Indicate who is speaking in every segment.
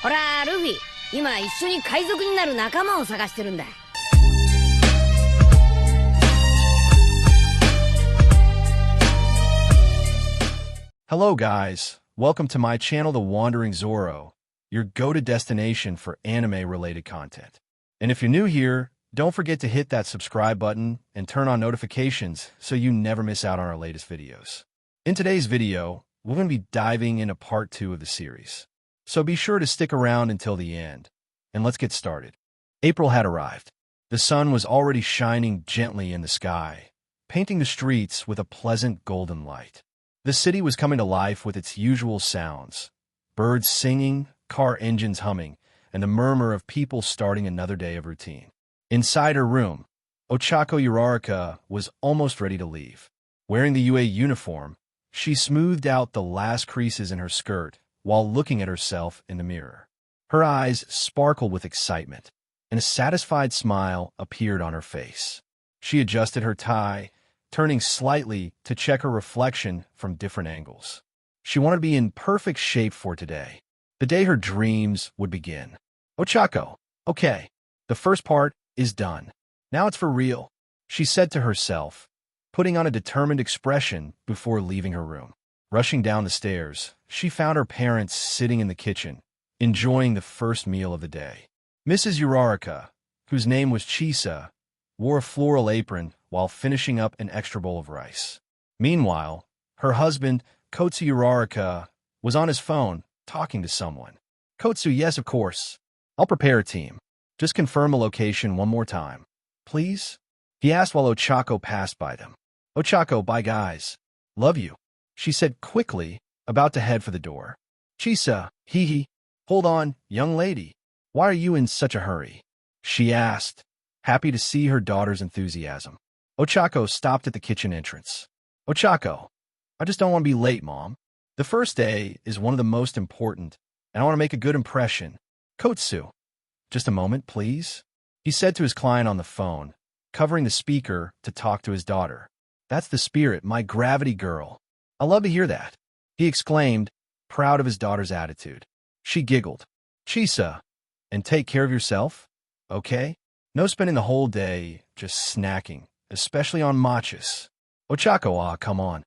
Speaker 1: ほら、ルフィ、今一緒に海賊になる仲間を探してるんだ。
Speaker 2: Hello guys, welcome to my channel The Wandering Zoro, your go-to destination for anime-related content. And if you're new here, don't forget to hit that subscribe button and turn on notifications so you never miss out on our latest videos. In today's video, we're going to be diving into part 2 of the series. So be sure to stick around until the end, and let's get started. April had arrived. The sun was already shining gently in the sky, painting the streets with a pleasant golden light. The city was coming to life with its usual sounds, birds singing, car engines humming, and the murmur of people starting another day of routine. Inside her room, Ochako Uraraka was almost ready to leave. Wearing the UA uniform, she smoothed out the last creases in her skirt while looking at herself in the mirror. Her eyes sparkled with excitement, and a satisfied smile appeared on her face. She adjusted her tie, turning slightly to check her reflection from different angles. She wanted to be in perfect shape for today, the day her dreams would begin. Ochako, okay, the first part is done. Now it's for real, she said to herself, putting on a determined expression before leaving her room. Rushing down the stairs, she found her parents sitting in the kitchen, enjoying the first meal of the day. Mrs. Uraraka, whose name was Chisa, wore a floral apron while finishing up an extra bowl of rice. Meanwhile, her husband, Kotsu Uraraka, was on his phone, talking to someone. Kotsu, yes, of course. I'll prepare a team. Just confirm a location one more time. Please? He asked while Ochako passed by them. Ochako, bye guys. Love you, she said quickly, about to head for the door. Chisa, hee. Hold on, young lady. Why are you in such a hurry? She asked, happy to see her daughter's enthusiasm. Ochako stopped at the kitchen entrance. Ochako, I just don't want to be late, Mom. The first day is one of the most important, and I want to make a good impression. Kotsu, just a moment, please, he said to his client on the phone, covering the speaker to talk to his daughter. That's the spirit, my gravity girl. I love to hear that, he exclaimed, proud of his daughter's attitude. She giggled. Chisa, and take care of yourself, okay? No spending the whole day just snacking, especially on matchas. Ochako, come on.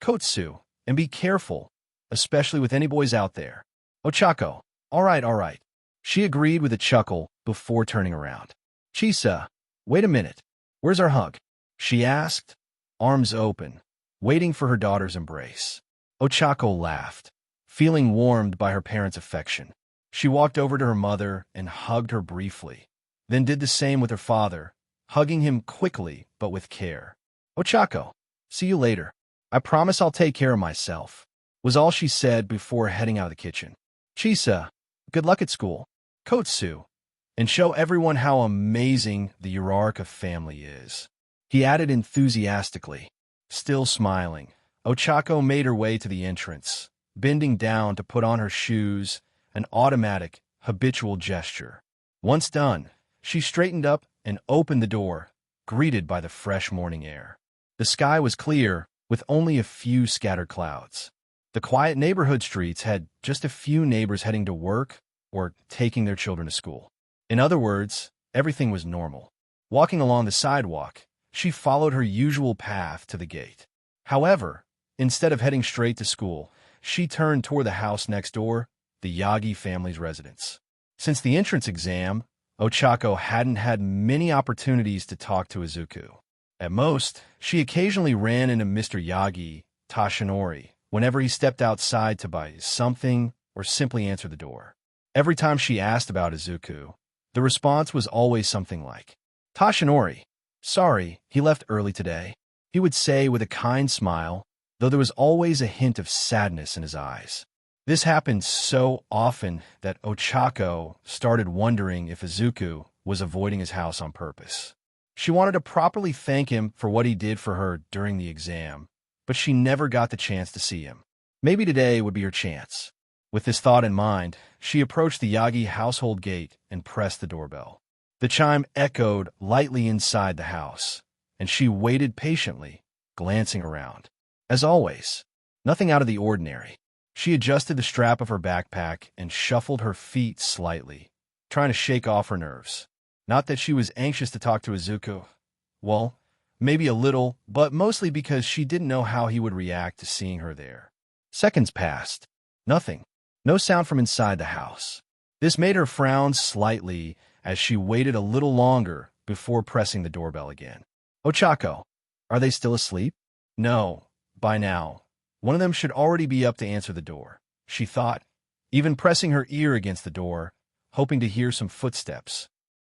Speaker 2: Kotsu, and be careful, especially with any boys out there. Ochako, all right. She agreed with a chuckle before turning around. Chisa, wait a minute. Where's our hug? She asked, arms open, waiting for her daughter's embrace. Ochako laughed, feeling warmed by her parents' affection. She walked over to her mother and hugged her briefly, then did the same with her father, hugging him quickly but with care. Ochako, see you later. I promise I'll take care of myself, was all she said before heading out of the kitchen. Chisa, good luck at school. Kotsu, and show everyone how amazing the Uraraka family is, he added enthusiastically. Still smiling, Ochako made her way to the entrance, bending down to put on her shoes, an automatic, habitual gesture. Once done, she straightened up and opened the door, greeted by the fresh morning air. The sky was clear, with only a few scattered clouds. The quiet neighborhood streets had just a few neighbors heading to work or taking their children to school. In other words, everything was normal. Walking along the sidewalk, she followed her usual path to the gate. However, instead of heading straight to school, she turned toward the house next door, the Yagi family's residence. Since the entrance exam, Ochako hadn't had many opportunities to talk to Izuku. At most, she occasionally ran into Mr. Yagi, Tashinori, whenever he stepped outside to buy something or simply answer the door. Every time she asked about Izuku, the response was always something like, Tashinori, sorry, he left early today, he would say with a kind smile, though there was always a hint of sadness in his eyes. This happened so often that Ochako started wondering if Izuku was avoiding his house on purpose. She wanted to properly thank him for what he did for her during the exam, but she never got the chance to see him. Maybe today would be her chance. With this thought in mind, she approached the Yagi household gate and pressed the doorbell. The chime echoed lightly inside the house, and she waited patiently, glancing around. As always, nothing out of the ordinary. She adjusted the strap of her backpack and shuffled her feet slightly, trying to shake off her nerves. Not that she was anxious to talk to Izuku. Well, maybe a little, but mostly because she didn't know how he would react to seeing her there. Seconds passed. Nothing. No sound from inside the house. This made her frown slightly as she waited a little longer before pressing the doorbell again. Ochako, are they still asleep? No, by now. One of them should already be up to answer the door, she thought, even pressing her ear against the door, hoping to hear some footsteps.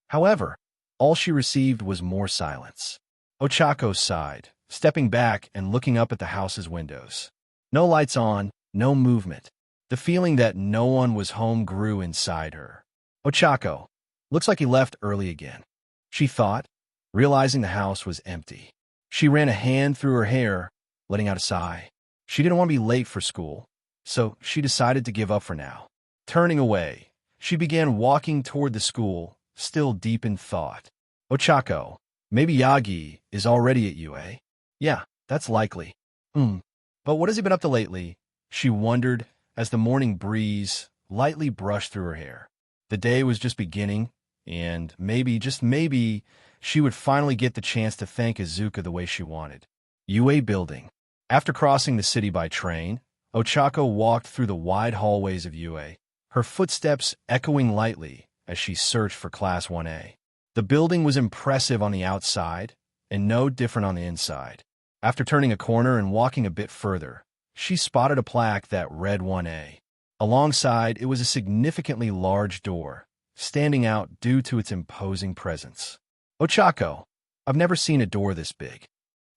Speaker 2: However, all she received was more silence. Ochako sighed, stepping back and looking up at the house's windows. No lights on, no movement. The feeling that no one was home grew inside her. Ochako, looks like he left early again, she thought, realizing the house was empty. She ran a hand through her hair, letting out a sigh. She didn't want to be late for school, so she decided to give up for now. Turning away, she began walking toward the school, still deep in thought. Ochako, maybe Yagi is already at UA? Yeah, that's likely. But what has he been up to lately? She wondered as the morning breeze lightly brushed through her hair. The day was just beginning, and maybe, just maybe, she would finally get the chance to thank Izuku the way she wanted. UA Building. After crossing the city by train, Ochako walked through the wide hallways of UA, her footsteps echoing lightly as she searched for Class 1A. The building was impressive on the outside and no different on the inside. After turning a corner and walking a bit further, she spotted a plaque that read 1A. Alongside, it was a significantly large door, standing out due to its imposing presence. Ochako, I've never seen a door this big,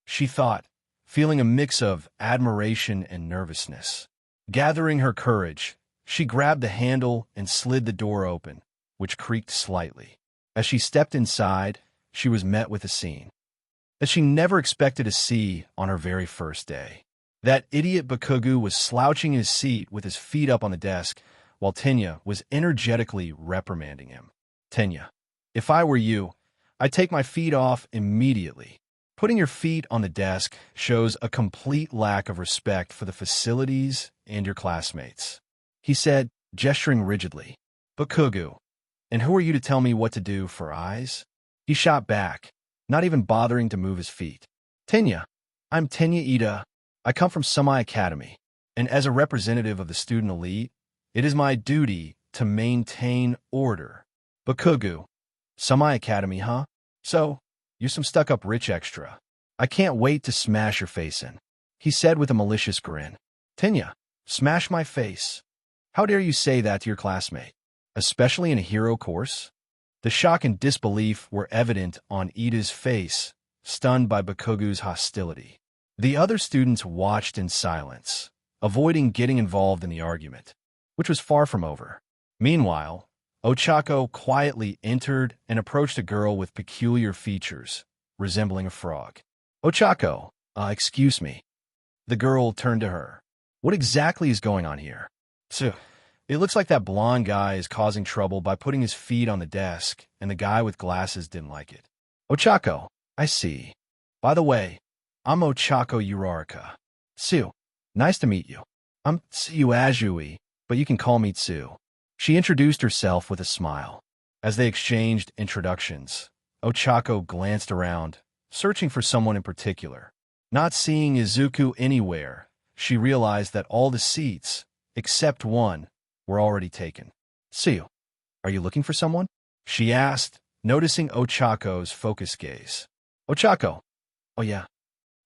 Speaker 2: she thought, feeling a mix of admiration and nervousness. Gathering her courage, she grabbed the handle and slid the door open, which creaked slightly. As she stepped inside, she was met with a scene that she never expected to see on her very first day. That idiot Bakugu was slouching in his seat with his feet up on the desk, while Tenya was energetically reprimanding him. Tenya, if I were you, I'd take my feet off immediately. Putting your feet on the desk shows a complete lack of respect for the facilities and your classmates, he said, gesturing rigidly. Bakugu, and who are you to tell me what to do for eyes? He shot back, not even bothering to move his feet. Tenya, I'm Tenya Ida. I come from Sumai Academy, and as a representative of the student elite, it is my duty to maintain order. Bakugu, Sumai Academy, huh? So, you're some stuck-up rich extra. I can't wait to smash your face in, he said with a malicious grin. Tenya, smash my face. How dare you say that to your classmate, especially in a hero course? The shock and disbelief were evident on Ida's face, stunned by Bakugu's hostility. The other students watched in silence, avoiding getting involved in the argument, which was far from over. Meanwhile, Ochako quietly entered and approached a girl with peculiar features, resembling a frog. Ochako, excuse me. The girl turned to her. What exactly is going on here? So, it looks like that blonde guy is causing trouble by putting his feet on the desk, and the guy with glasses didn't like it. Ochako, I see. By the way, I'm Ochako Uraraka. Tsu, nice to meet you. I'm Tsu Azui, but you can call me Tsu. She introduced herself with a smile. As they exchanged introductions, Ochako glanced around, searching for someone in particular. Not seeing Izuku anywhere, she realized that all the seats, except one, were already taken. Tsu, are you looking for someone? She asked, noticing Ochako's focused gaze. Ochako, oh yeah.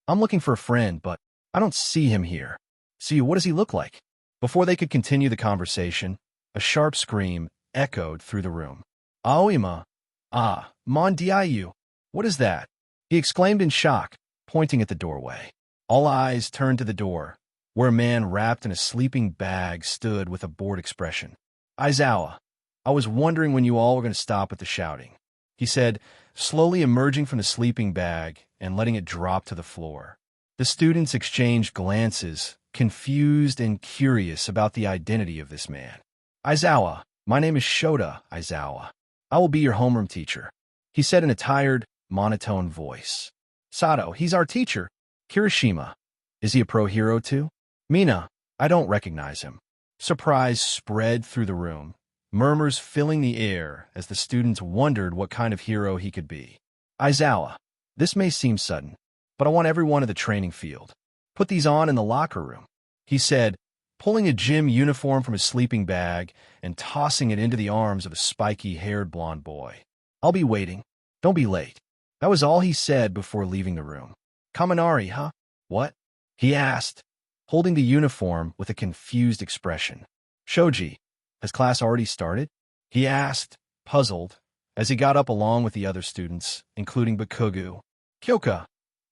Speaker 2: I'm looking for a friend, but I don't see him here. Tsu, what does he look like? Before they could continue the conversation, a sharp scream echoed through the room. Aoima! Ah, mon diayu! What is that? He exclaimed in shock, pointing at the doorway. All eyes turned to the door, where a man wrapped in a sleeping bag stood with a bored expression. Aizawa, I was wondering when you all were going to stop with the shouting, he said, slowly emerging from the sleeping bag and letting it drop to the floor. The students exchanged glances, confused and curious about the identity of this man. Aizawa, my name is Shota Aizawa. I will be your homeroom teacher, he said in a tired, monotone voice. Sato, he's our teacher. Kirishima, is he a pro hero too? Mina, I don't recognize him. Surprise spread through the room, murmurs filling the air as the students wondered what kind of hero he could be. Aizawa, this may seem sudden, but I want everyone at the training field. Put these on in the locker room, he said, pulling a gym uniform from his sleeping bag and tossing it into the arms of a spiky-haired blonde boy. I'll be waiting. Don't be late. That was all he said before leaving the room. Kaminari, huh? What? He asked, holding the uniform with a confused expression. Shoji, has class already started? He asked, puzzled, as he got up along with the other students, including Bakugu. Kyoka,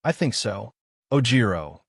Speaker 2: I think so. Ojiro.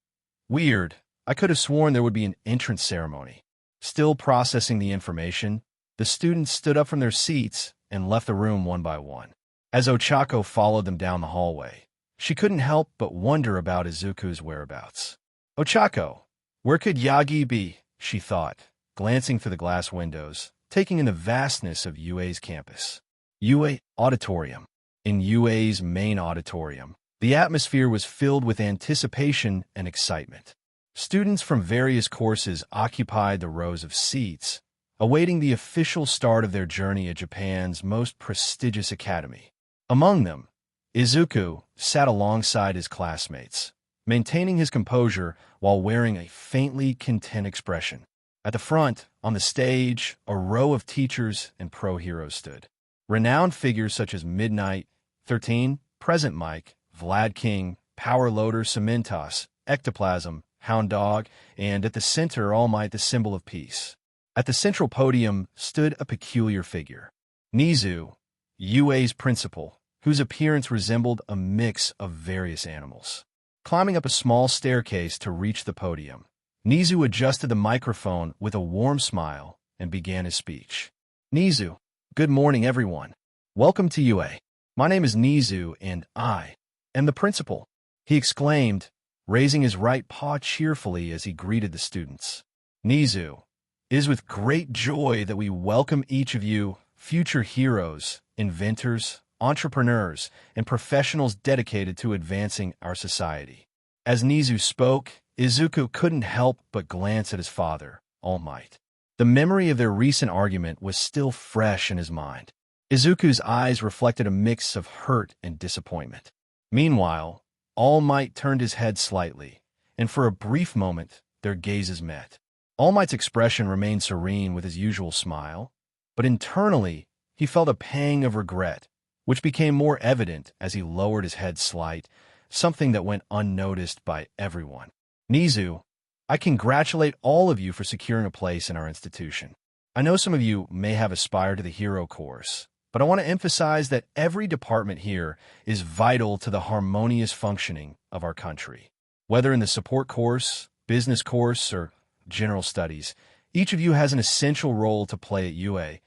Speaker 2: Weird. I could have sworn there would be an entrance ceremony. Still processing the information, the students stood up from their seats and left the room one by one. As Ochako followed them down the hallway, she couldn't help but wonder about Izuku's whereabouts. Ochako, where could Yagi be? She thought, glancing through the glass windows, taking in the vastness of UA's campus. UA Auditorium. In UA's main auditorium, the atmosphere was filled with anticipation and excitement. Students from various courses occupied the rows of seats, awaiting the official start of their journey at Japan's most prestigious academy. Among them, Izuku sat alongside his classmates, maintaining his composure while wearing a faintly content expression. At the front, on the stage, a row of teachers and pro heroes stood. Renowned figures such as Midnight, 13, Present Mike, Vlad King, Power Loader Cementos, Ectoplasm, Hound Dog, and at the center, All Might, the symbol of peace. At the central podium stood a peculiar figure. Nizu, UA's principal, whose appearance resembled a mix of various animals. Climbing up a small staircase to reach the podium, Nizu adjusted the microphone with a warm smile and began his speech. Nizu, good morning, everyone. Welcome to UA. My name is Nizu, and I am the principal, he exclaimed, raising his right paw cheerfully as he greeted the students. Nizu, it is with great joy that we welcome each of you, future heroes, inventors, entrepreneurs, and professionals dedicated to advancing our society. As Nizu spoke, Izuku couldn't help but glance at his father, All Might. The memory of their recent argument was still fresh in his mind. Izuku's eyes reflected a mix of hurt and disappointment. Meanwhile, All Might turned his head slightly, and for a brief moment, their gazes met. All Might's expression remained serene with his usual smile, but internally, he felt a pang of regret, which became more evident as he lowered his head slight, something that went unnoticed by everyone. Nizu, I congratulate all of you for securing a place in our institution. I know some of you may have aspired to the hero course, but I want to emphasize that every department here is vital to the harmonious functioning of our country. Whether in the support course, business course, or general studies, each of you has an essential role to play at UA,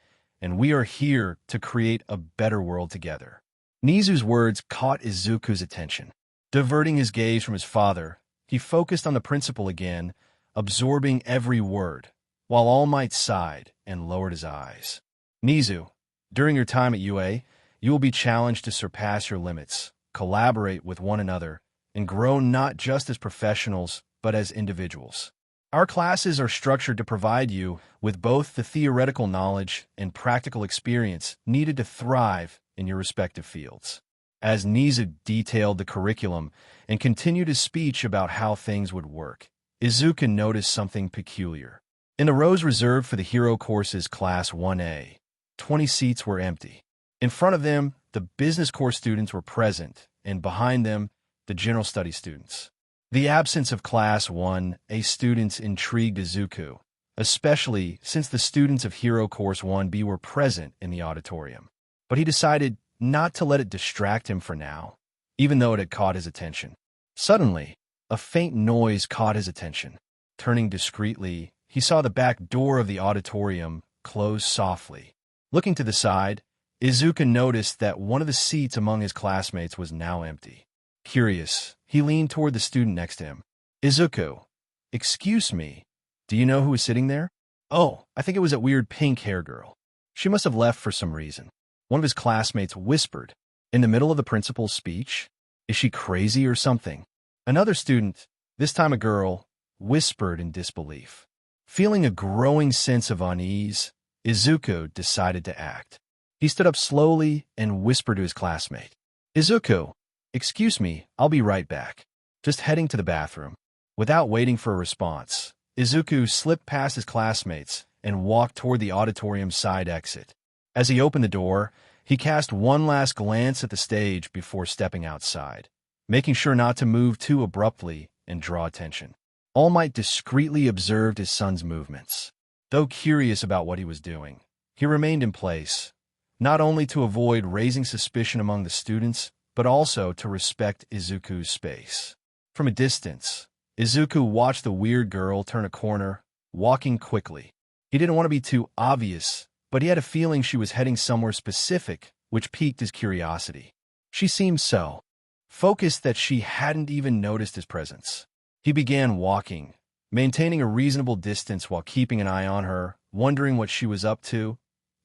Speaker 2: and we are here to create a better world together. Nizu's words caught Izuku's attention. Diverting his gaze from his father, he focused on the principal again, absorbing every word, while All Might sighed and lowered his eyes. Nizu, during your time at UA, you will be challenged to surpass your limits, collaborate with one another, and grow not just as professionals, but as individuals. Our classes are structured to provide you with both the theoretical knowledge and practical experience needed to thrive in your respective fields. As Nizu detailed the curriculum and continued his speech about how things would work, Izuku noticed something peculiar. In the rows reserved for the Hero Course's Class 1A, 20 seats were empty. In front of them, the business course students were present, and behind them, the general studies students. The absence of Class 1A students intrigued Izuku, especially since the students of Hero Course 1B were present in the auditorium. But he decided not to let it distract him for now, even though it had caught his attention. Suddenly, a faint noise caught his attention. Turning discreetly, he saw the back door of the auditorium close softly. Looking to the side, Izuku noticed that one of the seats among his classmates was now empty. Curious, he leaned toward the student next to him. Izuku, excuse me, do you know who was sitting there? Oh, I think it was that weird pink-hair girl. She must have left for some reason. One of his classmates whispered, in the middle of the principal's speech, is she crazy or something? Another student, this time a girl, whispered in disbelief. Feeling a growing sense of unease, Izuku decided to act. He stood up slowly and whispered to his classmate, "Izuku, excuse me, I'll be right back. Just heading to the bathroom." Without waiting for a response, Izuku slipped past his classmates and walked toward the auditorium's side exit. As he opened the door, he cast one last glance at the stage before stepping outside, making sure not to move too abruptly and draw attention. All Might discreetly observed his son's movements. Though curious about what he was doing, he remained in place, not only to avoid raising suspicion among the students, but also to respect Izuku's space. From a distance, Izuku watched the weird girl turn a corner, walking quickly. He didn't want to be too obvious, but he had a feeling she was heading somewhere specific, which piqued his curiosity. She seemed so focused that she hadn't even noticed his presence. He began walking, maintaining a reasonable distance while keeping an eye on her, wondering what she was up to,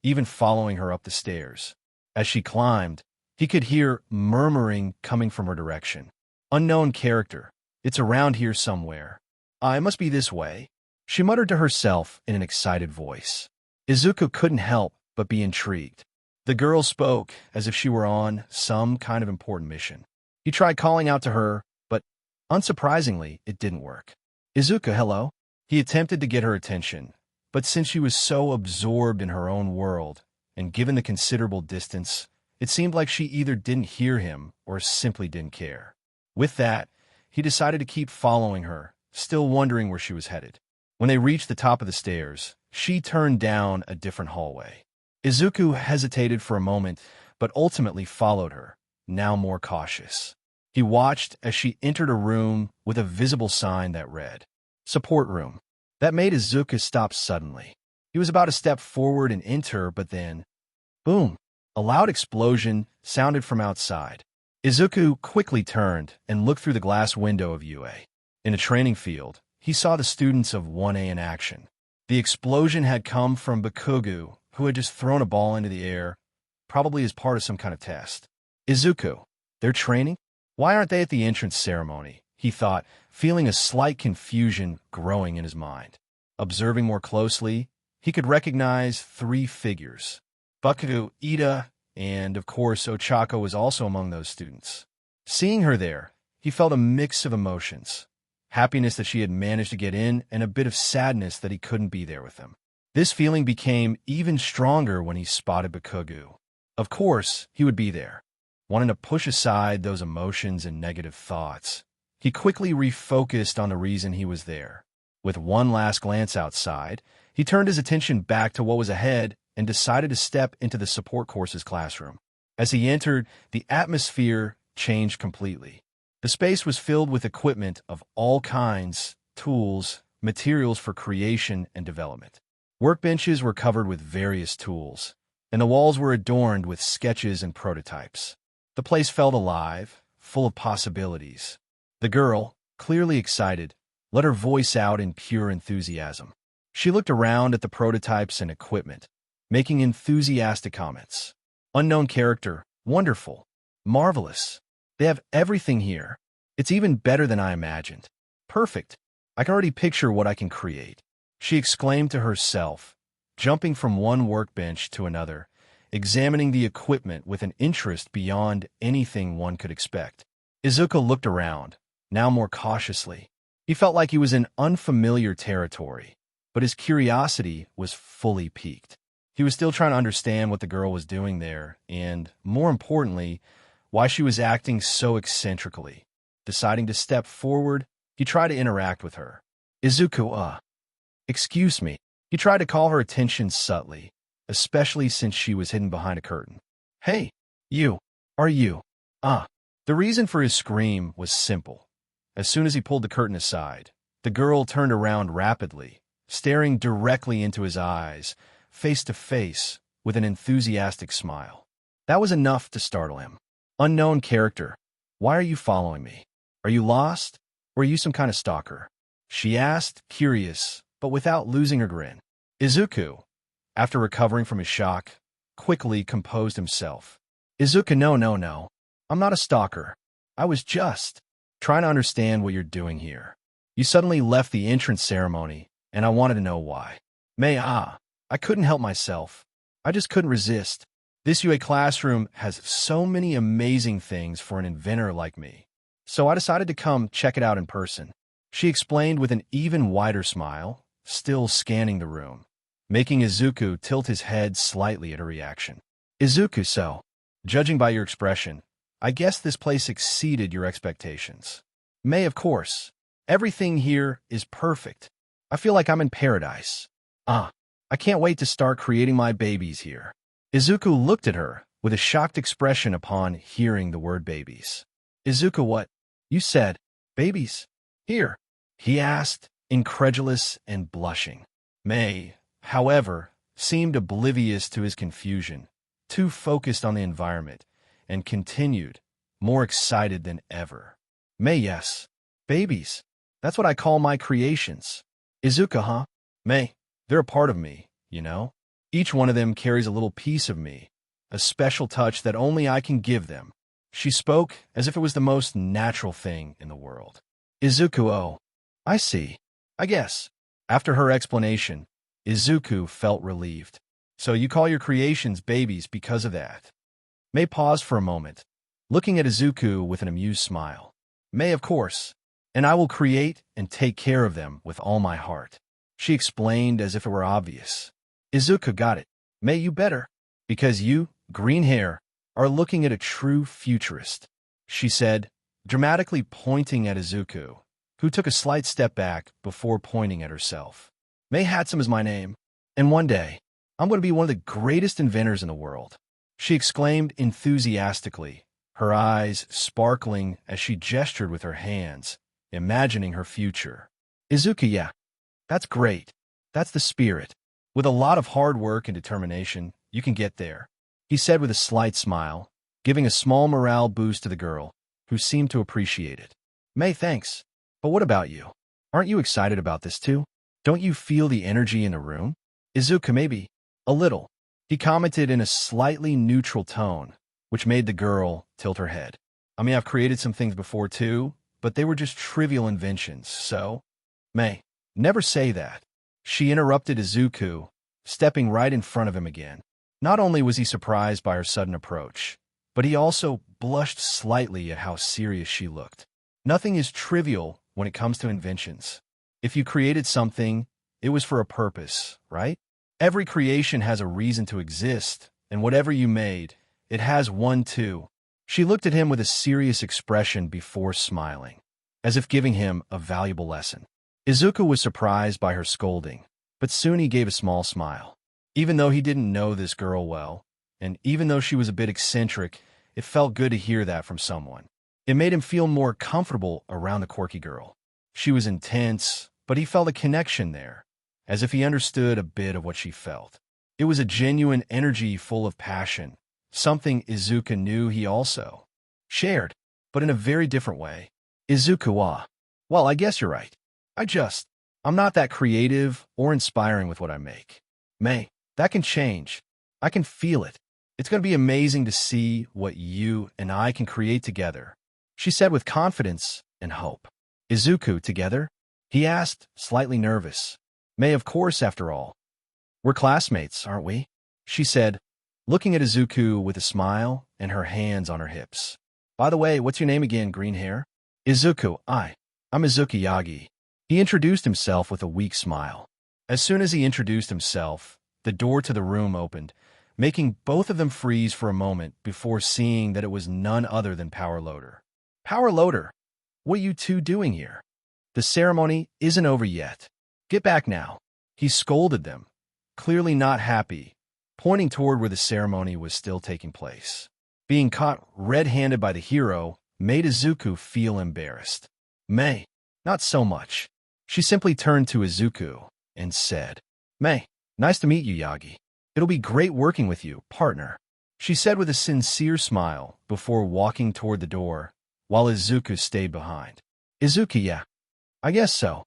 Speaker 2: even following her up the stairs. As she climbed, he could hear murmuring coming from her direction. "Unknown character. It's around here somewhere. I must be this way," she muttered to herself in an excited voice. Izuku couldn't help but be intrigued. The girl spoke as if she were on some kind of important mission. He tried calling out to her, but unsurprisingly, it didn't work. "Izuku, hello?" He attempted to get her attention, but since she was so absorbed in her own world, and given the considerable distance, it seemed like she either didn't hear him or simply didn't care. With that, he decided to keep following her, still wondering where she was headed. When they reached the top of the stairs, she turned down a different hallway. Izuku hesitated for a moment, but ultimately followed her, now more cautious. He watched as she entered a room with a visible sign that read, "Support Room." That made Izuku stop suddenly. He was about to step forward and enter, but then, boom, a loud explosion sounded from outside. Izuku quickly turned and looked through the glass window of UA. In a training field, he saw the students of 1A in action. The explosion had come from Bakugo, who had just thrown a ball into the air, probably as part of some kind of test. "Izuku, they're training? Why aren't they at the entrance ceremony?" he thought, feeling a slight confusion growing in his mind. Observing more closely, he could recognize three figures. Bakugo, Ida, and of course Ochako was also among those students. Seeing her there, he felt a mix of emotions. Happiness that she had managed to get in, and a bit of sadness that he couldn't be there with them. This feeling became even stronger when he spotted Bakugo. Of course, he would be there. Wanting to push aside those emotions and negative thoughts, he quickly refocused on the reason he was there. With one last glance outside, he turned his attention back to what was ahead and decided to step into the support course's classroom. As he entered, the atmosphere changed completely. The space was filled with equipment of all kinds, tools, materials for creation and development. Workbenches were covered with various tools, and the walls were adorned with sketches and prototypes. The place felt alive, full of possibilities. The girl, clearly excited, let her voice out in pure enthusiasm. She looked around at the prototypes and equipment, making enthusiastic comments. "Unknown character, wonderful, marvelous. They have everything here. It's even better than I imagined. Perfect. I can already picture what I can create," she exclaimed to herself, jumping from one workbench to another, examining the equipment with an interest beyond anything one could expect. Izuku looked around, now more cautiously. He felt like he was in unfamiliar territory, but his curiosity was fully piqued. He was still trying to understand what the girl was doing there, and, more importantly, why she was acting so eccentrically. Deciding to step forward, he tried to interact with her. "Izuku, excuse me." He tried to call her attention subtly, especially since she was hidden behind a curtain. "Hey, you, are you?" The reason for his scream was simple. As soon as he pulled the curtain aside, the girl turned around rapidly, staring directly into his eyes, face to face, with an enthusiastic smile. That was enough to startle him. "Unknown character, why are you following me? Are you lost, or are you some kind of stalker?" she asked, curious, but without losing her grin. Izuku, after recovering from his shock, quickly composed himself. "Izuku, no. I'm not a stalker. I was just trying to understand what you're doing here. You suddenly left the entrance ceremony, and I wanted to know why. I couldn't help myself. I just couldn't resist. This UA classroom has so many amazing things for an inventor like me. So I decided to come check it out in person. She explained with an even wider smile, still scanning the room, making Izuku tilt his head slightly at her reaction. Izuku, so, judging by your expression, I guess this place exceeded your expectations. Of course. Everything here is perfect. I feel like I'm in paradise. I can't wait to start creating my babies here. Izuku looked at her with a shocked expression upon hearing the word babies. Izuku, what? You said, babies? Here? He asked, incredulous and blushing. May, however, seemed oblivious to his confusion, too focused on the environment, and continued, more excited than ever. Yes. Babies. That's what I call my creations. Izuku, huh? They're a part of me, you know? Each one of them carries a little piece of me, a special touch that only I can give them. She spoke as if it was the most natural thing in the world. Izuku, oh, I see. I guess. After her explanation, Izuku felt relieved. So you call your creations babies because of that? May paused for a moment, looking at Izuku with an amused smile. Of course. And I will create and take care of them with all my heart. She explained as if it were obvious. Izuku got it. You better. Because you, green hair, are looking at a true futurist, she said, dramatically pointing at Izuku, who took a slight step back before pointing at herself. May Hatsum is my name, and one day, I'm going to be one of the greatest inventors in the world, she exclaimed enthusiastically, her eyes sparkling as she gestured with her hands, imagining her future. Izuku, yeah. That's great. That's the spirit. With a lot of hard work and determination, you can get there, he said with a slight smile, giving a small morale boost to the girl, who seemed to appreciate it. Thanks. But what about you? Aren't you excited about this too? Don't you feel the energy in the room? Izuku, maybe. A little. He commented in a slightly neutral tone, which made the girl tilt her head. I've created some things before too, but they were just trivial inventions, so... Never say that. She interrupted Izuku, stepping right in front of him again. Not only was he surprised by her sudden approach, but he also blushed slightly at how serious she looked. Nothing is trivial when it comes to inventions. If you created something, it was for a purpose, right? Every creation has a reason to exist, and whatever you made, it has one too. She looked at him with a serious expression before smiling, as if giving him a valuable lesson. Izuku was surprised by her scolding, but soon he gave a small smile. Even though he didn't know this girl well, and even though she was a bit eccentric, it felt good to hear that from someone. It made him feel more comfortable around the quirky girl. She was intense, but he felt a connection there, as if he understood a bit of what she felt. It was a genuine energy full of passion, something Izuku knew he also shared, but in a very different way. Izuku, well, I guess you're right. I'm not that creative or inspiring with what I make. That can change. I can feel it. It's going to be amazing to see what you and I can create together, she said with confidence and hope. Izuku, together? He asked, slightly nervous. Of course, after all. We're classmates, aren't we? She said, looking at Izuku with a smile and her hands on her hips. By the way, what's your name again, green hair? Izuku, I'm Izuku Yagi. He introduced himself with a weak smile. As soon as he introduced himself, the door to the room opened, making both of them freeze for a moment before seeing that it was none other than Power Loader. Power Loader, what are you two doing here? The ceremony isn't over yet. Get back now. He scolded them, clearly not happy, pointing toward where the ceremony was still taking place. Being caught red-handed by the hero made Izuku feel embarrassed. Not so much. She simply turned to Izuku and said, nice to meet you, Yagi. It'll be great working with you, partner, she said with a sincere smile before walking toward the door, while Izuku stayed behind. Izuku, yeah, I guess so,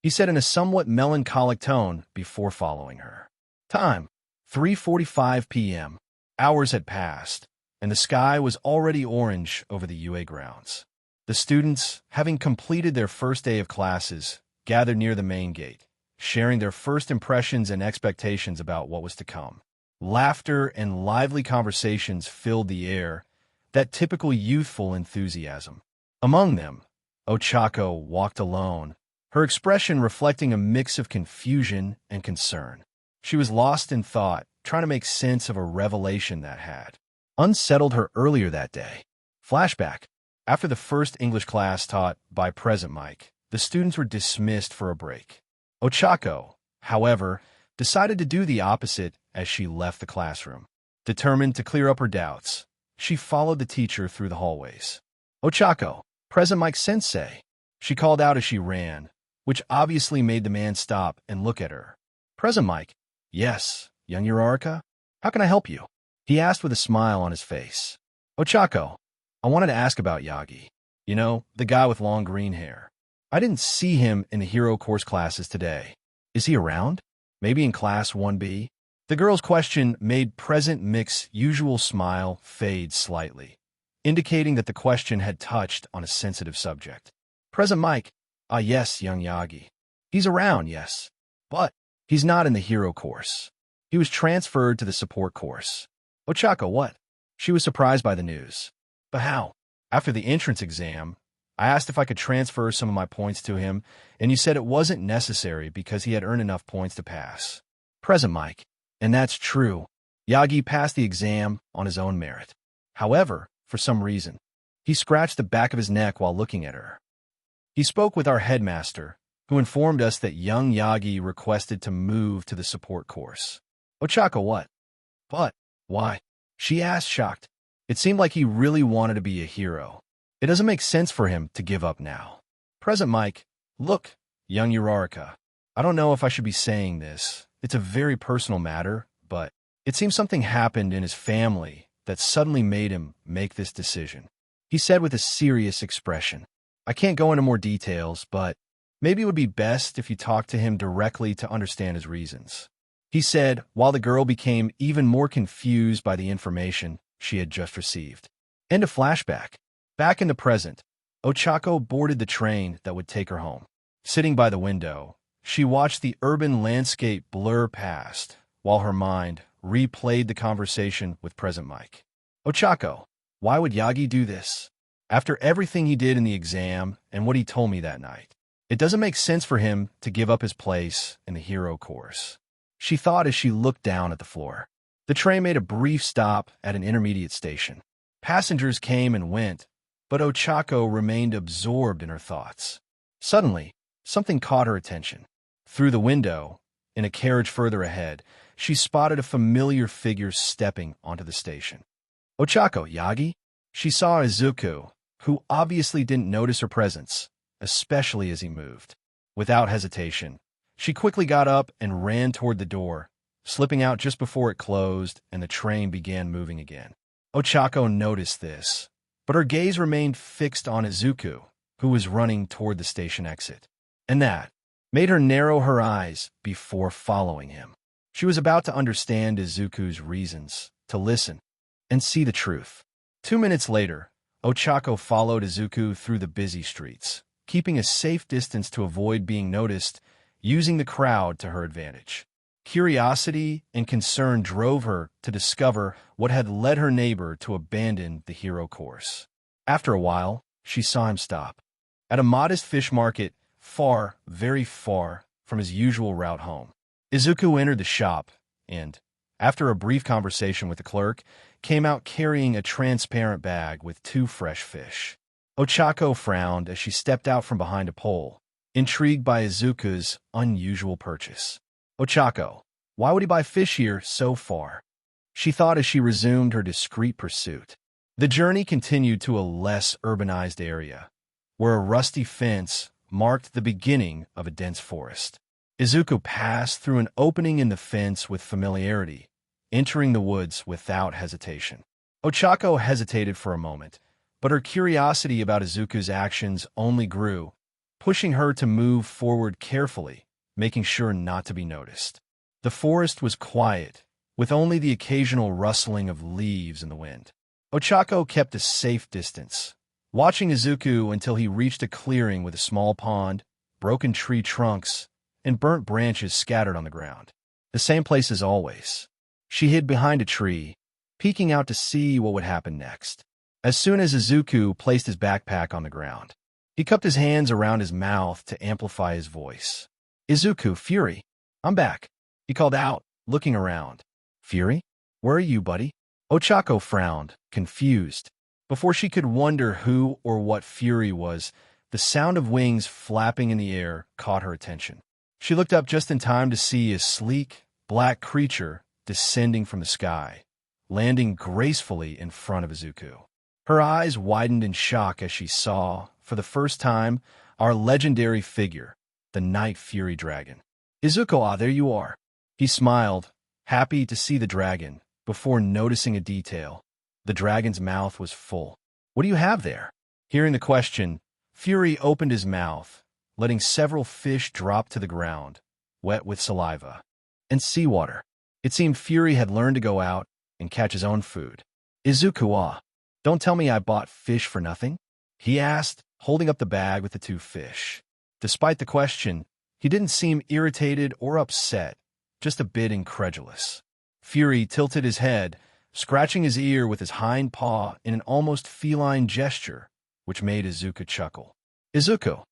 Speaker 2: he said in a somewhat melancholic tone before following her. Time, 3:45 p.m. Hours had passed, and the sky was already orange over the UA grounds. The students, having completed their first day of classes, gathered near the main gate, sharing their first impressions and expectations about what was to come. Laughter and lively conversations filled the air, that typical youthful enthusiasm. Among them, Ochako walked alone, her expression reflecting a mix of confusion and concern. She was lost in thought, trying to make sense of a revelation that had unsettled her earlier that day. Flashback. After the first English class taught by Present Mike, the students were dismissed for a break. Ochako, however, decided to do the opposite as she left the classroom. Determined to clear up her doubts, she followed the teacher through the hallways. "Ochako, Present Mike Sensei," she called out as she ran, which obviously made the man stop and look at her. "Present Mike?" "Yes, young Uraraka? How can I help you?" he asked with a smile on his face. "Ochako, I wanted to ask about Yagi. You know, the guy with long green hair. I didn't see him in the hero course classes today. Is he around? Maybe in class 1B? The girl's question made Present Mike's usual smile fade slightly, indicating that the question had touched on a sensitive subject. "Present Mike, yes, young Yagi. He's around, yes. But he's not in the hero course. He was transferred to the support course." "Ochako, what?" She was surprised by the news. "But how?" "After the entrance exam, I asked if I could transfer some of my points to him, and you said it wasn't necessary because he had earned enough points to pass." "Present Mike, and that's true. Yagi passed the exam on his own merit. However, for some reason, he scratched the back of his neck while looking at her. He spoke with our headmaster, who informed us that young Yagi requested to move to the support course." "Ochako, what?" "But why?" she asked, shocked. It seemed like he really wanted to be a hero. It doesn't make sense for him to give up now. "Present Mike, look, young Uraraka. I don't know if I should be saying this. It's a very personal matter, but it seems something happened in his family that suddenly made him make this decision," he said with a serious expression. "I can't go into more details, but maybe it would be best if you talk to him directly to understand his reasons," he said, while the girl became even more confused by the information she had just received. End of flashback. Back in the present, Ochako boarded the train that would take her home. Sitting by the window, she watched the urban landscape blur past, while her mind replayed the conversation with Present Mike. "Ochako, why would Yagi do this? After everything he did in the exam and what he told me that night, it doesn't make sense for him to give up his place in the hero course," she thought as she looked down at the floor. The train made a brief stop at an intermediate station. Passengers came and went, but Ochako remained absorbed in her thoughts. Suddenly, something caught her attention. Through the window, in a carriage further ahead, she spotted a familiar figure stepping onto the station. "Ochako, Yagi?" She saw Izuku, who obviously didn't notice her presence, especially as he moved. Without hesitation, she quickly got up and ran toward the door, slipping out just before it closed and the train began moving again. Ochako noticed this, but her gaze remained fixed on Izuku, who was running toward the station exit. And that made her narrow her eyes before following him. She was about to understand Izuku's reasons, to listen, and see the truth. 2 minutes later, Ochako followed Izuku through the busy streets, keeping a safe distance to avoid being noticed, using the crowd to her advantage. Curiosity and concern drove her to discover what had led her neighbor to abandon the hero course. After a while, she saw him stop at a modest fish market far, very far from his usual route home. Izuku entered the shop and, after a brief conversation with the clerk, came out carrying a transparent bag with 2 fresh fish. Ochako frowned as she stepped out from behind a pole, intrigued by Izuku's unusual purchase. "Ochako, why would he buy fish here so far?" she thought as she resumed her discreet pursuit. The journey continued to a less urbanized area, where a rusty fence marked the beginning of a dense forest. Izuku passed through an opening in the fence with familiarity, entering the woods without hesitation. Ochako hesitated for a moment, but her curiosity about Izuku's actions only grew, pushing her to move forward carefully, making sure not to be noticed. The forest was quiet, with only the occasional rustling of leaves in the wind. Ochako kept a safe distance, watching Izuku until he reached a clearing with a small pond, broken tree trunks, and burnt branches scattered on the ground. The same place as always. She hid behind a tree, peeking out to see what would happen next. As soon as Izuku placed his backpack on the ground, he cupped his hands around his mouth to amplify his voice. "Izuku, Fury, I'm back," he called out, looking around. "Fury? Where are you, buddy?" Ochako frowned, confused. Before she could wonder who or what Fury was, the sound of wings flapping in the air caught her attention. She looked up just in time to see a sleek, black creature descending from the sky, landing gracefully in front of Izuku. Her eyes widened in shock as she saw, for the first time, our legendary figure, the Night Fury Dragon. "Izuku, ah, there you are." He smiled, happy to see the dragon, before noticing a detail. The dragon's mouth was full. "What do you have there?" Hearing the question, Fury opened his mouth, letting several fish drop to the ground, wet with saliva and seawater. It seemed Fury had learned to go out and catch his own food. "Izuku, ah, don't tell me I bought fish for nothing?" he asked, holding up the bag with the two fish. Despite the question, he didn't seem irritated or upset, just a bit incredulous. Fury tilted his head, scratching his ear with his hind paw in an almost feline gesture, which made Izuku chuckle. "Izuku,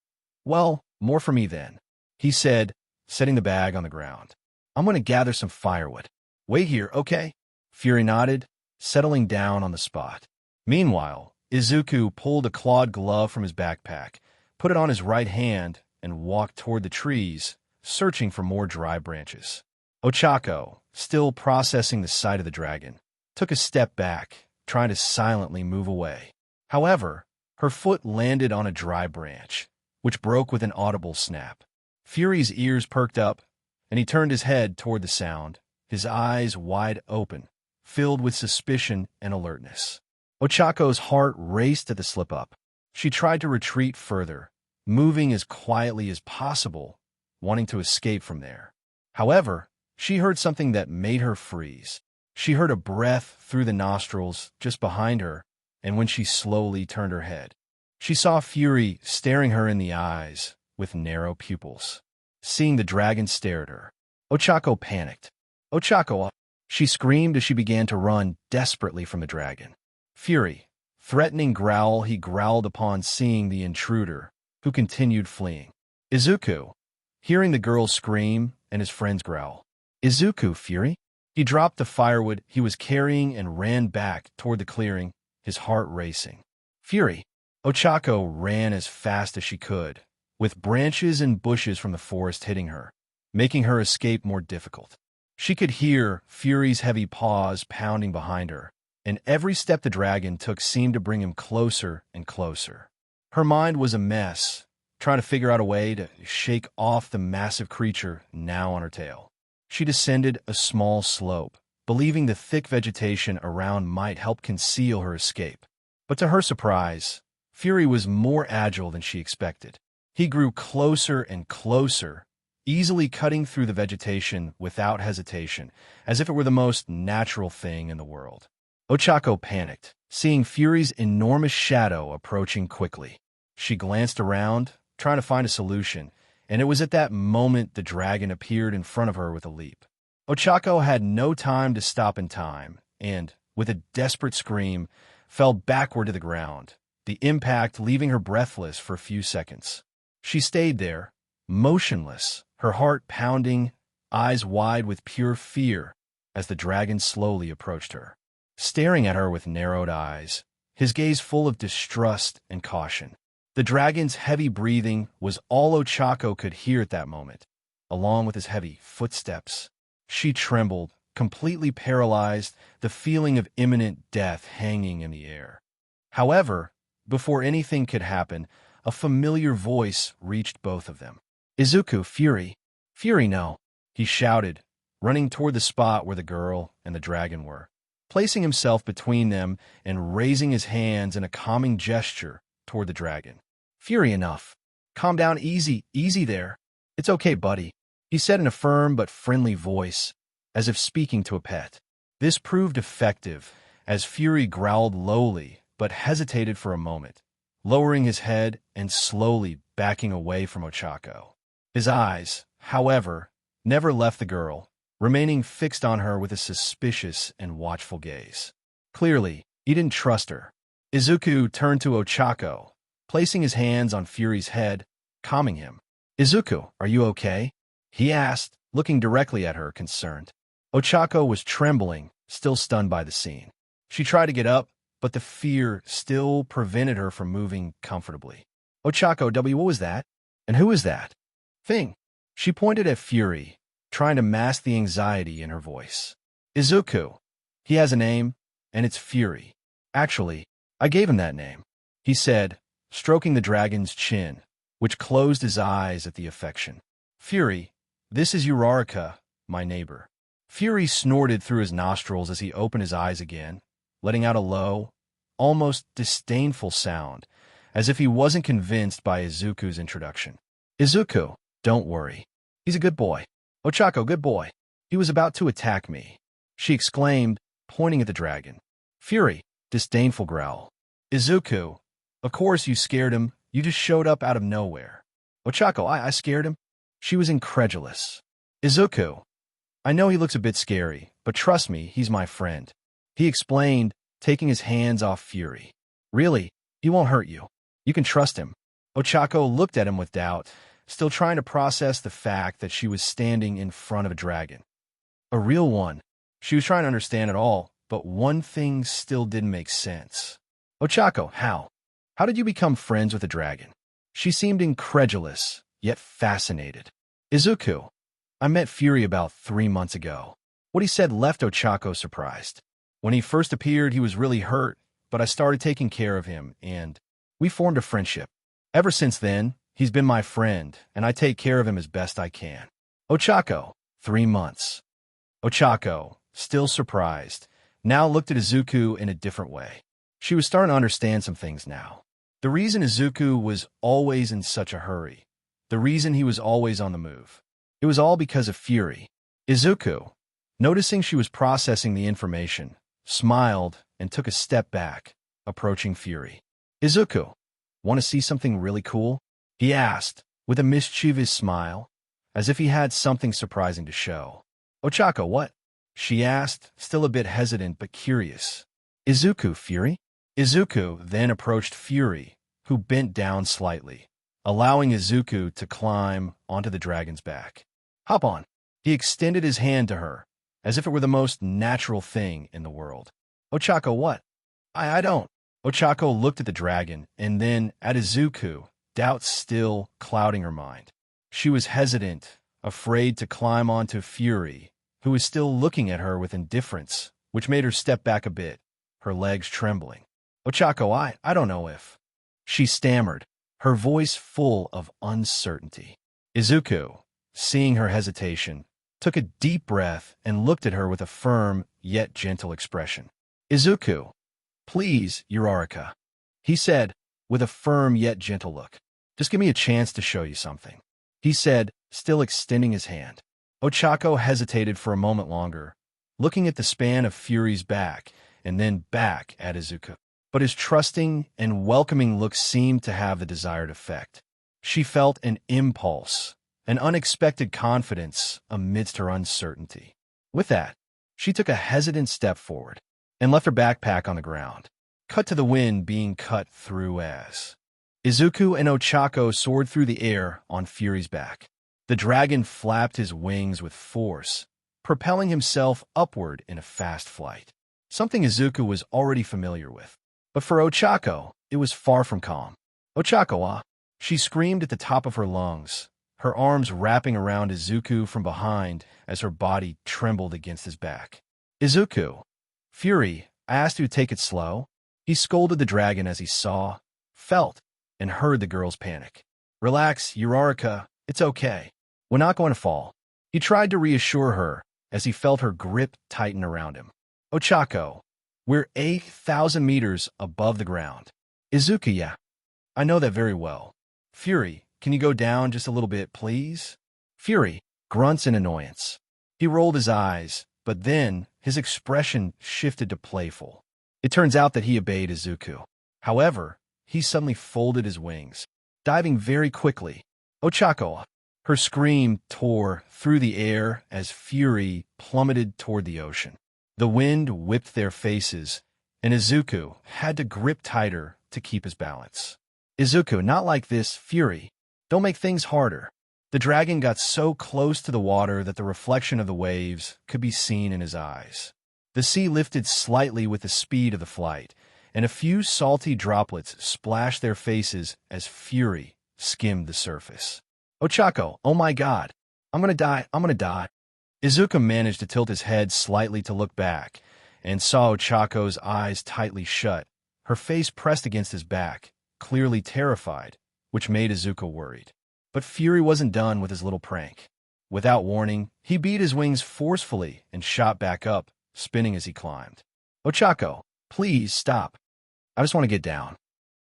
Speaker 2: well, more for me then," he said, setting the bag on the ground. "I'm going to gather some firewood. Wait here, okay?" Fury nodded, settling down on the spot. Meanwhile, Izuku pulled a clawed glove from his backpack, put it on his right hand, and walked toward the trees, searching for more dry branches. Ochako, still processing the sight of the dragon, took a step back, trying to silently move away. However, her foot landed on a dry branch, which broke with an audible snap. Fury's ears perked up, and he turned his head toward the sound, his eyes wide open, filled with suspicion and alertness. Ochako's heart raced at the slip-up. She tried to retreat further, moving as quietly as possible, wanting to escape from there. However, she heard something that made her freeze. She heard a breath through the nostrils just behind her, and when she slowly turned her head, she saw Fury staring her in the eyes with narrow pupils. Seeing the dragon stare at her, Ochako panicked. "Ochako!" She screamed as she began to run desperately from the dragon. Fury, threatening growl he growled upon seeing the intruder, who continued fleeing. Izuku, hearing the girl scream and his friends growl. "Izuku, Fury?" He dropped the firewood he was carrying and ran back toward the clearing, his heart racing. "Fury!" Ochako ran as fast as she could, with branches and bushes from the forest hitting her, making her escape more difficult. She could hear Fury's heavy paws pounding behind her, and every step the dragon took seemed to bring him closer and closer. Her mind was a mess, trying to figure out a way to shake off the massive creature now on her tail. She descended a small slope, believing the thick vegetation around might help conceal her escape. But to her surprise, Fury was more agile than she expected. He grew closer and closer, easily cutting through the vegetation without hesitation, as if it were the most natural thing in the world. Ochako panicked, seeing Fury's enormous shadow approaching quickly. She glanced around, trying to find a solution, and it was at that moment the dragon appeared in front of her with a leap. Ochako had no time to stop in time, and, with a desperate scream, fell backward to the ground, the impact leaving her breathless for a few seconds. She stayed there, motionless, her heart pounding, eyes wide with pure fear, as the dragon slowly approached her. Staring at her with narrowed eyes, his gaze full of distrust and caution. The dragon's heavy breathing was all Ochako could hear at that moment, along with his heavy footsteps. She trembled, completely paralyzed, the feeling of imminent death hanging in the air. However, before anything could happen, a familiar voice reached both of them. "Izuku, Fury! Fury, no!" he shouted, running toward the spot where the girl and the dragon were, placing himself between them and raising his hands in a calming gesture toward the dragon. "Fury, enough. Calm down, easy there. It's okay, buddy," he said in a firm but friendly voice, as if speaking to a pet. This proved effective, as Fury growled lowly but hesitated for a moment, lowering his head and slowly backing away from Ochako. His eyes, however, never left the girl, remaining fixed on her with a suspicious and watchful gaze. Clearly, he didn't trust her. Izuku turned to Ochako, placing his hands on Fury's head, calming him. "Izuku, are you okay?" he asked, looking directly at her, concerned. Ochako was trembling, still stunned by the scene. She tried to get up, but the fear still prevented her from moving comfortably. "Ochako, what was that? And who is that thing?" She pointed at Fury, trying to mask the anxiety in her voice. "Izuku. He has a name, and it's Fury. Actually, I gave him that name," he said, stroking the dragon's chin, which closed his eyes at the affection. "Fury, this is Uraraka, my neighbor." Fury snorted through his nostrils as he opened his eyes again, letting out a low, almost disdainful sound, as if he wasn't convinced by Izuku's introduction. "Izuku, don't worry. He's a good boy. Ochako, good boy. He was about to attack me," she exclaimed, pointing at the dragon. Fury, disdainful growl. "Izuku, of course you scared him. You just showed up out of nowhere." "Ochako, I scared him?" She was incredulous. "Izuku, I know he looks a bit scary, but trust me, he's my friend," he explained, taking his hands off Fury. "Really, he won't hurt you. You can trust him." Ochako looked at him with doubt, still trying to process the fact that she was standing in front of a dragon. A real one. She was trying to understand it all, but one thing still didn't make sense. "Ochako, how? How did you become friends with a dragon?" She seemed incredulous, yet fascinated. "Izuku, I met Fury about 3 months ago." What he said left Ochako surprised. "When he first appeared, he was really hurt, but I started taking care of him, and we formed a friendship. Ever since then, he's been my friend, and I take care of him as best I can." Ochako, 3 months. Ochako, still surprised, now looked at Izuku in a different way. She was starting to understand some things now. The reason Izuku was always in such a hurry, the reason he was always on the move, it was all because of Fury. Izuku, noticing she was processing the information, smiled and took a step back, approaching Fury. "Izuku, want to see something really cool?" he asked, with a mischievous smile, as if he had something surprising to show. "Ochako, what?" she asked, still a bit hesitant but curious. "Izuku, Fury?" Izuku then approached Fury, who bent down slightly, allowing Izuku to climb onto the dragon's back. "Hop on." He extended his hand to her, as if it were the most natural thing in the world. "Ochako, what?" I don't." Ochako looked at the dragon, and then at Izuku, doubt still clouding her mind. She was hesitant, afraid to climb onto Fury, who was still looking at her with indifference, which made her step back a bit, her legs trembling. "Ochako, I don't know if..." she stammered, her voice full of uncertainty. Izuku, seeing her hesitation, took a deep breath and looked at her with a firm yet gentle expression. "Izuku, please, Uraraka," he said, with a firm yet gentle look. "Just give me a chance to show you something," he said, still extending his hand. Ochako hesitated for a moment longer, looking at the span of Fury's back and then back at Izuku. But his trusting and welcoming look seemed to have the desired effect. She felt an impulse, an unexpected confidence amidst her uncertainty. With that, she took a hesitant step forward and left her backpack on the ground. Cut to the wind being cut through as Izuku and Ochako soared through the air on Fury's back. The dragon flapped his wings with force, propelling himself upward in a fast flight, something Izuku was already familiar with. But for Ochako, it was far from calm. "Ochako, ah!" she screamed at the top of her lungs, her arms wrapping around Izuku from behind as her body trembled against his back. "Izuku, Fury, I asked you to take it slow." He scolded the dragon as he saw, felt, and heard the girl's panic. "Relax, Uraraka, it's okay. We're not going to fall." He tried to reassure her as he felt her grip tighten around him. "Ochako, we're 8,000 meters above the ground." "Izuku, yeah, I know that very well." "Fury, can you go down just a little bit, please?" Fury grunts in annoyance. He rolled his eyes, but then his expression shifted to playful. It turns out that he obeyed Izuku. However, he suddenly folded his wings, diving very quickly. "Ochako." Her scream tore through the air as fury plummeted toward the ocean. The wind whipped their faces, and Izuku had to grip tighter to keep his balance. Izuku, not like this, Fury. Don't make things harder. The dragon got so close to the water that the reflection of the waves could be seen in his eyes. The sea lifted slightly with the speed of the flight, and a few salty droplets splashed their faces as Fury skimmed the surface. Ochako, oh my god. I'm gonna die. Izuku managed to tilt his head slightly to look back, and saw Ochako's eyes tightly shut, her face pressed against his back, clearly terrified, which made Izuku worried. But Fury wasn't done with his little prank. Without warning, he beat his wings forcefully and shot back up, spinning as he climbed. Ochako, please stop. I just want to get down.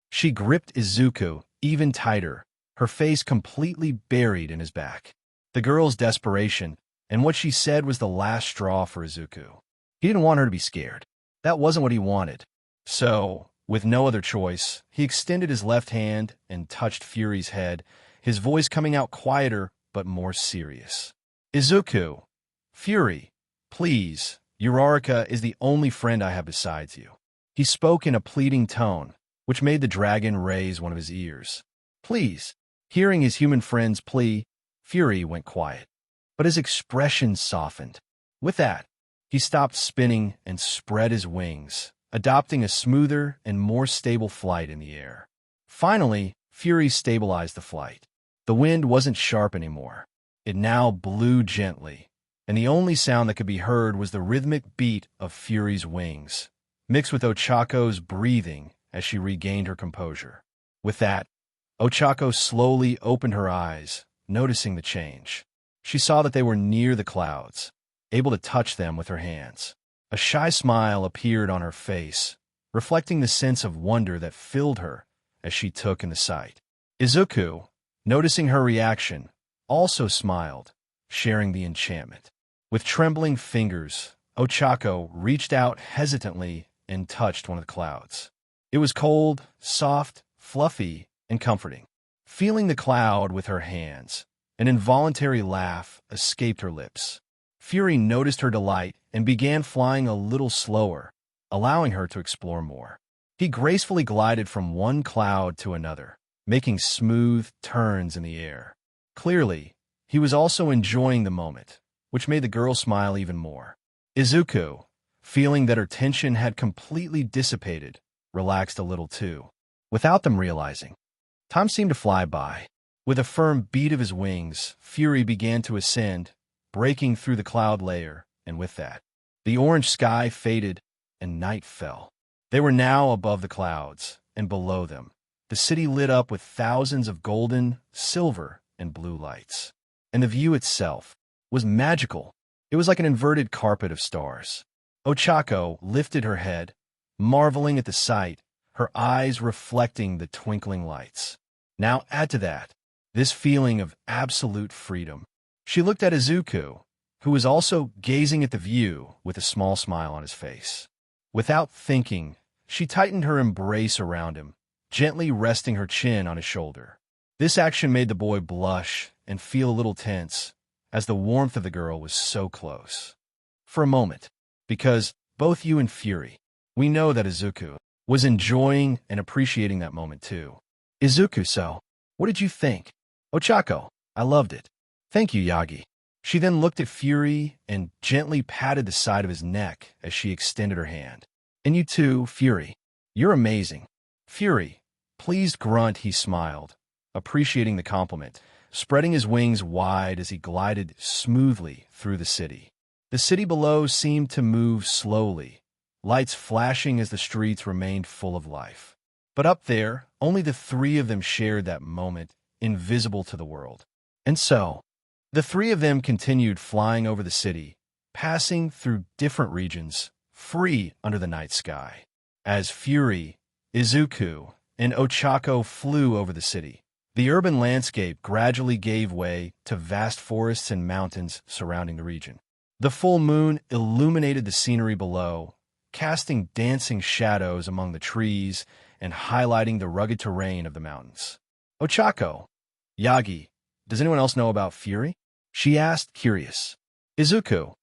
Speaker 2: She gripped Izuku even tighter, her face completely buried in his back. The girl's desperation and what she said was the last straw for Izuku. He didn't want her to be scared. That wasn't what he wanted. So, with no other choice, he extended his left hand and touched Fury's head, his voice coming out quieter but more serious. Izuku, Fury, please, Uraraka is the only friend I have besides you. He spoke in a pleading tone, which made the dragon raise one of his ears. Please. Hearing his human friend's plea, Fury went quiet, but his expression softened. With that, he stopped spinning and spread his wings, adopting a smoother and more stable flight in the air. Finally, Fury stabilized the flight. The wind wasn't sharp anymore. It now blew gently, and the only sound that could be heard was the rhythmic beat of Fury's wings, mixed with Ochako's breathing as she regained her composure. With that, Ochako slowly opened her eyes, noticing the change. She saw that they were near the clouds, able to touch them with her hands. A shy smile appeared on her face, reflecting the sense of wonder that filled her as she took in the sight. Izuku, noticing her reaction, also smiled, sharing the enchantment. With trembling fingers, Ochako reached out hesitantly and touched one of the clouds. It was cold, soft, fluffy, and comforting. Feeling the cloud with her hands, an involuntary laugh escaped her lips. Fury noticed her delight and began flying a little slower, allowing her to explore more. He gracefully glided from one cloud to another, making smooth turns in the air. Clearly, he was also enjoying the moment, which made the girl smile even more. Izuku, feeling that her tension had completely dissipated, relaxed a little too. Without them realizing, time seemed to fly by. With a firm beat of his wings, Fury began to ascend, breaking through the cloud layer, and with that, the orange sky faded and night fell. They were now above the clouds, and below them, the city lit up with thousands of golden, silver, and blue lights. And the view itself was magical. It was like an inverted carpet of stars. Ochako lifted her head, marveling at the sight, her eyes reflecting the twinkling lights. Now add to that this feeling of absolute freedom. She looked at Izuku, who was also gazing at the view with a small smile on his face. Without thinking, she tightened her embrace around him, gently resting her chin on his shoulder. This action made the boy blush and feel a little tense, as the warmth of the girl was so close. For a moment, because both you and Fury, we know that Izuku was enjoying and appreciating that moment too. Izuku, so, what did you think? Ochako, I loved it. Thank you, Yagi. She then looked at Fury and gently patted the side of his neck as she extended her hand. And you too, Fury. You're amazing. Fury, pleased grunt, he smiled, appreciating the compliment, spreading his wings wide as he glided smoothly through the city. The city below seemed to move slowly, lights flashing as the streets remained full of life. But up there, only the three of them shared that moment, invisible to the world. And so, the three of them continued flying over the city, passing through different regions, free under the night sky. As Fury, Izuku, and Ochako flew over the city, the urban landscape gradually gave way to vast forests and mountains surrounding the region. The full moon illuminated the scenery below, casting dancing shadows among the trees and highlighting the rugged terrain of the mountains. Ochako, Yagi, Does anyone else know about Fury? She asked, curious. Izuku,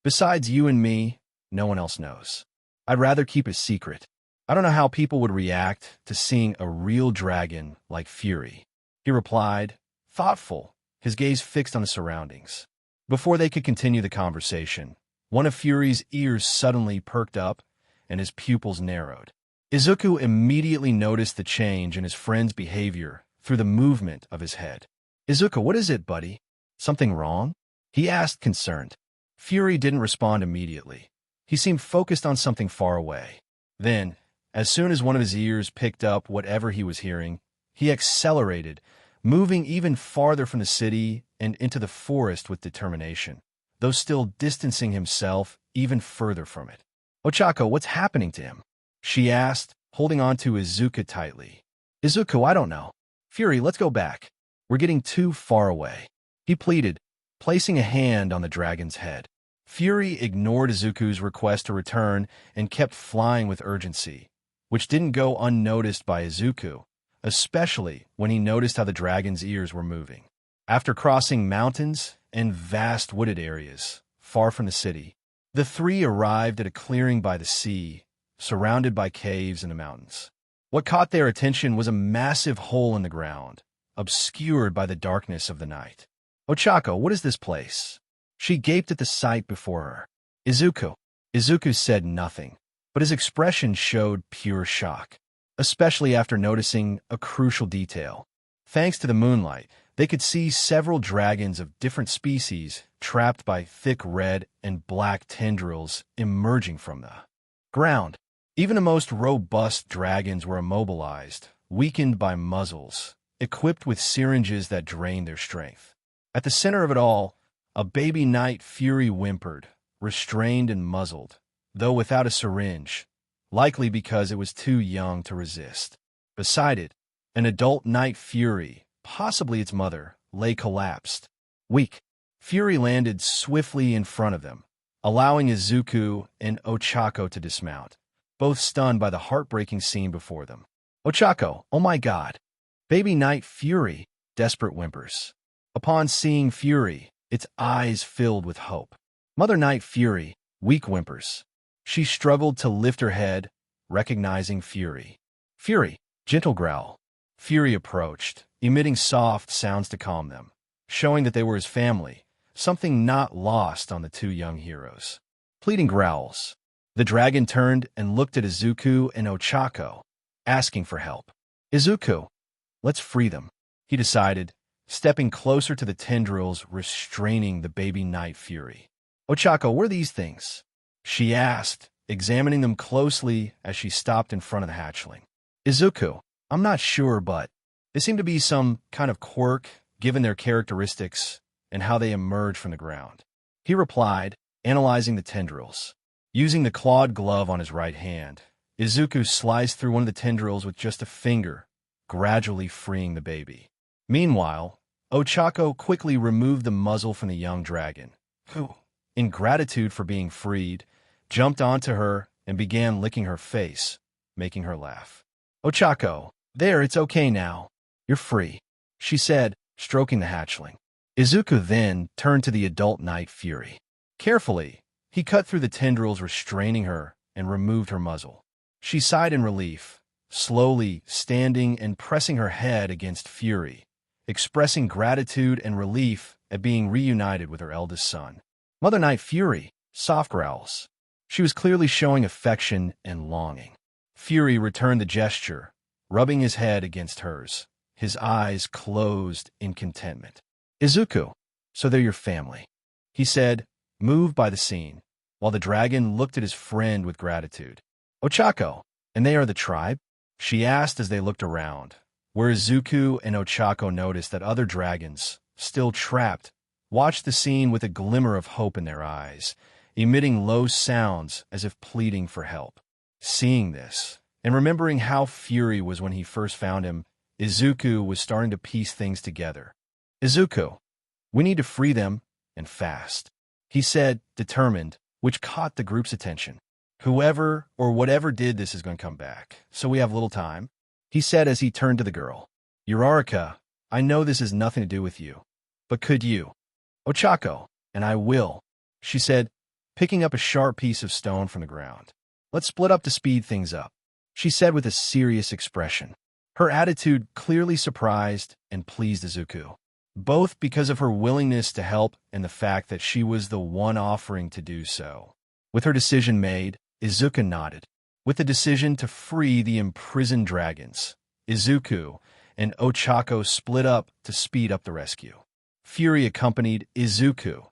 Speaker 2: besides you and me, no one else knows. I'd rather keep it secret. I don't know how people would react to seeing a real dragon like Fury. He replied, thoughtful, his gaze fixed on the surroundings. Before they could continue the conversation, one of Fury's ears suddenly perked up and his pupils narrowed. Izuku immediately noticed the change in his friend's behavior through the movement of his head. Izuku, what is it, buddy? Something wrong? He asked, concerned. Fury didn't respond immediately. He seemed focused on something far away. Then, as soon as one of his ears picked up whatever he was hearing, he accelerated, moving even farther from the city and into the forest with determination, though still distancing himself even further from it. Ochako, what's happening to him? She asked, holding on to Izuku tightly. Izuku, I don't know. Fury, let's go back. We're getting too far away. He pleaded, placing a hand on the dragon's head. Fury ignored Izuku's request to return and kept flying with urgency, which didn't go unnoticed by Izuku, especially when he noticed how the dragon's ears were moving. After crossing mountains and vast wooded areas far from the city, the three arrived at a clearing by the sea, surrounded by caves in the mountains. What caught their attention was a massive hole in the ground, obscured by the darkness of the night. Ochako, what is this place? She gaped at the sight before her. Izuku said nothing, but his expression showed pure shock, especially after noticing a crucial detail. Thanks to the moonlight, they could see several dragons of different species trapped by thick red and black tendrils emerging from the ground. Even the most robust dragons were immobilized, weakened by muzzles, equipped with syringes that drained their strength. At the center of it all, a baby night fury whimpered, restrained and muzzled, though without a syringe, likely because it was too young to resist. Beside it, an adult night fury, possibly its mother, lay collapsed. Weak, Fury landed swiftly in front of them, allowing Izuku and Ochako to dismount, both stunned by the heartbreaking scene before them. Ochako, oh my god. Baby Night Fury, desperate whimpers. Upon seeing Fury, its eyes filled with hope. Mother Night Fury, weak whimpers. She struggled to lift her head, recognizing Fury. Fury, gentle growl. Fury approached, emitting soft sounds to calm them, showing that they were his family, something not lost on the two young heroes. Pleading growls. The dragon turned and looked at Izuku and Ochako, asking for help. Izuku, let's free them, he decided, stepping closer to the tendrils restraining the baby Night Fury. Ochako, what are these things? She asked, examining them closely as she stopped in front of the hatchling. Izuku, I'm not sure, but they seem to be some kind of quirk given their characteristics and how they emerge from the ground. He replied, analyzing the tendrils. Using the clawed glove on his right hand, Izuku sliced through one of the tendrils with just a finger, gradually freeing the baby. Meanwhile, Ochako quickly removed the muzzle from the young dragon, who, in gratitude for being freed, jumped onto her and began licking her face, making her laugh. Ochako, there, it's okay now. You're free, she said, stroking the hatchling. Izuku then turned to the adult Night Fury. Carefully, he cut through the tendrils restraining her and removed her muzzle. She sighed in relief, slowly standing and pressing her head against Fury, expressing gratitude and relief at being reunited with her eldest son. Mother Night Fury, soft growls. She was clearly showing affection and longing. Fury returned the gesture, rubbing his head against hers, his eyes closed in contentment. Izuku, so they're your family, he said, moved by the scene, while the dragon looked at his friend with gratitude. Ochako, and they are the tribe? She asked as they looked around, where Izuku and Ochako noticed that other dragons, still trapped, watched the scene with a glimmer of hope in their eyes, emitting low sounds as if pleading for help. Seeing this, and remembering how Fury was when he first found him, Izuku was starting to piece things together. Izuku, we need to free them, and fast, he said, determined, which caught the group's attention. Whoever or whatever did this is going to come back, so we have little time, he said as he turned to the girl. Uraraka, I know this has nothing to do with you, But could you? Ochako, and I will, she said, picking up a sharp piece of stone from the ground. Let's split up to speed things up, she said with a serious expression. Her attitude clearly surprised and pleased Izuku, both because of her willingness to help and the fact that she was the one offering to do so. With her decision made, Izuku nodded. With the decision to free the imprisoned dragons, Izuku and Ochako split up to speed up the rescue. Fury accompanied Izuku,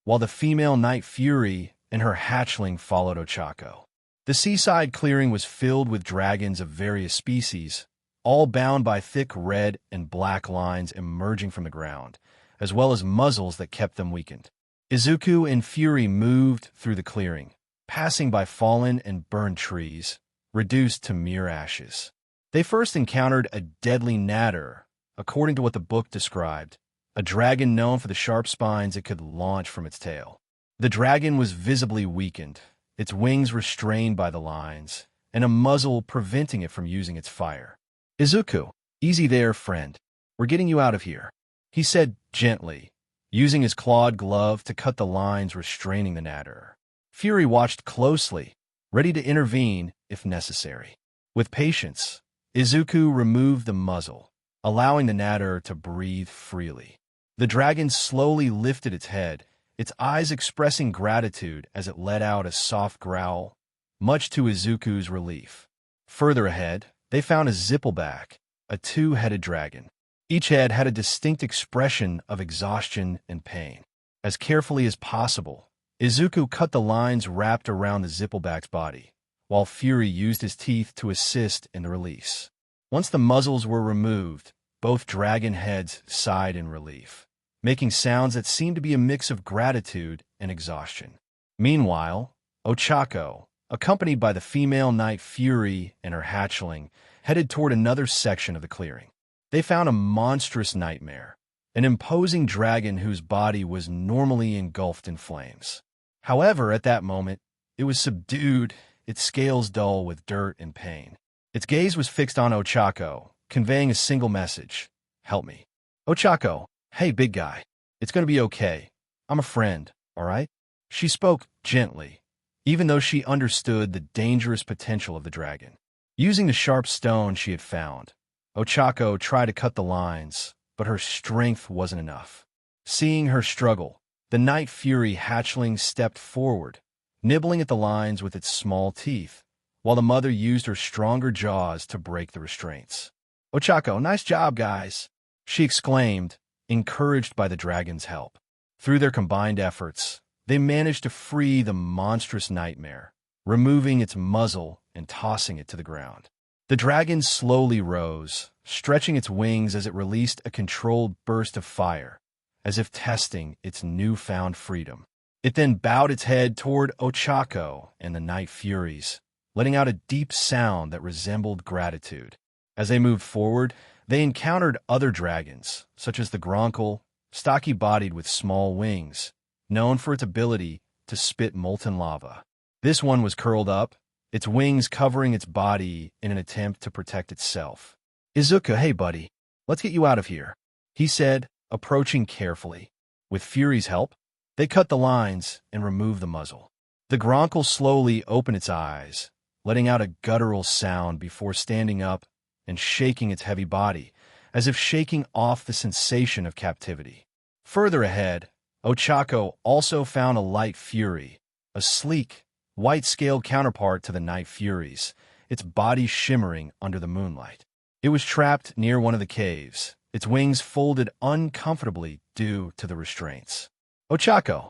Speaker 2: while the female Night Fury and her hatchling followed Ochako. The seaside clearing was filled with dragons of various species, all bound by thick red and black lines emerging from the ground, as well as muzzles that kept them weakened. Izuku and Fury moved through the clearing, passing by fallen and burned trees, reduced to mere ashes. They first encountered a deadly natter, according to what the book described, a dragon known for the sharp spines it could launch from its tail. The dragon was visibly weakened, its wings restrained by the lines, and a muzzle preventing it from using its fire. Izuku, easy there, friend. We're getting you out of here, he said gently, using his clawed glove to cut the lines restraining the natter. Fury watched closely, ready to intervene if necessary. With patience, Izuku removed the muzzle, allowing the natter to breathe freely. The dragon slowly lifted its head, its eyes expressing gratitude as it let out a soft growl, much to Izuku's relief. Further ahead, they found a zippleback, a two-headed dragon. Each head had a distinct expression of exhaustion and pain. As carefully as possible, Izuku cut the lines wrapped around the zippleback's body, while Fury used his teeth to assist in the release. Once the muzzles were removed, both dragon heads sighed in relief, making sounds that seemed to be a mix of gratitude and exhaustion. Meanwhile, Ochako, accompanied by the female Night Fury and her hatchling, headed toward another section of the clearing. They found a monstrous nightmare, an imposing dragon whose body was normally engulfed in flames. However, at that moment, it was subdued, its scales dull with dirt and pain. Its gaze was fixed on Ochako, conveying a single message: help me. Ochako, hey big guy, it's gonna be okay. I'm a friend, all right? She spoke gently, even though she understood the dangerous potential of the dragon. Using the sharp stone she had found, Ochako tried to cut the lines, but her strength wasn't enough. Seeing her struggle, the Night Fury hatchling stepped forward, nibbling at the lines with its small teeth, while the mother used her stronger jaws to break the restraints. Ochako, nice job, guys, she exclaimed, encouraged by the dragon's help. Through their combined efforts, they managed to free the monstrous nightmare, removing its muzzle and tossing it to the ground. The dragon slowly rose, stretching its wings as it released a controlled burst of fire, as if testing its newfound freedom. It then bowed its head toward Ochako and the Night Furies, letting out a deep sound that resembled gratitude. As they moved forward, they encountered other dragons, such as the Gronkle, stocky-bodied with small wings, known for its ability to spit molten lava. This one was curled up, its wings covering its body in an attempt to protect itself. Izuku, hey buddy, let's get you out of here, he said, approaching carefully. With Fury's help, they cut the lines and removed the muzzle. The Gronkle slowly opened its eyes, letting out a guttural sound before standing up and shaking its heavy body, as if shaking off the sensation of captivity. Further ahead, Ochako also found a Light Fury, a sleek, white-scaled counterpart to the Night Furies, its body shimmering under the moonlight. It was trapped near one of the caves, its wings folded uncomfortably due to the restraints. Ochako,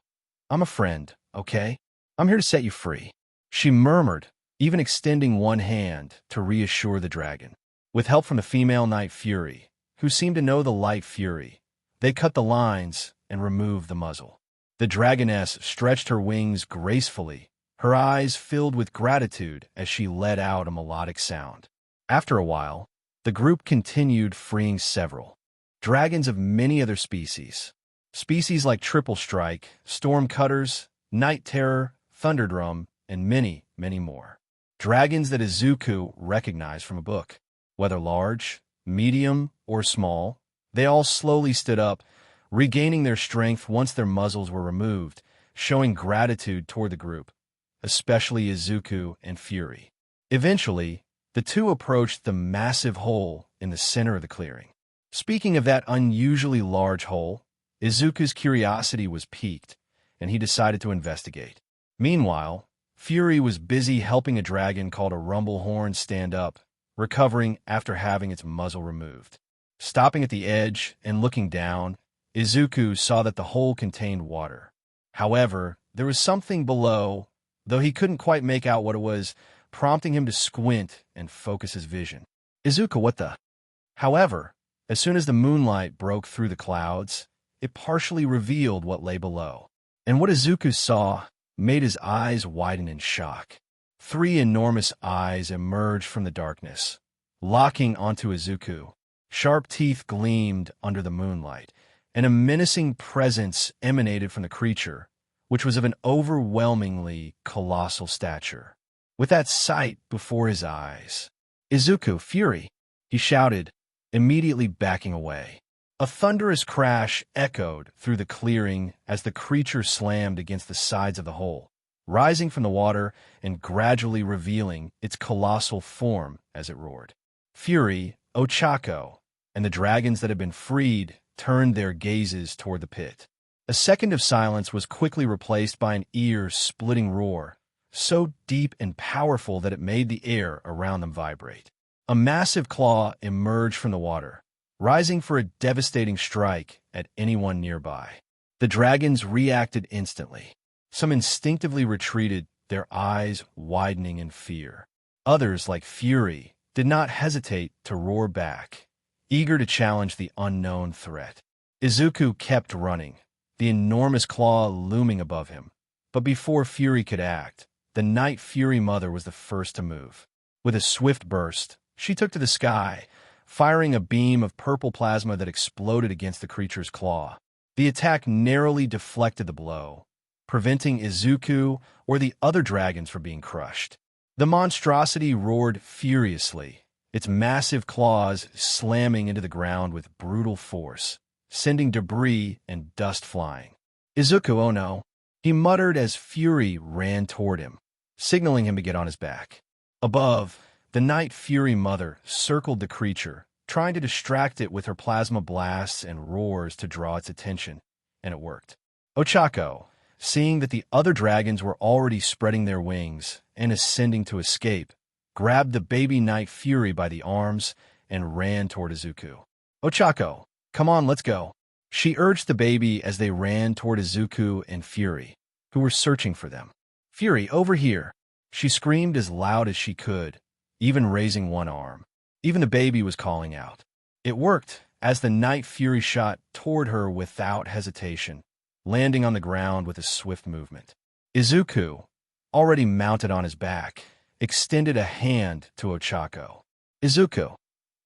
Speaker 2: I'm a friend, okay? I'm here to set you free, she murmured, even extending one hand to reassure the dragon. With help from the female Night Fury, who seemed to know the Light Fury, they cut the lines and removed the muzzle. The dragoness stretched her wings gracefully, her eyes filled with gratitude as she let out a melodic sound. After a while, the group continued freeing several dragons of many other species. Species like Triple Strike, Storm Cutters, Night Terror, Thunderdrum, and many, many more. Dragons that Izuku recognized from a book. Whether large, medium, or small, they all slowly stood up, regaining their strength once their muzzles were removed, showing gratitude toward the group, especially Izuku and Fury. Eventually, the two approached the massive hole in the center of the clearing. Speaking of that unusually large hole, Izuku's curiosity was piqued, and he decided to investigate. Meanwhile, Fury was busy helping a dragon called a Rumblehorn stand up, recovering after having its muzzle removed. Stopping at the edge and looking down, Izuku saw that the hole contained water. However, there was something below, though he couldn't quite make out what it was, prompting him to squint and focus his vision. Izuku, what the? However, as soon as the moonlight broke through the clouds, it partially revealed what lay below. And what Izuku saw made his eyes widen in shock. 3 enormous eyes emerged from the darkness, locking onto Izuku. Sharp teeth gleamed under the moonlight, and a menacing presence emanated from the creature, which was of an overwhelmingly colossal stature. With that sight before his eyes, "Izuku, Fury!" he shouted, immediately backing away. A thunderous crash echoed through the clearing as the creature slammed against the sides of the hole, rising from the water and gradually revealing its colossal form as it roared. Fury, Ochako, and the dragons that had been freed turned their gazes toward the pit. A second of silence was quickly replaced by an ear-splitting roar, so deep and powerful that it made the air around them vibrate. A massive claw emerged from the water, rising for a devastating strike at anyone nearby. The dragons reacted instantly. Some instinctively retreated, their eyes widening in fear. Others, like Fury, did not hesitate to roar back, eager to challenge the unknown threat. Izuku kept running, the enormous claw looming above him. But before Fury could act, the Night Fury Mother was the first to move. With a swift burst, she took to the sky, firing a beam of purple plasma that exploded against the creature's claw. The attack narrowly deflected the blow, preventing Izuku or the other dragons from being crushed. The monstrosity roared furiously, its massive claws slamming into the ground with brutal force, sending debris and dust flying. "Izuku, oh no," he muttered as Fury ran toward him, signaling him to get on his back. Above, the Night Fury Mother circled the creature, trying to distract it with her plasma blasts and roars to draw its attention, and it worked. Ochako, seeing that the other dragons were already spreading their wings and ascending to escape, grabbed the baby Night Fury by the arms and ran toward Izuku. "Ochako, come on, let's go," she urged the baby as they ran toward Izuku and Fury, who were searching for them. "Fury, over here," she screamed as loud as she could, even raising one arm. Even the baby was calling out. It worked, as the Night Fury shot toward her without hesitation, landing on the ground with a swift movement. Izuku, already mounted on his back, extended a hand to Ochako. "Izuku,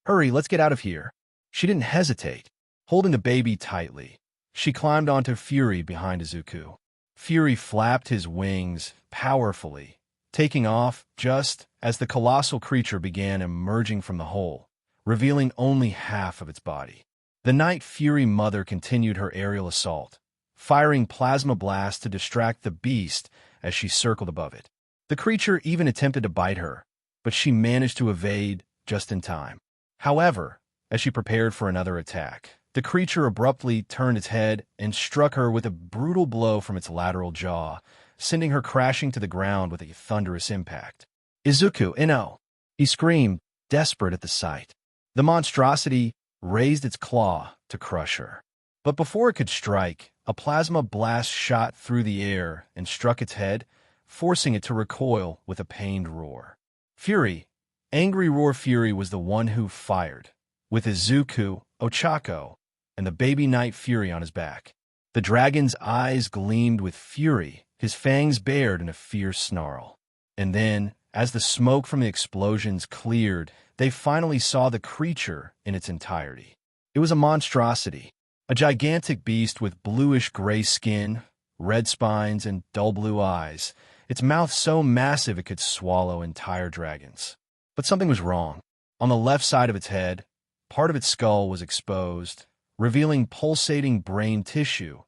Speaker 2: hurry, let's get out of here." She didn't hesitate, holding the baby tightly. She climbed onto Fury behind Izuku. Fury flapped his wings powerfully, taking off just as the colossal creature began emerging from the hole, revealing only half of its body. The Night Fury Mother continued her aerial assault, firing plasma blasts to distract the beast as she circled above it. The creature even attempted to bite her, but she managed to evade just in time. However, as she prepared for another attack, the creature abruptly turned its head and struck her with a brutal blow from its lateral jaw, sending her crashing to the ground with a thunderous impact. "Izuku, no!" he screamed, desperate at the sight. The monstrosity raised its claw to crush her. But before it could strike, a plasma blast shot through the air and struck its head, forcing it to recoil with a pained roar. Fury, Angry Roar Fury, was the one who fired, with Izuku, Ochako, and the baby Night Fury on his back. The dragon's eyes gleamed with fury, his fangs bared in a fierce snarl. And then, as the smoke from the explosions cleared, they finally saw the creature in its entirety. It was a monstrosity, a gigantic beast with bluish-gray skin, red spines, and dull blue eyes, its mouth so massive it could swallow entire dragons. But something was wrong. On the left side of its head, part of its skull was exposed, revealing pulsating brain tissue,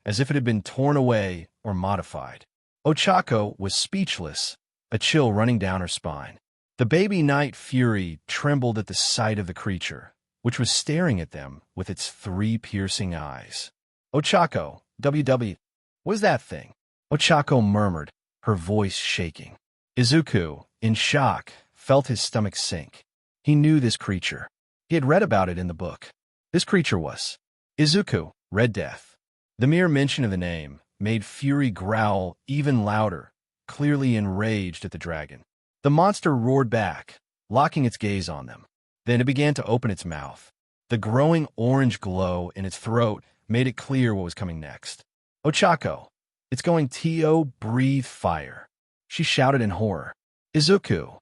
Speaker 2: as if it had been torn away or modified. Ochako was speechless, a chill running down her spine. The baby Night Fury trembled at the sight of the creature, which was staring at them with its 3 piercing eyes. Ochako, WW, what is that thing? Ochako murmured, her voice shaking. Izuku, in shock, felt his stomach sink. He knew this creature. He had read about it in the book. This creature was Izuku, Red Death. The mere mention of the name made Fury growl even louder, clearly enraged at the dragon. The monster roared back, locking its gaze on them. Then it began to open its mouth. The growing orange glow in its throat made it clear what was coming next. Ochako, it's going to breathe fire. She shouted in horror. Izuku,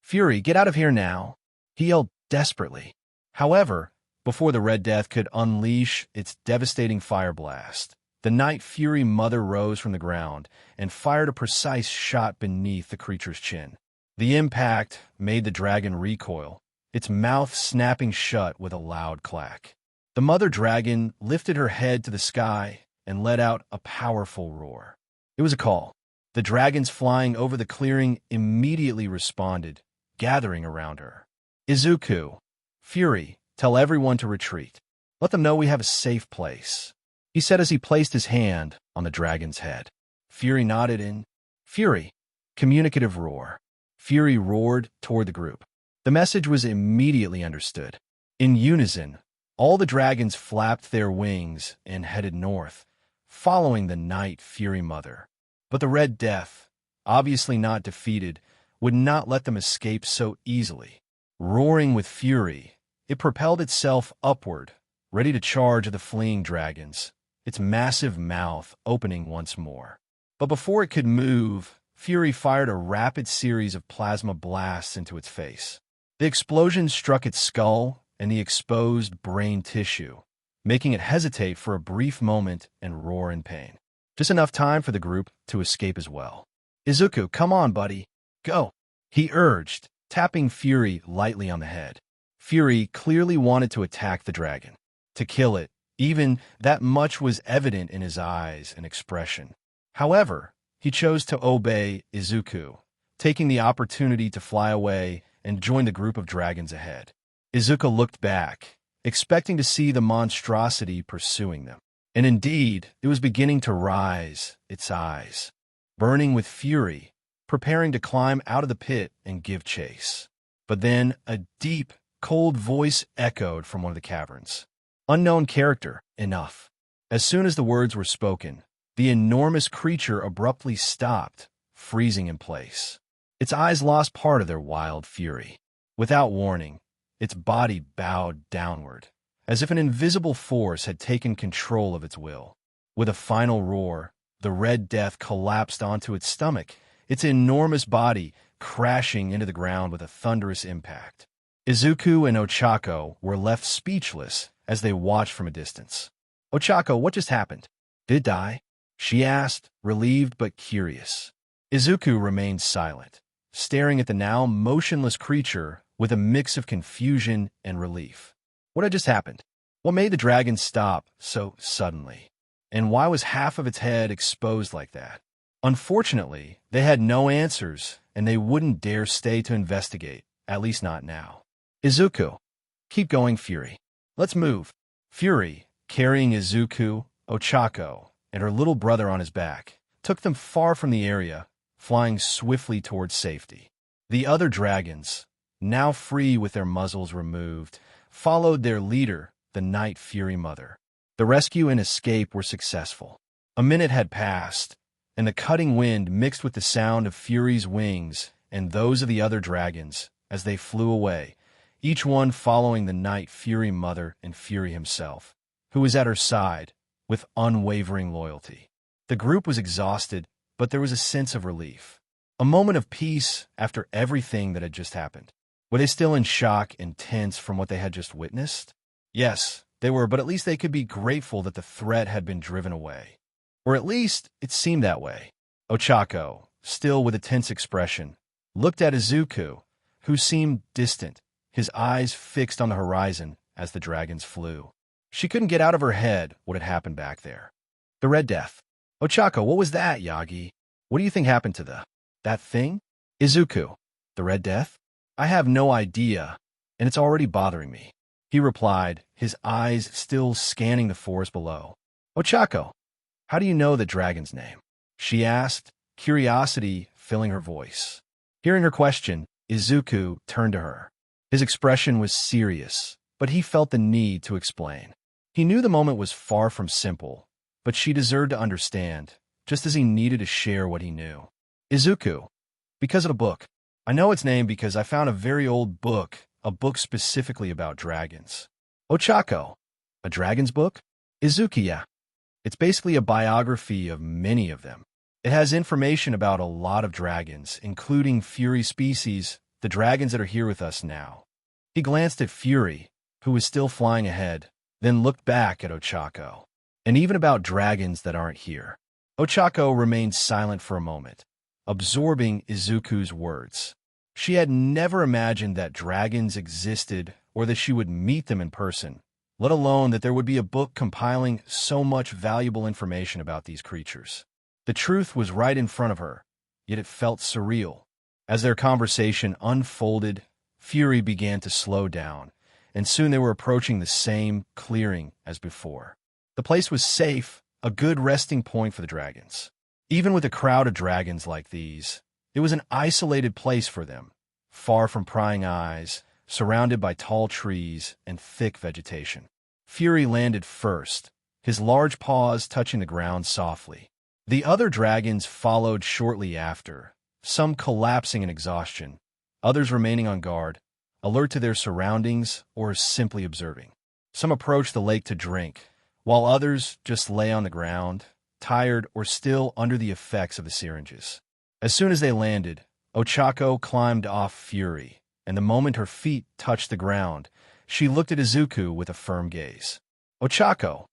Speaker 2: Fury, get out of here now. He yelled desperately. However, before the Red Death could unleash its devastating fire blast, the Night Fury Mother rose from the ground and fired a precise shot beneath the creature's chin. The impact made the dragon recoil, its mouth snapping shut with a loud clack. The mother dragon lifted her head to the sky and let out a powerful roar. It was a call. The dragons flying over the clearing immediately responded, gathering around her. Izuku, Fury, tell everyone to retreat. Let them know we have a safe place, he said as he placed his hand on the dragon's head. Fury nodded in Fury, communicative roar. Fury roared toward the group. The message was immediately understood. In unison, all the dragons flapped their wings and headed north, following the Night Fury Mother. But the Red Death, obviously not defeated, would not let them escape so easily. Roaring with fury, it propelled itself upward, ready to charge at the fleeing dragons, its massive mouth opening once more. But before it could move, Fury fired a rapid series of plasma blasts into its face. The explosion struck its skull and the exposed brain tissue, making it hesitate for a brief moment and roar in pain. Just enough time for the group to escape as well. Izuku, come on, buddy. Go, he urged, tapping Fury lightly on the head. Fury clearly wanted to attack the dragon, to kill it. Even that much was evident in his eyes and expression. However, he chose to obey Izuku, taking the opportunity to fly away and join the group of dragons ahead. Izuku looked back, expecting to see the monstrosity pursuing them. And indeed, it was beginning to rise, its eyes burning with fury, preparing to climb out of the pit and give chase. But then a deep, cold voice echoed from one of the caverns. Unknown character, enough. As soon as the words were spoken, the enormous creature abruptly stopped, freezing in place. Its eyes lost part of their wild fury. Without warning, its body bowed downward, as if an invisible force had taken control of its will. With a final roar, the Red Death collapsed onto its stomach, its enormous body crashing into the ground with a thunderous impact. Izuku and Ochako were left speechless as they watched from a distance. Ochako, what just happened? Did it die? She asked, relieved but curious. Izuku remained silent, staring at the now motionless creature with a mix of confusion and relief. What had just happened? What made the dragon stop so suddenly? And why was half of its head exposed like that? Unfortunately, they had no answers, and they wouldn't dare stay to investigate, at least not now. Izuku, keep going, Fury. Let's move. Fury, carrying Izuku, Ochako, and her little brother on his back, took them far from the area, flying swiftly towards safety. The other dragons, now free with their muzzles removed, followed their leader, the Night Fury Mother. The rescue and escape were successful. A minute had passed, and the cutting wind mixed with the sound of Fury's wings and those of the other dragons as they flew away, each one following the Night Fury Mother and Fury himself, who was at her side, with unwavering loyalty. The group was exhausted, but there was a sense of relief. A moment of peace after everything that had just happened. Were they still in shock and tense from what they had just witnessed? Yes, they were, but at least they could be grateful that the threat had been driven away. Or at least it seemed that way. Ochako, still with a tense expression, looked at Izuku, who seemed distant, his eyes fixed on the horizon as the dragons flew. She couldn't get out of her head what had happened back there. The Red Death. Ochako, what was that, Yagi? What do you think happened to that thing? Izuku. The Red Death? I have no idea, and it's already bothering me, he replied, his eyes still scanning the forest below. Ochako, how do you know the dragon's name? She asked, curiosity filling her voice. Hearing her question, Izuku turned to her. His expression was serious, but he felt the need to explain. He knew the moment was far from simple, but she deserved to understand, just as he needed to share what he knew. Izuku, because of the book. I know its name because I found a very old book, a book specifically about dragons. Ochako, a dragon's book? Izuku, yeah. It's basically a biography of many of them. It has information about a lot of dragons, including Fury species, the dragons that are here with us now. He glanced at Fury, who was still flying ahead, then looked back at Ochako. And even about dragons that aren't here. Ochako remained silent for a moment, absorbing Izuku's words. She had never imagined that dragons existed or that she would meet them in person, let alone that there would be a book compiling so much valuable information about these creatures. The truth was right in front of her, yet it felt surreal. As their conversation unfolded, Fury began to slow down, and soon they were approaching the same clearing as before. The place was safe, a good resting point for the dragons. Even with a crowd of dragons like these, it was an isolated place for them, far from prying eyes, surrounded by tall trees and thick vegetation. Fury landed first, his large paws touching the ground softly. The other dragons followed shortly after, some collapsing in exhaustion, others remaining on guard, alert to their surroundings or simply observing. Some approached the lake to drink, while others just lay on the ground, tired or still under the effects of the syringes. As soon as they landed, Ochako climbed off Fury, and the moment her feet touched the ground, she looked at Izuku with a firm gaze. Ochako,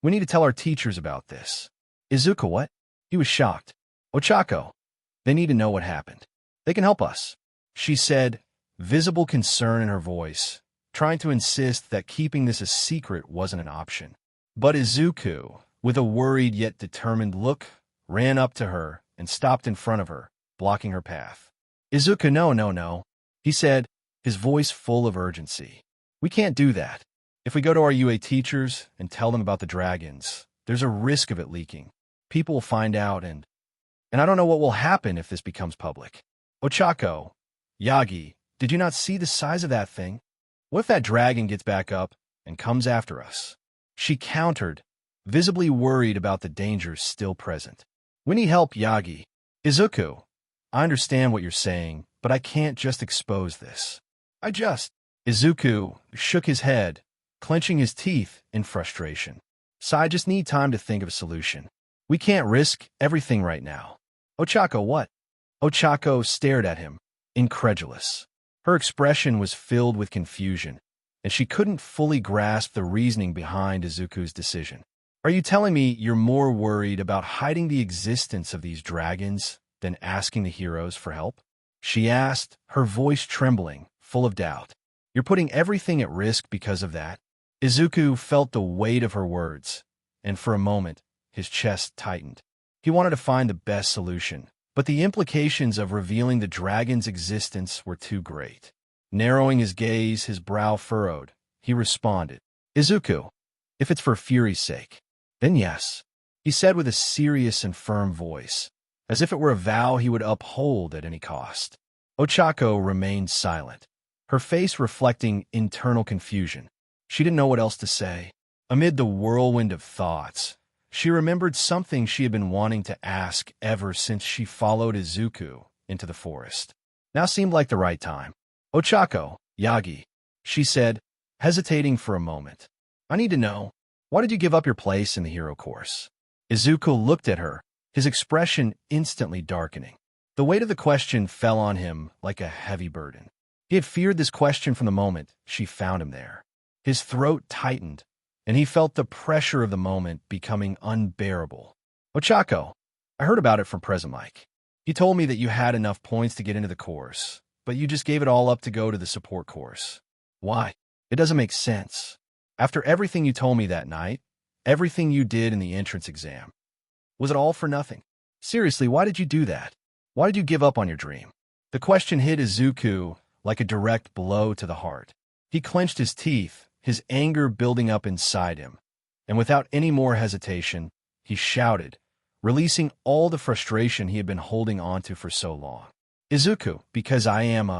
Speaker 2: we need to tell our teachers about this. Izuku, what? He was shocked. Ochako, they need to know what happened. They can help us, she said, visible concern in her voice, trying to insist that keeping this a secret wasn't an option. But Izuku, with a worried yet determined look, ran up to her and stopped in front of her, blocking her path. Izuku, no, he said, his voice full of urgency. We can't do that. If we go to our UA teachers and tell them about the dragons, there's a risk of it leaking. People will find out and I don't know what will happen if this becomes public. Ochako, Yagi, did you not see the size of that thing? What if that dragon gets back up and comes after us? She countered, visibly worried about the dangers still present. We need help, Yagi. Izuku, I understand what you're saying, but I can't just expose this. Izuku shook his head, clenching his teeth in frustration. So I just need time to think of a solution. We can't risk everything right now. Ochako, what? Ochako stared at him, incredulous. Her expression was filled with confusion, and she couldn't fully grasp the reasoning behind Izuku's decision. Are you telling me you're more worried about hiding the existence of these dragons than asking the heroes for help? She asked, her voice trembling, full of doubt. You're putting everything at risk because of that? Izuku felt the weight of her words, and for a moment, his chest tightened. He wanted to find the best solution, but the implications of revealing the dragon's existence were too great. Narrowing his gaze, his brow furrowed, he responded, Izuku, if it's for Fury's sake, then yes, he said with a serious and firm voice, as if it were a vow he would uphold at any cost. Ochako remained silent, her face reflecting internal confusion. She didn't know what else to say. Amid the whirlwind of thoughts, she remembered something she had been wanting to ask ever since she followed Izuku into the forest. Now seemed like the right time. Ochako, Yagi, she said, hesitating for a moment. I need to know, why did you give up your place in the hero course? Izuku looked at her, his expression instantly darkening. The weight of the question fell on him like a heavy burden. He had feared this question from the moment she found him there. His throat tightened, and he felt the pressure of the moment becoming unbearable. Ochako, I heard about it from President Mike. He told me that you had enough points to get into the course, but you just gave it all up to go to the support course. Why? It doesn't make sense. After everything you told me that night, everything you did in the entrance exam, was it all for nothing? Seriously, why did you do that? Why did you give up on your dream? The question hit Izuku like a direct blow to the heart. He clenched his teeth, his anger building up inside him, and without any more hesitation, he shouted, releasing all the frustration he had been holding onto for so long. Izuku, because I am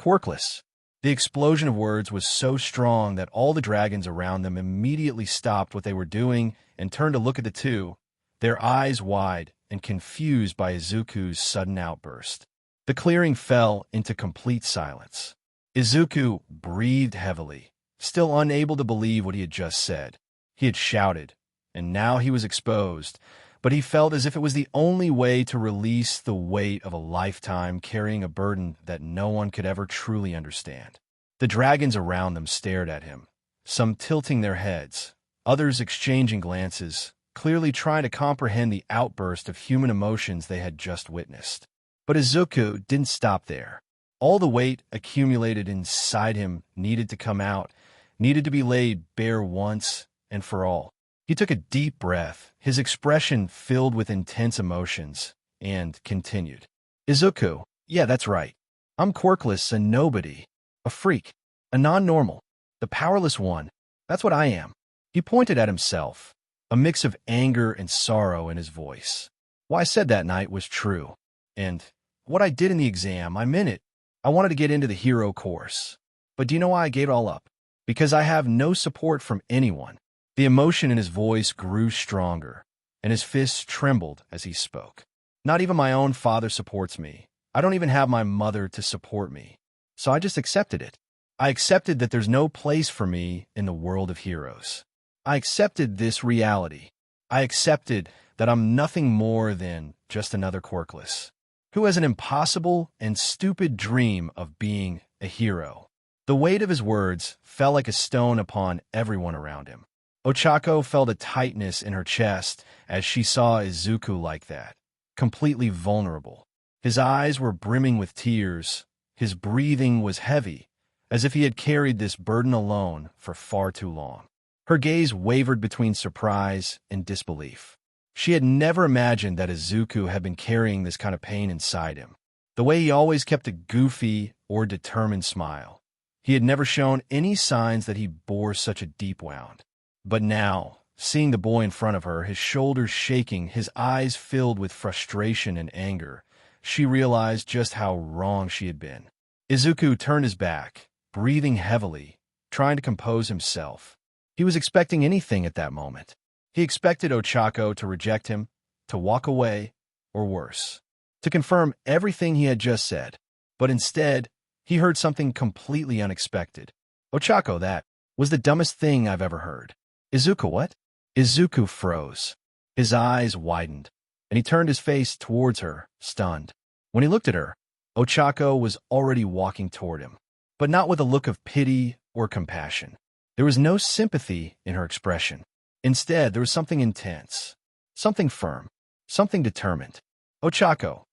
Speaker 2: quirkless. The explosion of words was so strong that all the dragons around them immediately stopped what they were doing and turned to look at the two, their eyes wide and confused by Izuku's sudden outburst. The clearing fell into complete silence. Izuku breathed heavily, still unable to believe what he had just said. He had shouted, and now he was exposed, but he felt as if it was the only way to release the weight of a lifetime carrying a burden that no one could ever truly understand. The dragons around them stared at him, some tilting their heads, others exchanging glances, clearly trying to comprehend the outburst of human emotions they had just witnessed. But Izuku didn't stop there. All the weight accumulated inside him needed to come out, needed to be laid bare once and for all. He took a deep breath, his expression filled with intense emotions, and continued. Izuku, yeah, that's right. I'm quirkless, a nobody, a freak, a non-normal, the powerless one. That's what I am. He pointed at himself, a mix of anger and sorrow in his voice. What I said that night was true, and what I did in the exam, I meant it. I wanted to get into the hero course. But do you know why I gave it all up? Because I have no support from anyone. The emotion in his voice grew stronger, and his fists trembled as he spoke. Not even my own father supports me. I don't even have my mother to support me. So I just accepted it. I accepted that there's no place for me in the world of heroes. I accepted this reality. I accepted that I'm nothing more than just another quirkless, who has an impossible and stupid dream of being a hero. The weight of his words fell like a stone upon everyone around him. Ochako felt a tightness in her chest as she saw Izuku like that, completely vulnerable. His eyes were brimming with tears. His breathing was heavy, as if he had carried this burden alone for far too long. Her gaze wavered between surprise and disbelief. She had never imagined that Izuku had been carrying this kind of pain inside him. The way he always kept a goofy or determined smile. He had never shown any signs that he bore such a deep wound. But now, seeing the boy in front of her, his shoulders shaking, his eyes filled with frustration and anger, she realized just how wrong she had been. Izuku turned his back, breathing heavily, trying to compose himself. He was expecting anything at that moment. He expected Ochako to reject him, to walk away, or worse, to confirm everything he had just said. But instead, he heard something completely unexpected. Ochako, that was the dumbest thing I've ever heard. Izuku, what? Izuku froze. His eyes widened, and he turned his face towards her, stunned. When he looked at her, Ochako was already walking toward him, but not with a look of pity or compassion. There was no sympathy in her expression. Instead, there was something intense, something firm, something determined. Ochako,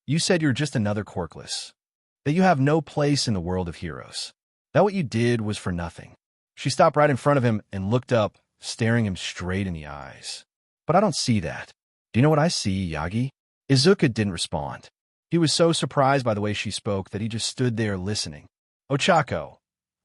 Speaker 2: you said you're just another quirkless, that you have no place in the world of heroes, that what you did was for nothing. She stopped right in front of him and looked up, staring him straight in the eyes. But I don't see that. Do you know what I see, Yagi? Izuku didn't respond. He was so surprised by the way she spoke that he just stood there listening. Ochako,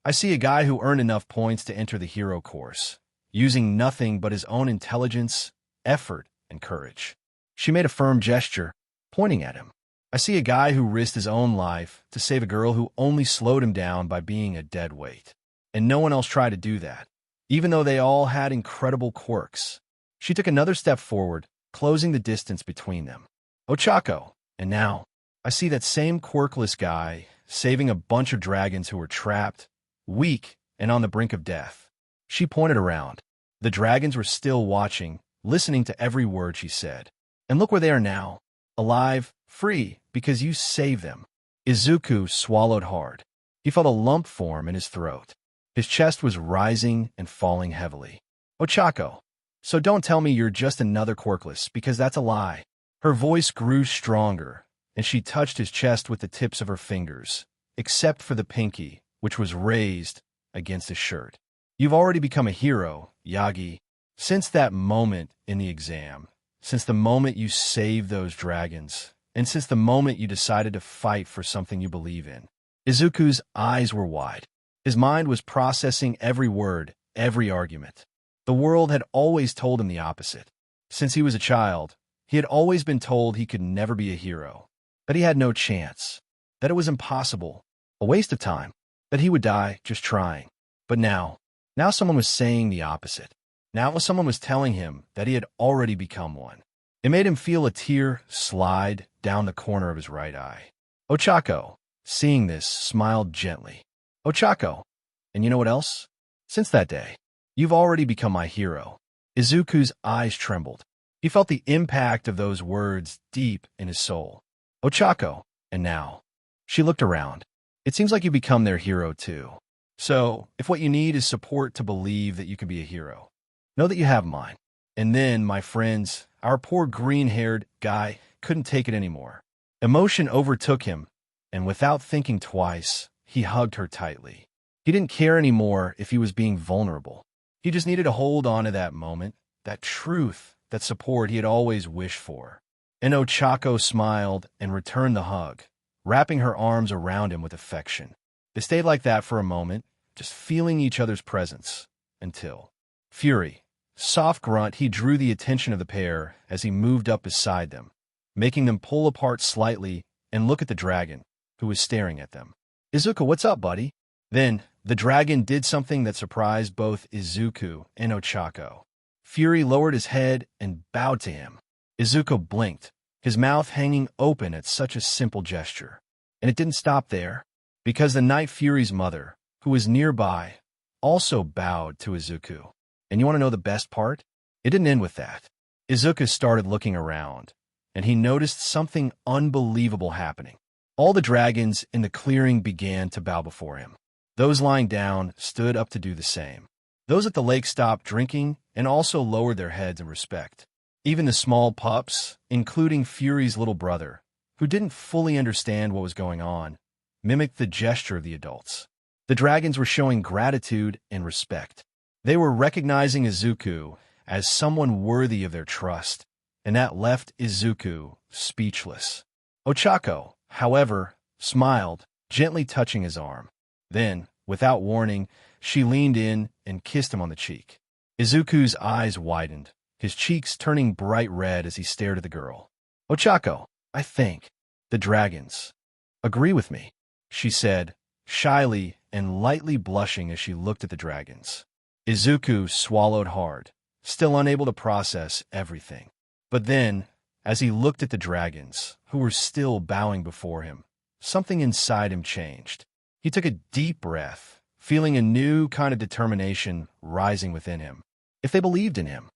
Speaker 2: I see a guy who earned enough points to enter the hero course, using nothing but his own intelligence, effort, and courage. She made a firm gesture, pointing at him. I see a guy who risked his own life to save a girl who only slowed him down by being a dead weight. And no one else tried to do that, even though they all had incredible quirks. She took another step forward, closing the distance between them. Ochako, and now, I see that same quirkless guy saving a bunch of dragons who were trapped, weak, and on the brink of death. She pointed around. The dragons were still watching, listening to every word she said. And look where they are now, alive, free, because you saved them. Izuku swallowed hard. He felt a lump form in his throat. His chest was rising and falling heavily. Ochako, so don't tell me you're just another quirkless, because that's a lie. Her voice grew stronger, and she touched his chest with the tips of her fingers, except for the pinky, which was raised against his shirt. You've already become a hero, Yagi. Since that moment in the exam, since the moment you saved those dragons, and since the moment you decided to fight for something you believe in. Izuku's eyes were wide. His mind was processing every word, every argument. The world had always told him the opposite. Since he was a child, he had always been told he could never be a hero, that he had no chance, that it was impossible, a waste of time, that he would die just trying. But now someone was saying the opposite. Now someone was telling him that he had already become one. It made him feel a tear slide down the corner of his right eye. Ochako, seeing this, smiled gently. Ochako, and you know what else? Since that day, you've already become my hero. Izuku's eyes trembled. He felt the impact of those words deep in his soul. Ochako, and now. She looked around. It seems like you've become their hero too. So, if what you need is support to believe that you can be a hero, know that you have mine. And then, my friends, our poor green-haired guy couldn't take it anymore. Emotion overtook him, and without thinking twice, he hugged her tightly. He didn't care anymore if he was being vulnerable. He just needed to hold on to that moment, that truth, that support he had always wished for. And Ochako smiled and returned the hug, wrapping her arms around him with affection. They stayed like that for a moment, just feeling each other's presence, until Fury. Soft grunt, he drew the attention of the pair as he moved up beside them, making them pull apart slightly and look at the dragon, who was staring at them. Izuku, what's up, buddy? Then, the dragon did something that surprised both Izuku and Ochako. Fury lowered his head and bowed to him. Izuku blinked, his mouth hanging open at such a simple gesture. And it didn't stop there, because the Night Fury's mother, who was nearby, also bowed to Izuku. And you want to know the best part? It didn't end with that. Izuku started looking around, and he noticed something unbelievable happening. All the dragons in the clearing began to bow before him. Those lying down stood up to do the same. Those at the lake stopped drinking and also lowered their heads in respect. Even the small pups, including Fury's little brother, who didn't fully understand what was going on, mimicked the gesture of the adults. The dragons were showing gratitude and respect. They were recognizing Izuku as someone worthy of their trust, and that left Izuku speechless. Ochako, however, smiled, gently touching his arm. Then, without warning, she leaned in and kissed him on the cheek. Izuku's eyes widened, his cheeks turning bright red as he stared at the girl. Ochako, I think the dragons agree with me, she said, shyly and lightly blushing as she looked at the dragons. Izuku swallowed hard, still unable to process everything. But then, as he looked at the dragons, who were still bowing before him, something inside him changed. He took a deep breath, feeling a new kind of determination rising within him. If they believed in him,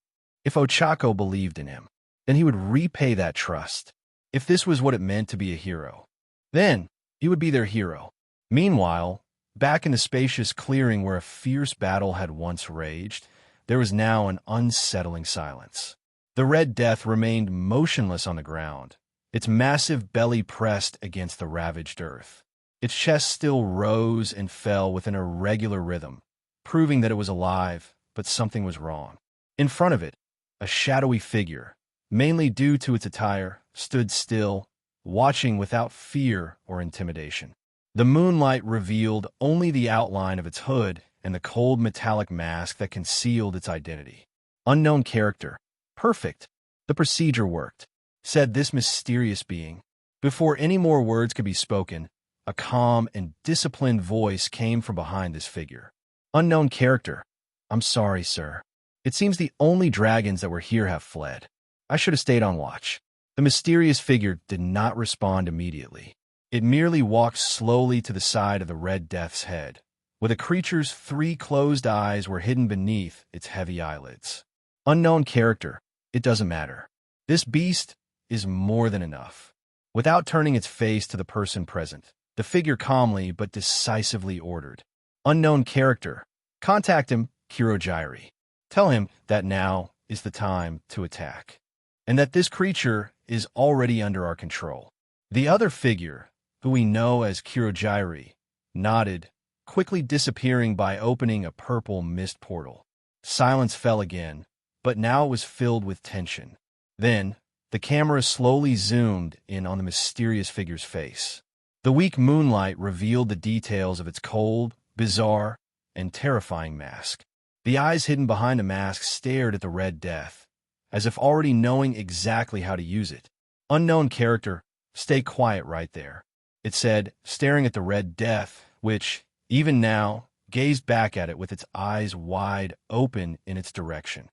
Speaker 2: if Ochako believed in him, then he would repay that trust. If this was what it meant to be a hero, then he would be their hero. Meanwhile, back in the spacious clearing where a fierce battle had once raged, there was now an unsettling silence. The Red Death remained motionless on the ground, its massive belly pressed against the ravaged earth. Its chest still rose and fell with an irregular rhythm, proving that it was alive, but something was wrong. In front of it, a shadowy figure, mainly due to its attire, stood still, watching without fear or intimidation. The moonlight revealed only the outline of its hood and the cold metallic mask that concealed its identity. Unknown character. Perfect. The procedure worked, said this mysterious being. Before any more words could be spoken, a calm and disciplined voice came from behind this figure. Unknown character. I'm sorry, sir. It seems the only dragons that were here have fled. I should have stayed on watch. The mysterious figure did not respond immediately. It merely walked slowly to the side of the Red Death's head, where the creature's 3 closed eyes were hidden beneath its heavy eyelids. Unknown character. It doesn't matter. This beast is more than enough. Without turning its face to the person present, the figure calmly but decisively ordered. Unknown character. Contact him, Kurojairi. Tell him that now is the time to attack, and that this creature is already under our control. The other figure, who we know as Kurojairi, nodded quickly disappearing by opening a purple mist portal. Silence fell again, but now it was filled with tension. Then, the camera slowly zoomed in on the mysterious figure's face. The weak moonlight revealed the details of its cold, bizarre, and terrifying mask. The eyes hidden behind the mask stared at the Red Death, as if already knowing exactly how to use it. Unknown character, stay quiet right there, it said, staring at the Red Death, which, even now, gazed back at it with its eyes wide open in its direction.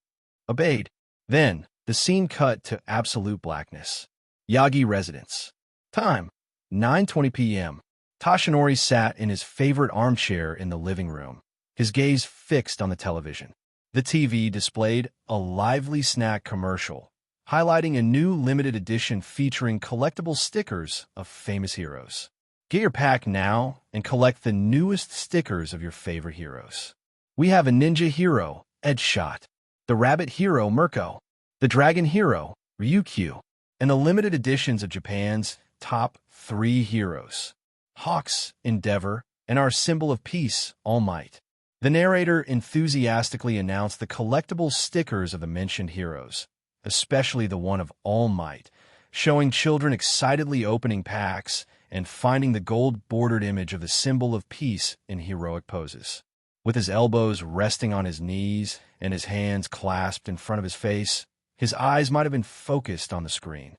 Speaker 2: Obeyed. Then, the scene cut to absolute blackness. Yagi residence. Time, 9:20 p.m. Toshinori sat in his favorite armchair in the living room, his gaze fixed on the television. The TV displayed a lively snack commercial, highlighting a new limited edition featuring collectible stickers of famous heroes. Get your pack now and collect the newest stickers of your favorite heroes. We have a ninja hero, Edgeshot, the rabbit hero, Mirko, the dragon hero, Ryukyu, and the limited editions of Japan's top 3 heroes, Hawk's Endeavor, and our symbol of peace, All Might. The narrator enthusiastically announced the collectible stickers of the mentioned heroes, especially the one of All Might, showing children excitedly opening packs and finding the gold-bordered image of the symbol of peace in heroic poses. With his elbows resting on his knees and his hands clasped in front of his face, his eyes might have been focused on the screen.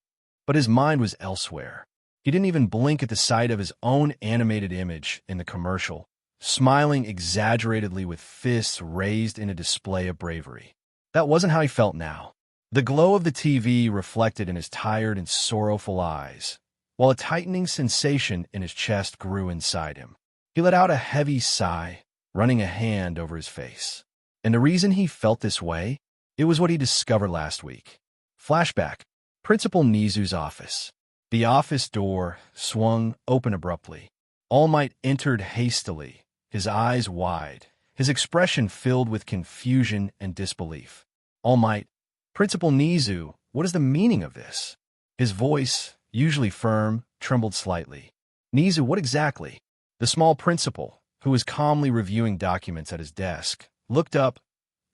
Speaker 2: But his mind was elsewhere. He didn't even blink at the sight of his own animated image in the commercial, smiling exaggeratedly with fists raised in a display of bravery. That wasn't how he felt now. The glow of the TV reflected in his tired and sorrowful eyes, while a tightening sensation in his chest grew inside him. He let out a heavy sigh, running a hand over his face. And the reason he felt this way? It was what he discovered last week. Flashback. Principal Nizu's office. The office door swung open abruptly. All Might entered hastily, his eyes wide, his expression filled with confusion and disbelief. All Might, Principal Nizu, what is the meaning of this? His voice, usually firm, trembled slightly. Nizu, what exactly? The small principal, who was calmly reviewing documents at his desk, looked up,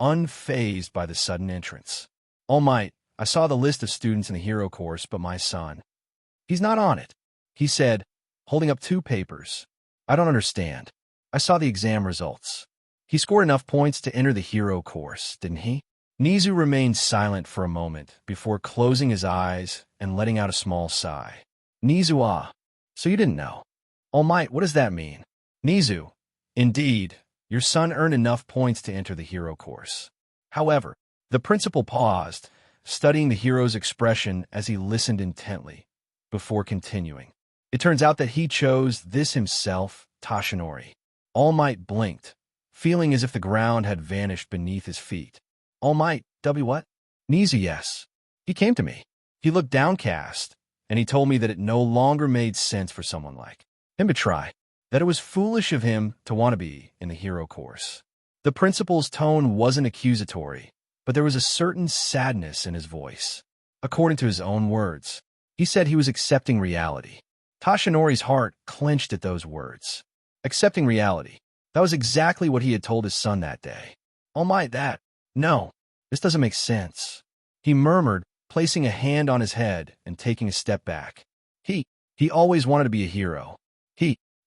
Speaker 2: unfazed by the sudden entrance. All Might, I saw the list of students in the hero course, but my son, he's not on it, he said, holding up 2 papers. I don't understand. I saw the exam results. He scored enough points to enter the hero course, didn't he? Nizu remained silent for a moment before closing his eyes and letting out a small sigh. Nizu, so you didn't know. All Might, what does that mean? Nizu, indeed, your son earned enough points to enter the hero course. However, the principal paused, studying the hero's expression as he listened intently, before continuing. It turns out that he chose this himself, Toshinori. All Might blinked, feeling as if the ground had vanished beneath his feet. All Might, what? Nizu, yes. He came to me. He looked downcast, and he told me that it no longer made sense for someone like him to try, that it was foolish of him to want to be in the hero course. The principal's tone wasn't accusatory, but there was a certain sadness in his voice. According to his own words, he said he was accepting reality. Toshinori's heart clenched at those words. Accepting reality. That was exactly what he had told his son that day. All Might, no, this doesn't make sense, he murmured, placing a hand on his head and taking a step back. He always wanted to be a hero.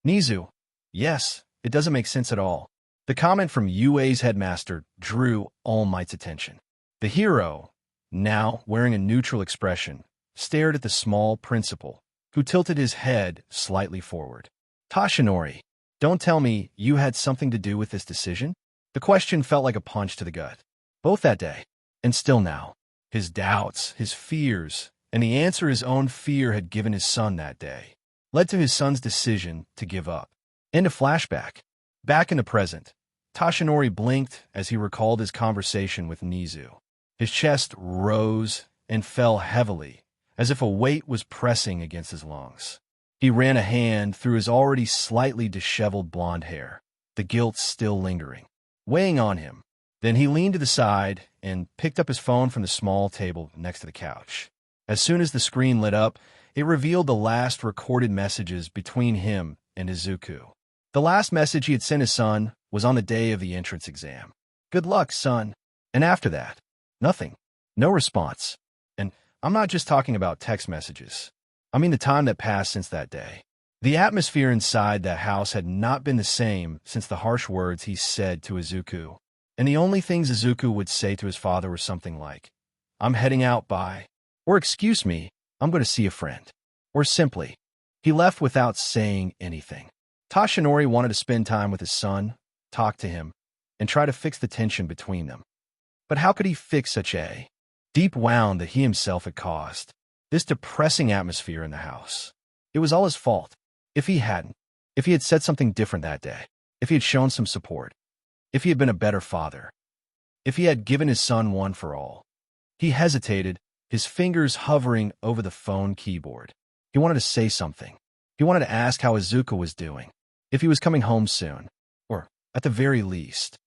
Speaker 2: Nizu, yes, it doesn't make sense at all. The comment from UA's headmaster drew All Might's attention. The hero, now wearing a neutral expression, stared at the small principal, who tilted his head slightly forward. Toshinori, don't tell me you had something to do with this decision? The question felt like a punch to the gut. Both that day, and still now. His doubts, his fears, and the answer his own fear had given his son that day, led to his son's decision to give up. End of flashback. Back in the present, Toshinori blinked as he recalled his conversation with Nizu. His chest rose and fell heavily, as if a weight was pressing against his lungs. He ran a hand through his already slightly disheveled blonde hair, the guilt still lingering, weighing on him. Then he leaned to the side and picked up his phone from the small table next to the couch. As soon as the screen lit up, it revealed the last recorded messages between him and Izuku. The last message he had sent his son was on the day of the entrance exam. "Good luck, son." And after that, nothing. No response. And I'm not just talking about text messages. I mean the time that passed since that day. The atmosphere inside that house had not been the same since the harsh words he said to Izuku. And the only things Izuku would say to his father were something like, "I'm heading out, bye." Or, "Excuse me, I'm going to see a friend." Or simply, he left without saying anything. Tashinori wanted to spend time with his son, talk to him, and try to fix the tension between them. But how could he fix such a deep wound that he himself had caused? This depressing atmosphere in the house. It was all his fault. If he had said something different that day, if he had shown some support, if he had been a better father, if he had given his son one for all. He hesitated, his fingers hovering over the phone keyboard. He wanted to say something. He wanted to ask how Izuku was doing, if he was coming home soon, or, at the very least,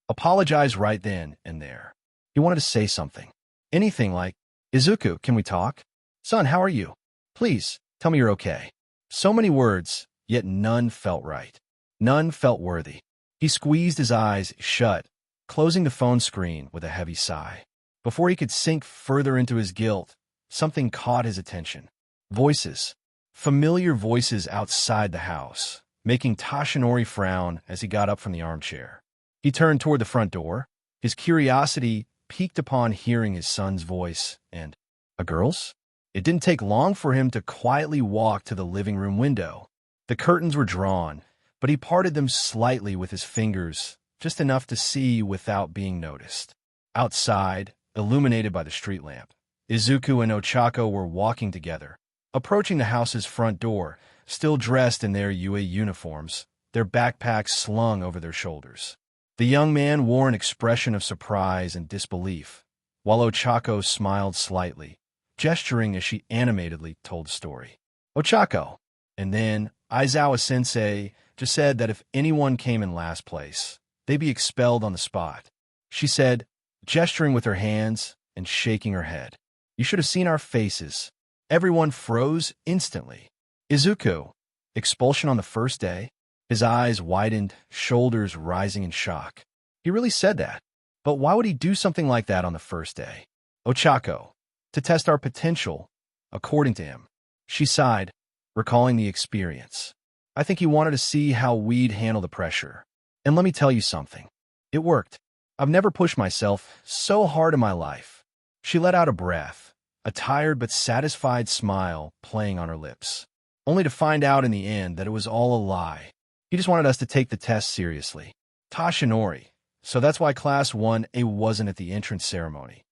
Speaker 2: apologize right then and there. He wanted to say something. Anything like, "Izuku, can we talk? Son, how are you? Please, tell me you're okay." So many words, yet none felt right. None felt worthy. He squeezed his eyes shut, closing the phone screen with a heavy sigh. Before he could sink further into his guilt, something caught his attention. Voices. Familiar voices outside the house, making Tashinori frown as he got up from the armchair. He turned toward the front door, his curiosity piqued upon hearing his son's voice, and, a girl's? It didn't take long for him to quietly walk to the living room window. The curtains were drawn, but he parted them slightly with his fingers, just enough to see without being noticed. Outside, illuminated by the street lamp, Izuku and Ochako were walking together, approaching the house's front door, still dressed in their UA uniforms, their backpacks slung over their shoulders. The young man wore an expression of surprise and disbelief, while Ochako smiled slightly, gesturing as she animatedly told the story. "Ochako." And then Aizawa-sensei just said that if anyone came in last place, they'd be expelled on the spot. She said, gesturing with her hands and shaking her head. "You should have seen our faces." Everyone froze instantly. "Izuku, expulsion on the first day?" His eyes widened, shoulders rising in shock. He really said that. But why would he do something like that on the first day? "Ochako, to test our potential," according to him. She sighed, recalling the experience. "I think he wanted to see how we'd handle the pressure. And let me tell you something. It worked. I've never pushed myself so hard in my life." She let out a breath, a tired but satisfied smile playing on her lips, only to find out in the end that it was all a lie. He just wanted us to take the test seriously. Tashinori. So that's why Class 1A wasn't at the entrance ceremony.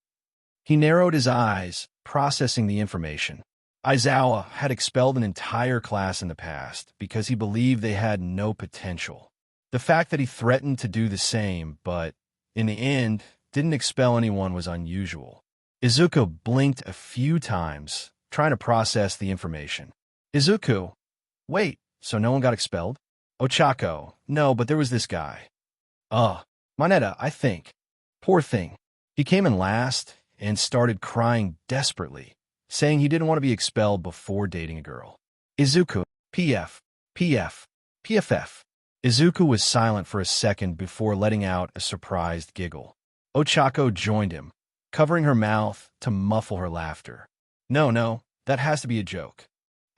Speaker 2: He narrowed his eyes, processing the information. Aizawa had expelled an entire class in the past because he believed they had no potential. The fact that he threatened to do the same, but, in the end, didn't expel anyone was unusual. Izuku blinked a few times, trying to process the information. "Izuku, wait, so no one got expelled?" "Ochako, no, but there was this guy." Moneta, I think. Poor thing. He came in last and started crying desperately, saying he didn't want to be expelled before dating a girl. Izuku, PFF. Izuku was silent for a second before letting out a surprised giggle. Ochako joined him, covering her mouth to muffle her laughter. No, that has to be a joke."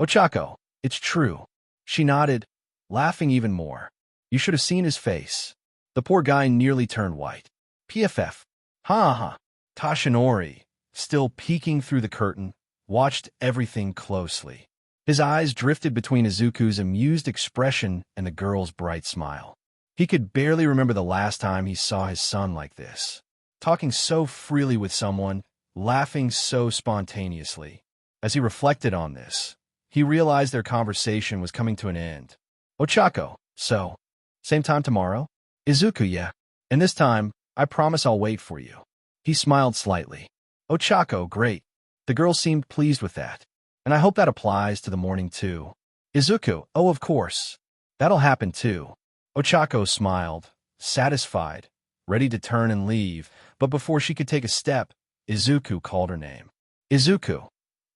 Speaker 2: "Ochako, it's true." She nodded, laughing even more. "You should have seen his face." The poor guy nearly turned white. PFF. Ha. Tashinori, still peeking through the curtain, watched everything closely. His eyes drifted between Izuku's amused expression and the girl's bright smile. He could barely remember the last time he saw his son like this, talking so freely with someone, laughing so spontaneously. As he reflected on this, he realized their conversation was coming to an end. "Ochako, so, same time tomorrow?" "Izuku, yeah. And this time, I promise I'll wait for you." He smiled slightly. "Ochako, great." The girl seemed pleased with that. "And I hope that applies to the morning too." "Izuku, oh, of course. That'll happen too." Ochako smiled, satisfied, ready to turn and leave, but before she could take a step, Izuku called her name. "Izuku."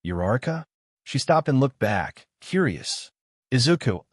Speaker 2: "Uraraka?" She stopped and looked back, curious. "Izuku,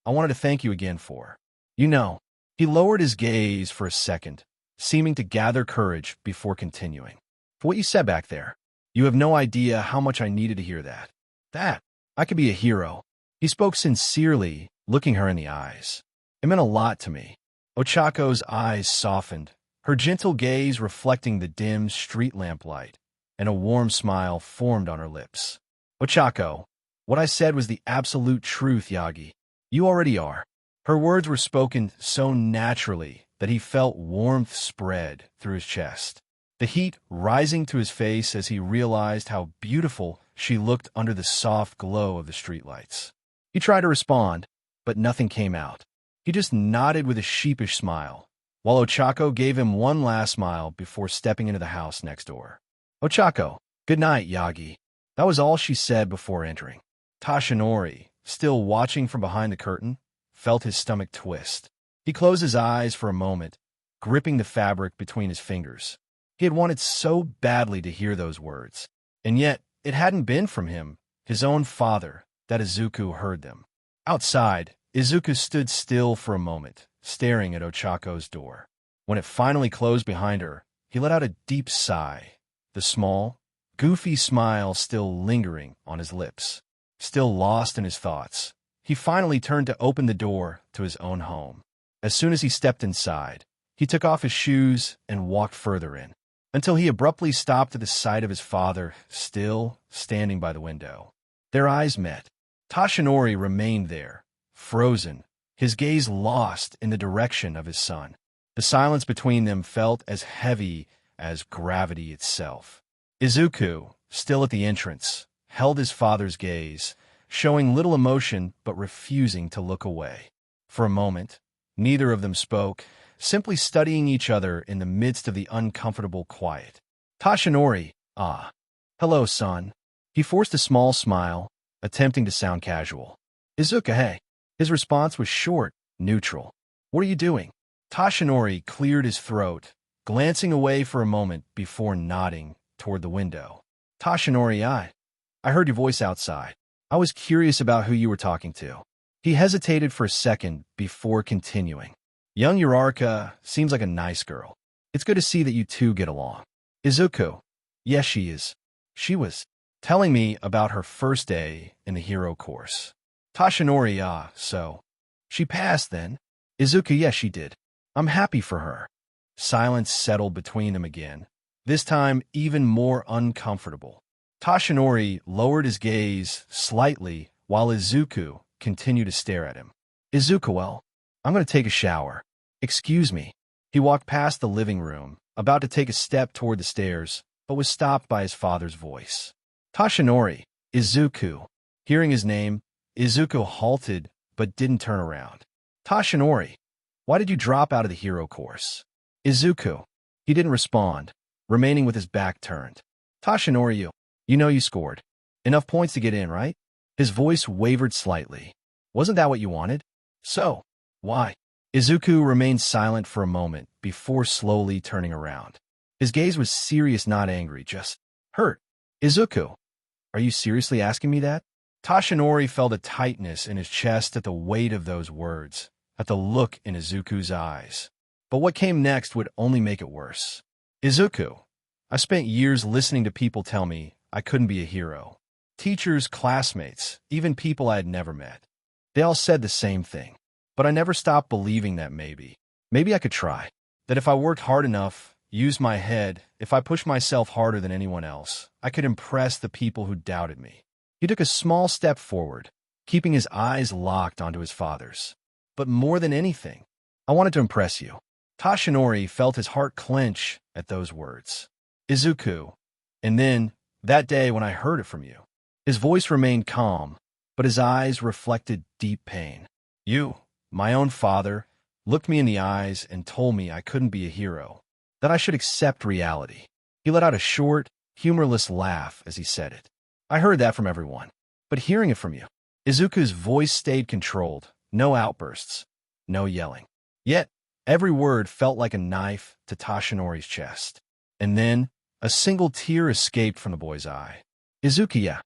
Speaker 2: I wanted to thank you again for. He lowered his gaze for a second, seeming to gather courage before continuing. For what you said back there. You have no idea how much I needed to hear that. I could be a hero. He spoke sincerely, looking her in the eyes. It meant a lot to me. Ochako's eyes softened, her gentle gaze reflecting the dim street lamplight, and a warm smile formed on her lips. Ochako, what I said was the absolute truth, Yagi. You already are. Her words were spoken so naturally that he felt warmth spread through his chest, the heat rising to his face as he realized how beautiful she looked under the soft glow of the streetlights. He tried to respond, but nothing came out. He just nodded with a sheepish smile, while Ochako gave him one last smile before stepping into the house next door. Ochako, good night, Yagi. That was all she said before entering. Tashinori, still watching from behind the curtain, felt his stomach twist. He closed his eyes for a moment, gripping the fabric between his fingers. He had wanted so badly to hear those words, and yet it hadn't been from him, his own father, that Izuku heard them. Outside, Izuku stood still for a moment, staring at Ochako's door. When it finally closed behind her, he let out a deep sigh, the small, goofy smile still lingering on his lips. Still lost in his thoughts, he finally turned to open the door to his own home. As soon as he stepped inside, he took off his shoes and walked further in, until he abruptly stopped at the sight of his father, still standing by the window. Their eyes met. Tashinori remained there, frozen, his gaze lost in the direction of his son. The silence between them felt as heavy as gravity itself. Izuku, still at the entrance, held his father's gaze, showing little emotion but refusing to look away. For a moment, neither of them spoke, simply studying each other in the midst of the uncomfortable quiet. Tashinori, hello, son. He forced a small smile, attempting to sound casual. Izuku, hey. His response was short, neutral. What are you doing? Tashinori cleared his throat, glancing away for a moment before nodding toward the window. Tashinori, I heard your voice outside. I was curious about who you were talking to. He hesitated for a second before continuing. Young Uraraka seems like a nice girl. It's good to see that you two get along. Izuku, yes, she is. She was telling me about her first day in the hero course. Tashinori, so. She passed then? Izuku, yes, she did. I'm happy for her. Silence settled between them again, this time even more uncomfortable. Tashinori lowered his gaze slightly while Izuku continued to stare at him. Izuku, well, I'm going to take a shower. Excuse me. He walked past the living room, about to take a step toward the stairs, but was stopped by his father's voice. Tashinori, Izuku. Hearing his name, Izuku halted but didn't turn around. Tashinori, why did you drop out of the hero course? Izuku. He didn't respond, remaining with his back turned. Tashinori, you know you scored enough points to get in, right? His voice wavered slightly. Wasn't that what you wanted? So, why? Izuku remained silent for a moment before slowly turning around. His gaze was serious, not angry, just hurt. Izuku, are you seriously asking me that? Tashinori felt a tightness in his chest at the weight of those words, at the look in Izuku's eyes. But what came next would only make it worse. Izuku, I spent years listening to people tell me I couldn't be a hero. Teachers, classmates, even people I had never met. They all said the same thing. But I never stopped believing that maybe I could try. That if I worked hard enough, used my head, if I pushed myself harder than anyone else, I could impress the people who doubted me. He took a small step forward, keeping his eyes locked onto his father's. But more than anything, I wanted to impress you. Tashinori felt his heart clench at those words. Izuku. And then, that day when I heard it from you. His voice remained calm, but his eyes reflected deep pain. You, my own father, looked me in the eyes and told me I couldn't be a hero, that I should accept reality. He let out a short, humorless laugh as he said it. I heard that from everyone, but hearing it from you. Izuku's voice stayed controlled, no outbursts, no yelling. Yet, every word felt like a knife to Tashinori's chest. And then, a single tear escaped from the boy's eye. Izuku,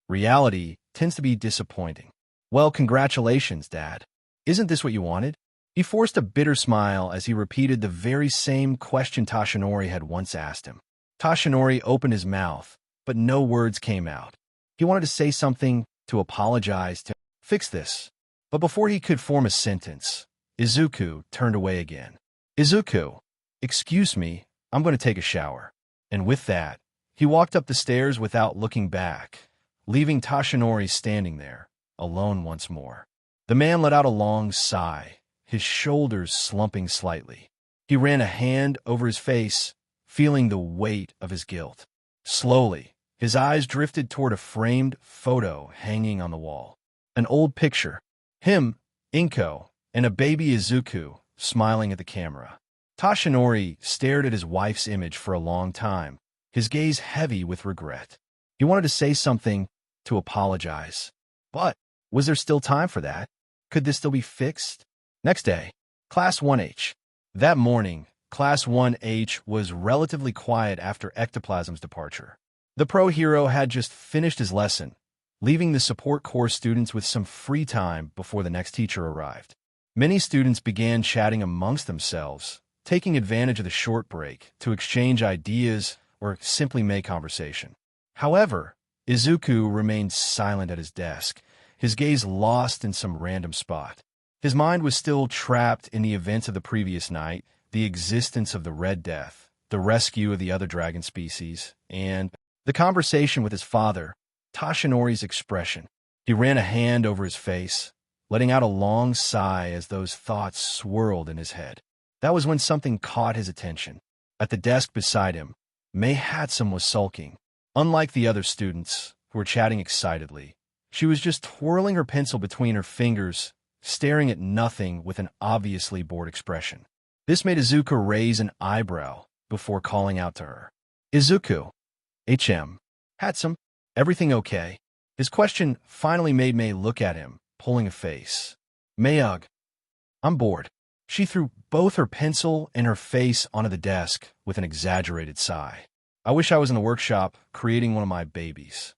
Speaker 2: reality tends to be disappointing. Well, congratulations, Dad. Isn't this what you wanted? He forced a bitter smile as he repeated the very same question Toshinori had once asked him. Toshinori opened his mouth, but no words came out. He wanted to say something, to apologize, to fix this. But before he could form a sentence, Izuku turned away again. Izuku, excuse me, I'm going to take a shower. And with that, he walked up the stairs without looking back, leaving Toshinori standing there, alone once more. The man let out a long sigh, his shoulders slumping slightly. He ran a hand over his face, feeling the weight of his guilt. Slowly, his eyes drifted toward a framed photo hanging on the wall. An old picture. Him, Inko, and a baby Izuku, smiling at the camera. Toshinori stared at his wife's image for a long time, his gaze heavy with regret. He wanted to say something, to apologize. But was there still time for that? Could this still be fixed? Next day, Class 1H. That morning, Class 1H was relatively quiet after Ectoplasm's departure. The pro hero had just finished his lesson, leaving the support course students with some free time before the next teacher arrived. Many students began chatting amongst themselves, taking advantage of the short break to exchange ideas or simply make conversation. However, Izuku remained silent at his desk, his gaze lost in some random spot. His mind was still trapped in the events of the previous night, the existence of the Red Death, the rescue of the other dragon species, and the conversation with his father. Toshinori's expression. He ran a hand over his face, letting out a long sigh as those thoughts swirled in his head. That was when something caught his attention. At the desk beside him, Mei Hatsum was sulking. Unlike the other students, who were chatting excitedly, she was just twirling her pencil between her fingers, staring at nothing with an obviously bored expression. This made Izuku raise an eyebrow before calling out to her. Izuku. Hatsum. Everything okay? His question finally made Mei look at him, pulling a face. Mei-ug. I'm bored. She threw both her pencil and her face onto the desk with an exaggerated sigh. I wish I was in the workshop creating one of my babies.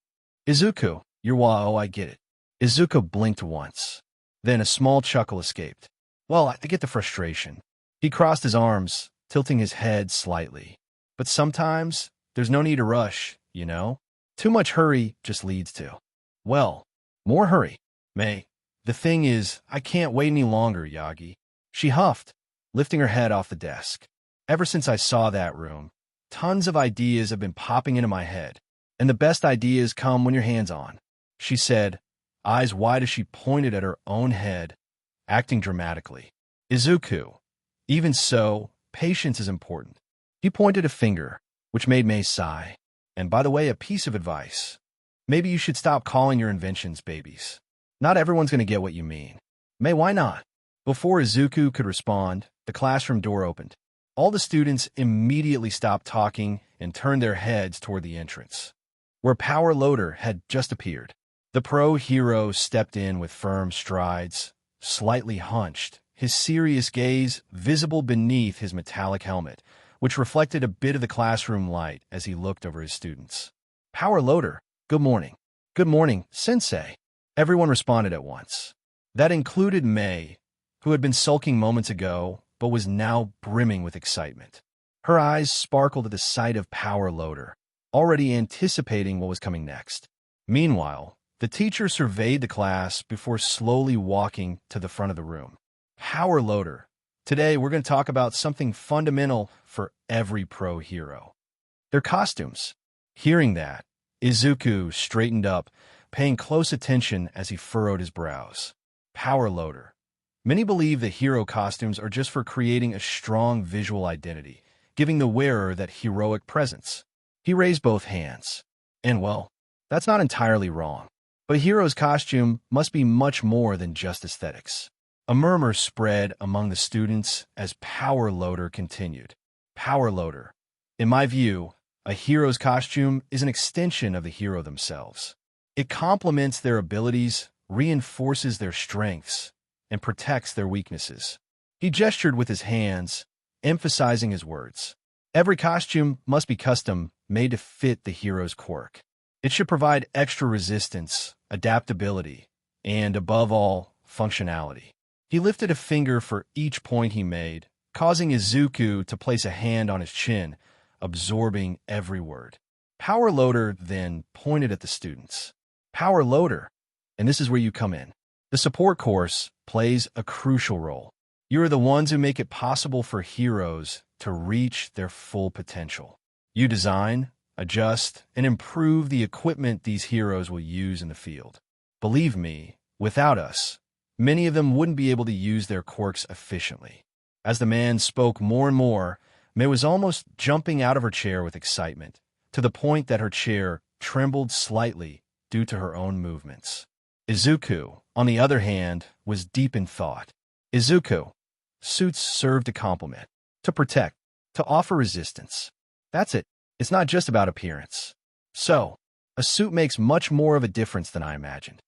Speaker 2: Izuku. Oh, I get it. Izuku blinked once. Then a small chuckle escaped. Well, I get the frustration. He crossed his arms, tilting his head slightly. But sometimes, there's no need to rush, you know? Too much hurry just leads to, well, more hurry. Mei, the thing is, I can't wait any longer, Yagi. She huffed, lifting her head off the desk. Ever since I saw that room, tons of ideas have been popping into my head, and the best ideas come when you're hands-on, she said, eyes wide as she pointed at her own head, acting dramatically. Izuku. Even so, patience is important. He pointed a finger, which made Mei sigh. And by the way, a piece of advice. Maybe you should stop calling your inventions babies. Not everyone's going to get what you mean. Mei, why not? Before Izuku could respond, the classroom door opened. All the students immediately stopped talking and turned their heads toward the entrance, where Power Loader had just appeared. The pro hero stepped in with firm strides, slightly hunched, his serious gaze visible beneath his metallic helmet, which reflected a bit of the classroom light as he looked over his students. Power Loader, good morning. Good morning, Sensei. Everyone responded at once. That included Mei, who had been sulking moments ago, but was now brimming with excitement. Her eyes sparkled at the sight of Power Loader, already anticipating what was coming next. Meanwhile, the teacher surveyed the class before slowly walking to the front of the room. Power Loader. Today, we're going to talk about something fundamental for every pro hero. Their costumes. Hearing that, Izuku straightened up, paying close attention as he furrowed his brows. Power Loader. Many believe that hero costumes are just for creating a strong visual identity, giving the wearer that heroic presence. He raised both hands. And well, that's not entirely wrong. But a hero's costume must be much more than just aesthetics. A murmur spread among the students as Power Loader continued. Power Loader. In my view, a hero's costume is an extension of the hero themselves. It complements their abilities, reinforces their strengths, and protects their weaknesses. He gestured with his hands, emphasizing his words. Every costume must be custom, made to fit the hero's quirk. It should provide extra resistance, adaptability, and, above all, functionality. He lifted a finger for each point he made, causing Izuku to place a hand on his chin, absorbing every word. Power Loader then pointed at the students. Power Loader, and this is where you come in. The support course plays a crucial role. You are the ones who make it possible for heroes to reach their full potential. You design, adjust, and improve the equipment these heroes will use in the field. Believe me, without us, many of them wouldn't be able to use their quirks efficiently. As the man spoke more and more, Mei was almost jumping out of her chair with excitement, to the point that her chair trembled slightly due to her own movements. Izuku, on the other hand, was deep in thought. Izuku, suits serve to complement, to protect, to offer resistance. That's it. It's not just about appearance. So, a suit makes much more of a difference than I imagined.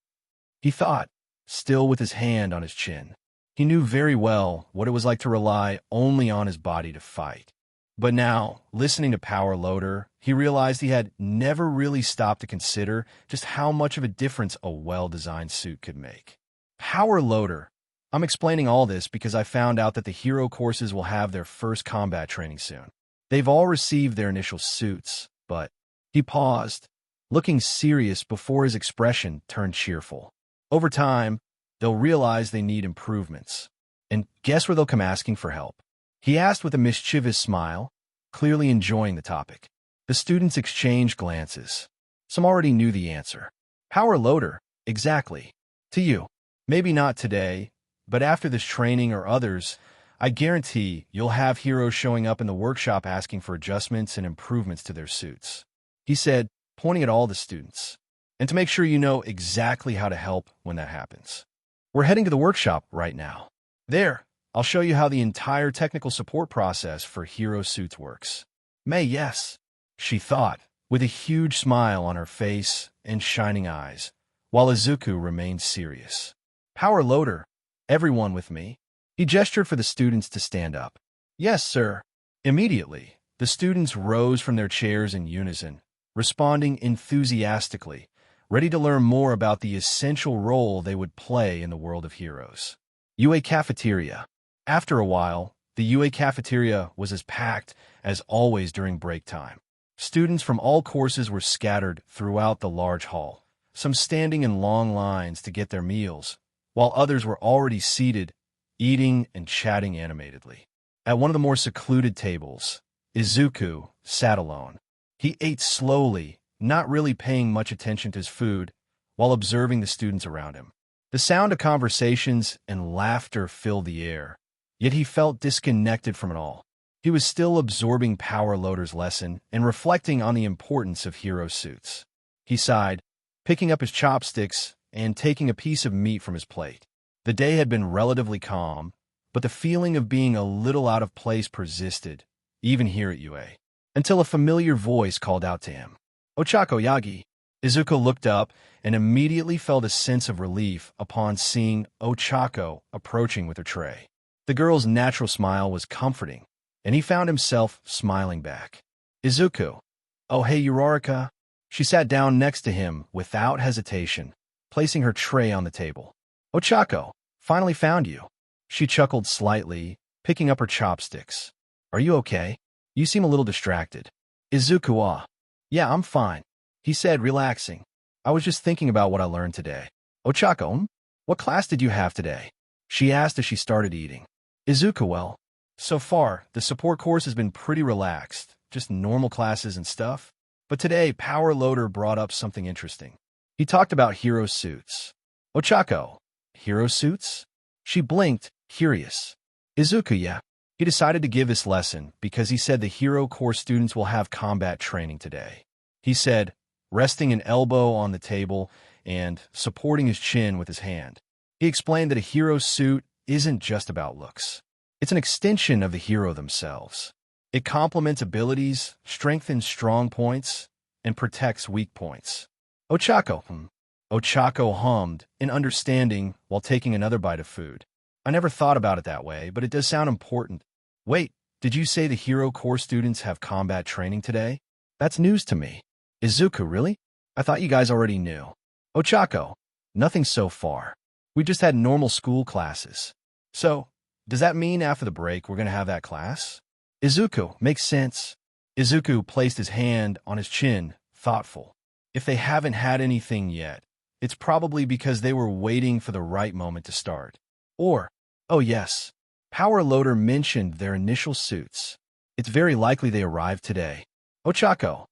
Speaker 2: He thought, still with his hand on his chin. He knew very well what it was like to rely only on his body to fight. But now, listening to Power Loader, he realized he had never really stopped to consider just how much of a difference a well-designed suit could make. Power Loader. I'm explaining all this because I found out that the hero courses will have their first combat training soon. They've all received their initial suits, but he paused, looking serious before his expression turned cheerful. Over time, they'll realize they need improvements. And guess where they'll come asking for help? He asked with a mischievous smile, clearly enjoying the topic. The students exchanged glances. Some already knew the answer. Power Loader, exactly. To you. Maybe not today, but after this training or others, I guarantee you'll have heroes showing up in the workshop asking for adjustments and improvements to their suits. He said, pointing at all the students. And to make sure you know exactly how to help when that happens. We're heading to the workshop right now. There, I'll show you how the entire technical support process for hero suits works. Mei, yes, she thought, with a huge smile on her face and shining eyes, while Izuku remained serious. Power Loader, everyone with me. He gestured for the students to stand up. Yes, sir. Immediately, the students rose from their chairs in unison, responding enthusiastically, ready to learn more about the essential role they would play in the world of heroes. UA Cafeteria. After a while, the UA cafeteria was as packed as always during break time. Students from all courses were scattered throughout the large hall, some standing in long lines to get their meals, while others were already seated, eating and chatting animatedly. At one of the more secluded tables, Izuku sat alone. He ate slowly, not really paying much attention to his food, while observing the students around him. The sound of conversations and laughter filled the air, yet he felt disconnected from it all. He was still absorbing Power Loader's lesson and reflecting on the importance of hero suits. He sighed, picking up his chopsticks and taking a piece of meat from his plate. The day had been relatively calm, but the feeling of being a little out of place persisted, even here at UA, until a familiar voice called out to him. Ochako Yagi. Izuku looked up and immediately felt a sense of relief upon seeing Ochako approaching with her tray. The girl's natural smile was comforting, and he found himself smiling back. Izuku. Oh hey Uraraka. She sat down next to him without hesitation, placing her tray on the table. Ochako, finally found you. She chuckled slightly, picking up her chopsticks. Are you okay? You seem a little distracted. Izuku, ah. Yeah, I'm fine, he said, relaxing. I was just thinking about what I learned today. Ochako, what class did you have today? She asked as she started eating. Izuku, well, so far, the support course has been pretty relaxed, just normal classes and stuff. But today, Power Loader brought up something interesting. He talked about hero suits. Ochako, hero suits? She blinked, curious. Izuku, yeah. He decided to give this lesson because he said the hero course students will have combat training today. He said, resting an elbow on the table and supporting his chin with his hand. He explained that a hero suit isn't just about looks. It's an extension of the hero themselves. It complements abilities, strengthens strong points, and protects weak points. Ochako. Ochako hummed, in understanding while taking another bite of food. I never thought about it that way, but it does sound important. Wait, did you say the hero core students have combat training today? That's news to me. Izuku, really? I thought you guys already knew. Ochako, nothing so far. We just had normal school classes. So, does that mean after the break we're going to have that class? Izuku, makes sense. Izuku placed his hand on his chin, thoughtful. If they haven't had anything yet, it's probably because they were waiting for the right moment to start. Or, oh yes, Power Loader mentioned their initial suits. It's very likely they arrived today. Ochako.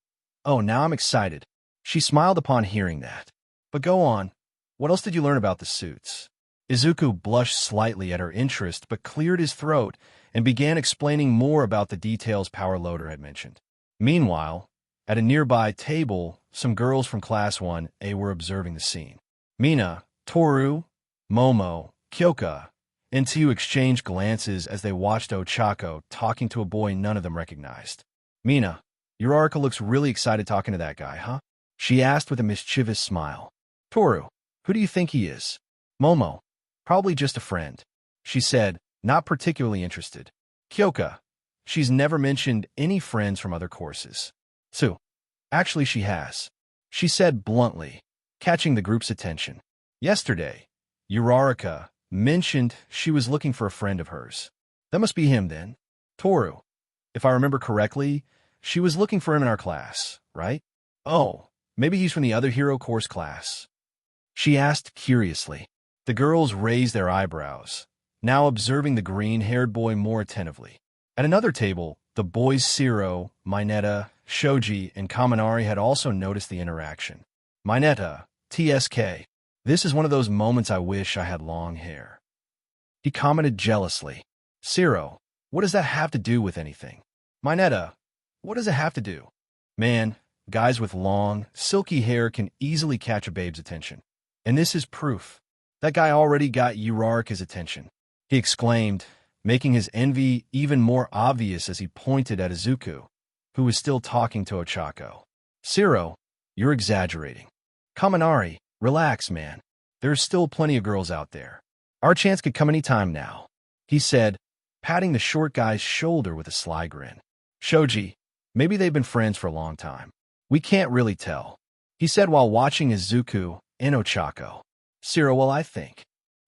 Speaker 2: Oh, now I'm excited. She smiled upon hearing that. But go on. What else did you learn about the suits? Izuku blushed slightly at her interest, but cleared his throat and began explaining more about the details Power Loader had mentioned. Meanwhile, at a nearby table, some girls from Class 1A were observing the scene. Mina, Toru, Momo, Kyoka, and Tiu exchanged glances as they watched Ochako talking to a boy none of them recognized. Mina, Uraraka looks really excited talking to that guy, huh? She asked with a mischievous smile. Toru, who do you think he is? Momo, probably just a friend, she said, not particularly interested. Kyoka, she's never mentioned any friends from other courses. Tsu, actually she has, she said bluntly, catching the group's attention. Yesterday, Uraraka mentioned she was looking for a friend of hers. That must be him then. Toru, if I remember correctly, she was looking for him in our class, right? Oh, maybe he's from the other hero course class, she asked curiously. The girls raised their eyebrows, now observing the green-haired boy more attentively. At another table, the boys Shiro, Mineta, Shoji, and Kaminari had also noticed the interaction. Mineta, TSK. This is one of those moments I wish I had long hair, he commented jealously. Shiro, what does that have to do with anything? Mineta, what does it have to do? Man, guys with long, silky hair can easily catch a babe's attention. And this is proof. That guy already got Uraraka's attention, he exclaimed, making his envy even more obvious as he pointed at Izuku, who was still talking to Ochako. Shiro, you're exaggerating. Kaminari, relax, man. There's still plenty of girls out there. Our chance could come any time now, he said, patting the short guy's shoulder with a sly grin. Shoji, maybe they've been friends for a long time. We can't really tell, he said while watching Izuku and Ochako. Shiro, well, I think.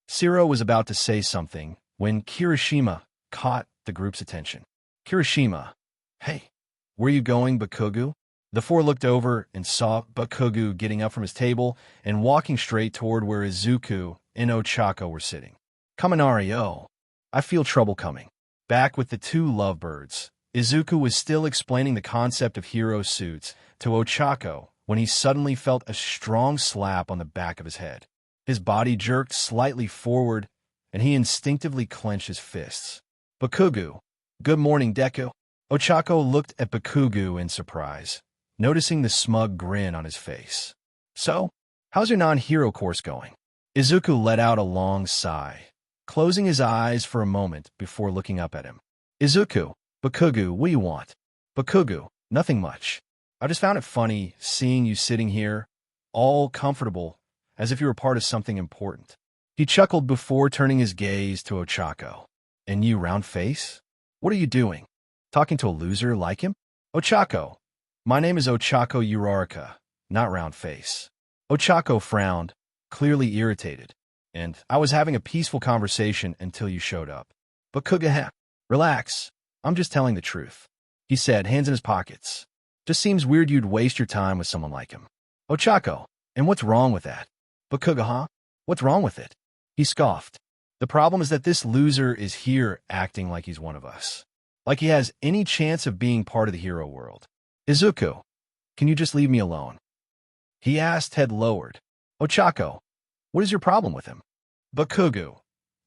Speaker 2: Shiro was about to say something when Kirishima caught the group's attention. Kirishima, hey, where you going, Bakugu? The four looked over and saw Bakugu getting up from his table and walking straight toward where Izuku and Ochako were sitting. Kaminari, oh, I feel trouble coming. Back with the two lovebirds, Izuku was still explaining the concept of hero suits to Ochako when he suddenly felt a strong slap on the back of his head. His body jerked slightly forward, and he instinctively clenched his fists. Bakugu, good morning, Deku. Ochako looked at Bakugu in surprise, noticing the smug grin on his face. So, how's your non-hero course going? Izuku let out a long sigh, closing his eyes for a moment before looking up at him. Izuku, Bakugu, what do you want? Bakugu, nothing much. I just found it funny seeing you sitting here, all comfortable, as if you were part of something important. He chuckled before turning his gaze to Ochako. And you, round face? What are you doing? Talking to a loser like him? Ochako, my name is Ochako Uraraka, not round face. Ochako frowned, clearly irritated. And I was having a peaceful conversation until you showed up. Bakuga, relax. I'm just telling the truth, he said, hands in his pockets. Just seems weird you'd waste your time with someone like him. Ochako, and what's wrong with that? Bakuga, huh? What's wrong with it? He scoffed. The problem is that this loser is here acting like he's one of us. Like he has any chance of being part of the hero world. Izuku, can you just leave me alone? He asked, head lowered. Ochako, what is your problem with him? Bakugu,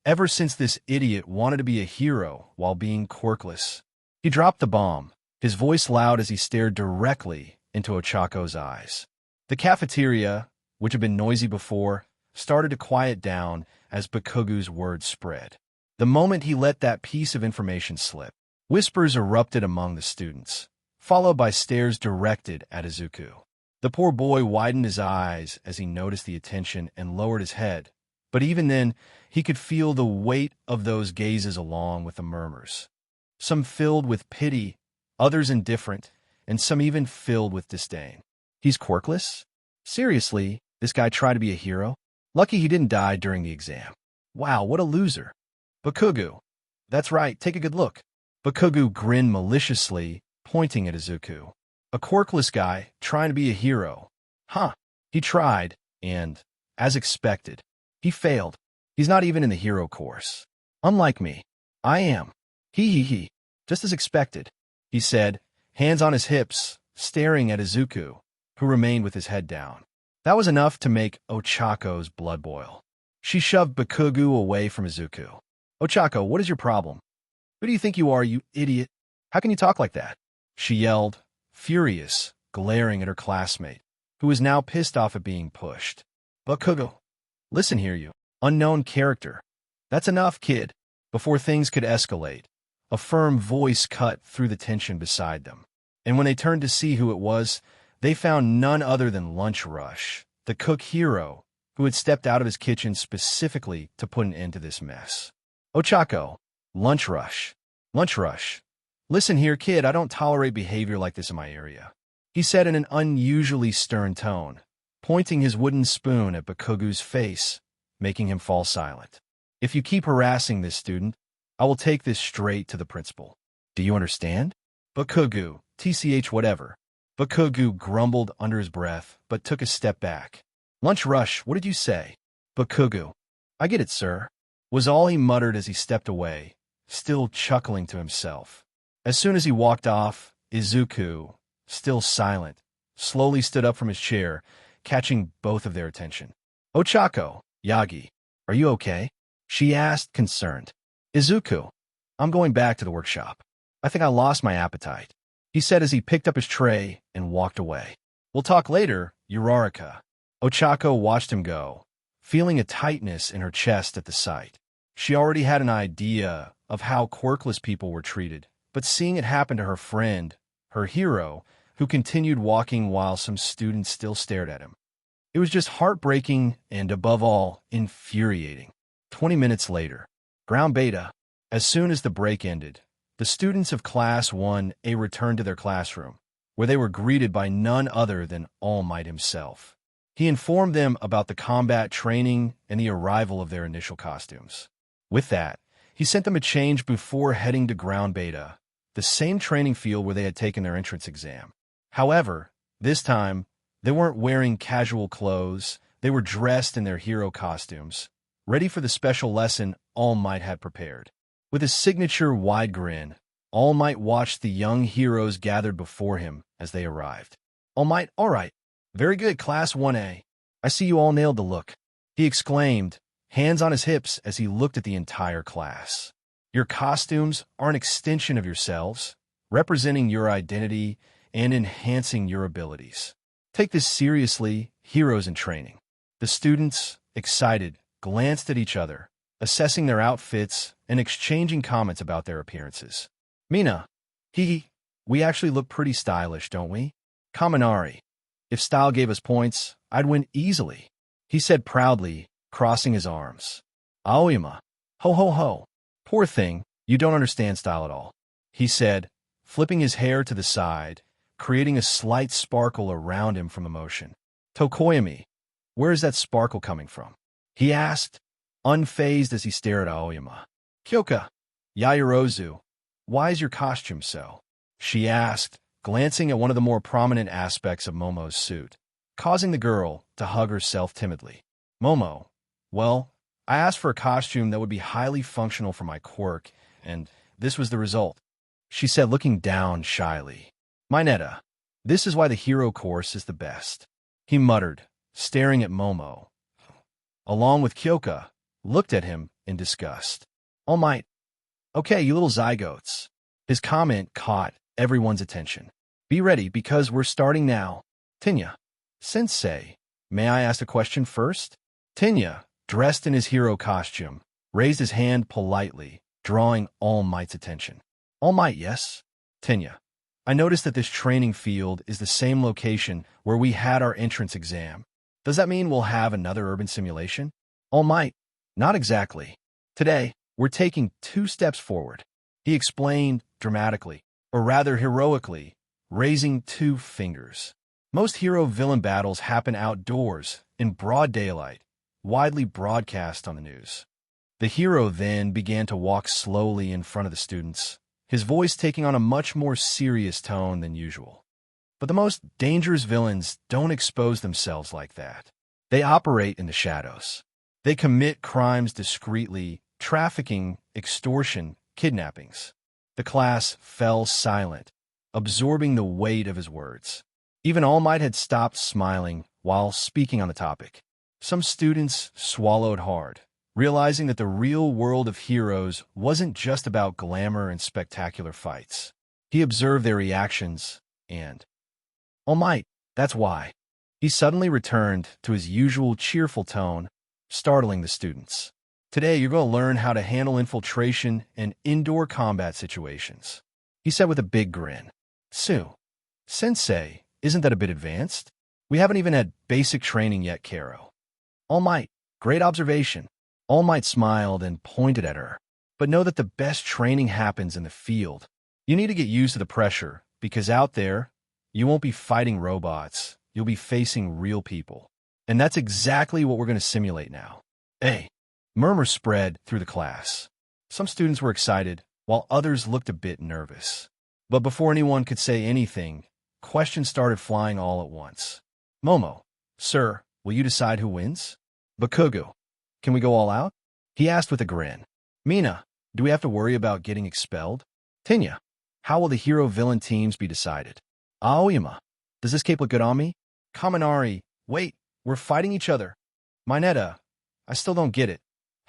Speaker 2: ever since this idiot wanted to be a hero while being quirkless. He dropped the bomb, his voice loud as he stared directly into Ochako's eyes. The cafeteria, which had been noisy before, started to quiet down as Bakugu's words spread. The moment he let that piece of information slip, whispers erupted among the students, followed by stares directed at Izuku. The poor boy widened his eyes as he noticed the attention and lowered his head, but even then, he could feel the weight of those gazes along with the murmurs. Some filled with pity, others indifferent, and some even filled with disdain. He's quirkless? Seriously, this guy tried to be a hero? Lucky he didn't die during the exam. Wow, what a loser. Bakugu. That's right, take a good look. Bakugu grinned maliciously, pointing at Izuku. A quirkless guy, trying to be a hero. Huh. He tried, and, as expected, he failed. He's not even in the hero course. Unlike me. I am. He. Just as expected, he said, hands on his hips, staring at Izuku, who remained with his head down. That was enough to make Ochako's blood boil. She shoved Bakugu away from Izuku. Ochako, what is your problem? Who do you think you are, you idiot? How can you talk like that? She yelled, furious, glaring at her classmate, who was now pissed off at being pushed. Bakugu, listen here, you unknown character. That's enough, kid. Before things could escalate, a firm voice cut through the tension beside them. And when they turned to see who it was, they found none other than Lunch Rush, the cook hero, who had stepped out of his kitchen specifically to put an end to this mess. Ochako, Lunch Rush. Lunch Rush. Listen here, kid, I don't tolerate behavior like this in my area, he said in an unusually stern tone, pointing his wooden spoon at Bakugu's face, making him fall silent. If you keep harassing this student, I will take this straight to the principal. Do you understand? Bakugu, TCH whatever. Bakugu grumbled under his breath, but took a step back. Lunch Rush, what did you say? Bakugu, I get it, sir, was all he muttered as he stepped away, still chuckling to himself. As soon as he walked off, Izuku, still silent, slowly stood up from his chair, catching both of their attention. Ochako, Yagi, are you okay? She asked, concerned. Izuku, I'm going back to the workshop. I think I lost my appetite, he said as he picked up his tray and walked away. We'll talk later, Uraraka. Ochako watched him go, feeling a tightness in her chest at the sight. She already had an idea of how quirkless people were treated, but seeing it happen to her friend, her hero, who continued walking while some students still stared at him. It was just heartbreaking and, above all, infuriating. 20 minutes later, Ground Beta. As soon as the break ended, the students of Class 1A returned to their classroom, where they were greeted by none other than All Might himself. He informed them about the combat training and the arrival of their initial costumes. With that, he sent them a change before heading to Ground Beta, the same training field where they had taken their entrance exam. However, this time, they weren't wearing casual clothes, they were dressed in their hero costumes, ready for the special lesson All Might had prepared. With his signature wide grin, All Might watched the young heroes gathered before him as they arrived. All Might, all right. Very good, Class 1A. I see you all nailed the look, he exclaimed, hands on his hips as he looked at the entire class. Your costumes are an extension of yourselves, representing your identity and enhancing your abilities. Take this seriously, heroes in training. The students, excited, glanced at each other, assessing their outfits and exchanging comments about their appearances. Mina, we actually look pretty stylish, don't we? Kaminari, if style gave us points, I'd win easily, he said proudly, crossing his arms. Aoyama, ho. Poor thing, you don't understand style at all, he said, flipping his hair to the side, creating a slight sparkle around him from emotion. Tokoyami, where is that sparkle coming from? He asked, unfazed as he stared at Aoyama. Kyoka, Yaoyorozu, why is your costume so? She asked, glancing at one of the more prominent aspects of Momo's suit, causing the girl to hug herself timidly. Momo, well, I asked for a costume that would be highly functional for my quirk, and this was the result, she said, looking down shyly. Mineta, this is why the hero course is the best, he muttered, staring at Momo, along with Kyoka, looked at him in disgust. All Might, okay, you little zygotes. His comment caught everyone's attention. Be ready, because we're starting now. Tenya, Sensei, may I ask a question first? Tenya, dressed in his hero costume, raised his hand politely, drawing All Might's attention. All Might, yes? Tenya, I noticed that this training field is the same location where we had our entrance exam. Does that mean we'll have another urban simulation? All Might, not exactly. Today, we're taking 2 steps forward, he explained dramatically, or rather heroically, raising 2 fingers. Most hero-villain battles happen outdoors, in broad daylight, widely broadcast on the news. The hero then began to walk slowly in front of the students, his voice taking on a much more serious tone than usual. But the most dangerous villains don't expose themselves like that. They operate in the shadows. They commit crimes discreetly, trafficking, extortion, kidnappings. The class fell silent, absorbing the weight of his words. Even All Might had stopped smiling while speaking on the topic. Some students swallowed hard, realizing that the real world of heroes wasn't just about glamour and spectacular fights. He observed their reactions, and, All Might, that's why. He suddenly returned to his usual cheerful tone, startling the students. Today, you're going to learn how to handle infiltration and indoor combat situations, he said with a big grin. Sensei, isn't that a bit advanced? We haven't even had basic training yet, Karo. All Might, great observation. All Might smiled and pointed at her. But know that the best training happens in the field. You need to get used to the pressure, because out there, you won't be fighting robots. You'll be facing real people. And that's exactly what we're going to simulate now. Hey. Murmurs spread through the class. Some students were excited, while others looked a bit nervous. But before anyone could say anything, questions started flying all at once. Momo, sir, will you decide who wins? Bakugo, can we go all out? He asked with a grin. Mina, do we have to worry about getting expelled? Tinya, how will the hero-villain teams be decided? Aoyama, does this cape look good on me? Kaminari, wait, we're fighting each other. Mineta, I still don't get it.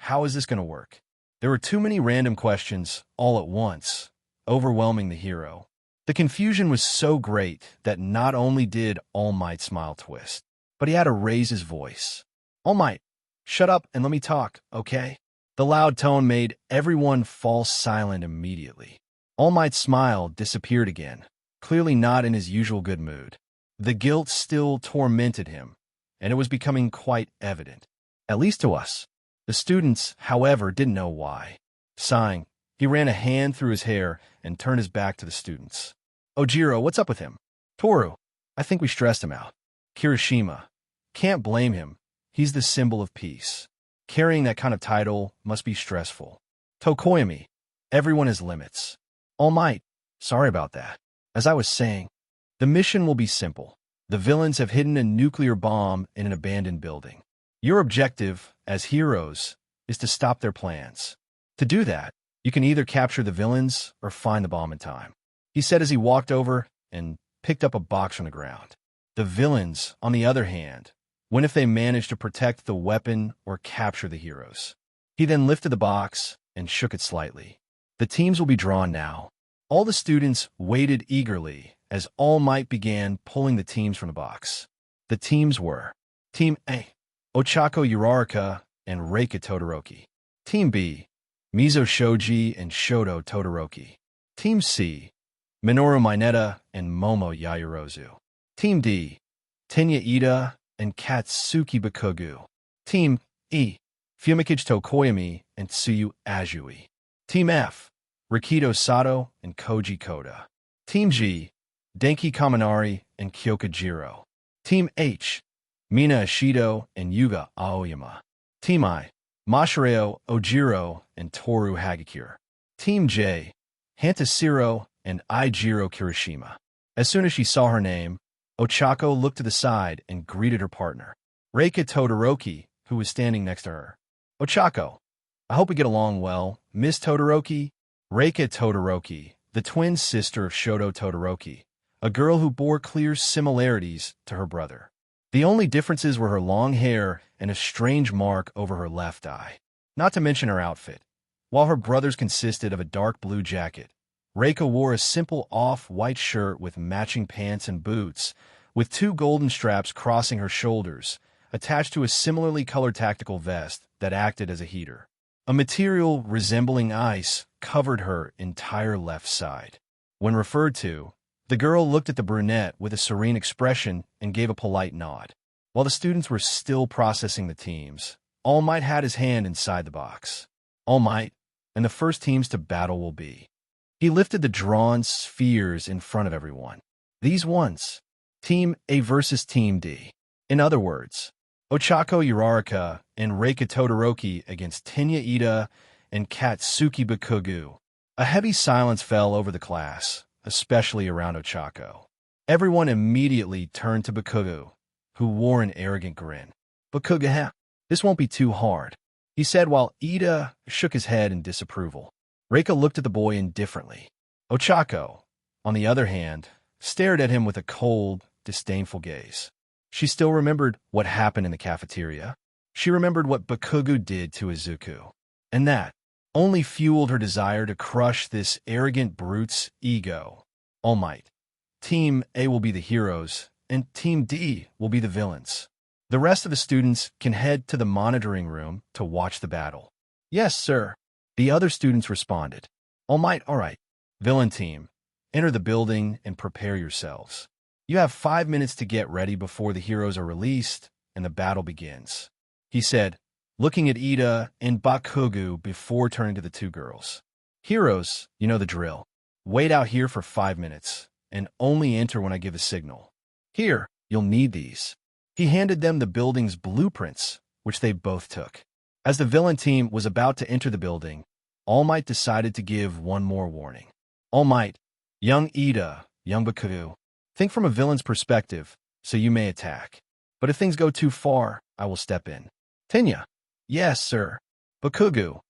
Speaker 2: How is this going to work? There were too many random questions all at once, overwhelming the hero. The confusion was so great that not only did All Might's smile twist, but he had to raise his voice. All Might, shut up and let me talk, okay? The loud tone made everyone fall silent immediately. All Might's smile disappeared again, clearly not in his usual good mood. The guilt still tormented him, and it was becoming quite evident, at least to us. The students, however, didn't know why. Sighing, he ran a hand through his hair and turned his back to the students. Ojiro, what's up with him? Toru, I think we stressed him out. Kirishima, can't blame him. He's the symbol of peace. Carrying that kind of title must be stressful. Tokoyami, everyone has limits. All Might, sorry about that. As I was saying, the mission will be simple. The villains have hidden a nuclear bomb in an abandoned building. Your objective, as heroes, is to stop their plans. To do that, you can either capture the villains or find the bomb in time, he said as he walked over and picked up a box from the ground. The villains, on the other hand, win if they manage to protect the weapon or capture the heroes. He then lifted the box and shook it slightly. The teams will be drawn now. All the students waited eagerly as All Might began pulling the teams from the box. The teams were Team A, Ochako Uraraka and Reika Todoroki. Team B, Mizo Shoji and Shoto Todoroki. Team C, Minoru Mineta and Momo Yayorozu. Team D, Tenya Ida and Katsuki Bakugo. Team E, Fumikage Tokoyami and Tsuyu Ajui. Team F, Rikido Sato and Koji Koda. Team G, Denki Kaminari and Kyoka Jiro. Team H, Mina Ishido and Yuga Aoyama. Team I, Masahiro Ojiro and Toru Hagakure. Team J, Hantashiro and Eijiro Kirishima. As soon as she saw her name, Ochako looked to the side and greeted her partner, Reika Todoroki, who was standing next to her. Ochako, I hope we get along well, Miss Todoroki. Reika Todoroki, the twin sister of Shoto Todoroki, a girl who bore clear similarities to her brother. The only differences were her long hair and a strange mark over her left eye. Not to mention her outfit. While her brother's consisted of a dark blue jacket, Reika wore a simple off-white shirt with matching pants and boots, with 2 golden straps crossing her shoulders, attached to a similarly colored tactical vest that acted as a heater. A material resembling ice covered her entire left side. When referred to, the girl looked at the brunette with a serene expression and gave a polite nod. While the students were still processing the teams, All Might had his hand inside the box. All Might, and the first teams to battle will be. He lifted the drawn spheres in front of everyone. These ones, Team A versus Team D. In other words, Ochako Uraraka and Reika Todoroki against Tenya Ida and Katsuki Bakugu. A heavy silence fell over the class, especially around Ochako. Everyone immediately turned to Bakugu, who wore an arrogant grin. "Bakugu, this won't be too hard," he said while Ida shook his head in disapproval. Reika looked at the boy indifferently. Ochako, on the other hand, stared at him with a cold, disdainful gaze. She still remembered what happened in the cafeteria. She remembered what Bakugu did to Izuku. And that only fueled her desire to crush this arrogant brute's ego. All Might. Team A will be the heroes, and Team D will be the villains. The rest of the students can head to the monitoring room to watch the battle. "Yes, sir," the other students responded. "All Might, all right. Villain team, enter the building and prepare yourselves. You have 5 minutes to get ready before the heroes are released and the battle begins," he said, looking at Ida and Bakugu before turning to the two girls. "Heroes, you know the drill. Wait out here for 5 minutes, and only enter when I give a signal. Here, you'll need these." He handed them the building's blueprints, which they both took. As the villain team was about to enter the building, All Might decided to give one more warning. "All Might, young Ida, young Bakugu, think from a villain's perspective, so you may attack. But if things go too far, I will step in." "Tenya." "Yes, sir." "Bakugu."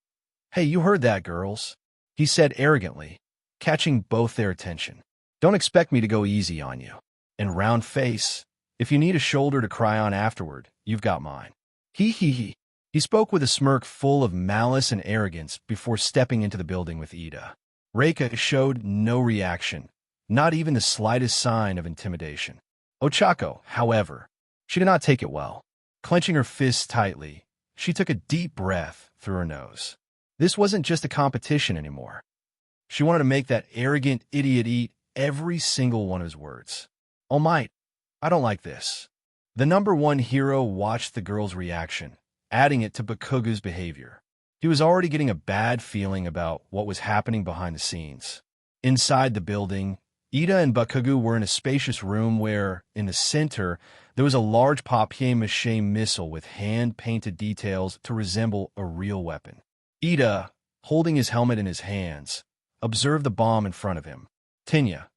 Speaker 2: "Hey, you heard that, girls," he said arrogantly, catching both their attention. "Don't expect me to go easy on you. And round face, if you need a shoulder to cry on afterward, you've got mine." He spoke with a smirk full of malice and arrogance before stepping into the building with Ida. Reika showed no reaction, not even the slightest sign of intimidation. Ochako, however, she did not take it well. Clenching her fists tightly, she took a deep breath through her nose. This wasn't just a competition anymore. She wanted to make that arrogant idiot eat every single one of his words. "All Might, I don't like this." The number one hero watched the girl's reaction, adding it to Bakugu's behavior. He was already getting a bad feeling about what was happening behind the scenes. Inside the building, Ida and Bakugu were in a spacious room where, in the center, there was a large papier-mâché missile with hand-painted details to resemble a real weapon. Ida, holding his helmet in his hands, observed the bomb in front of him. "Tenya,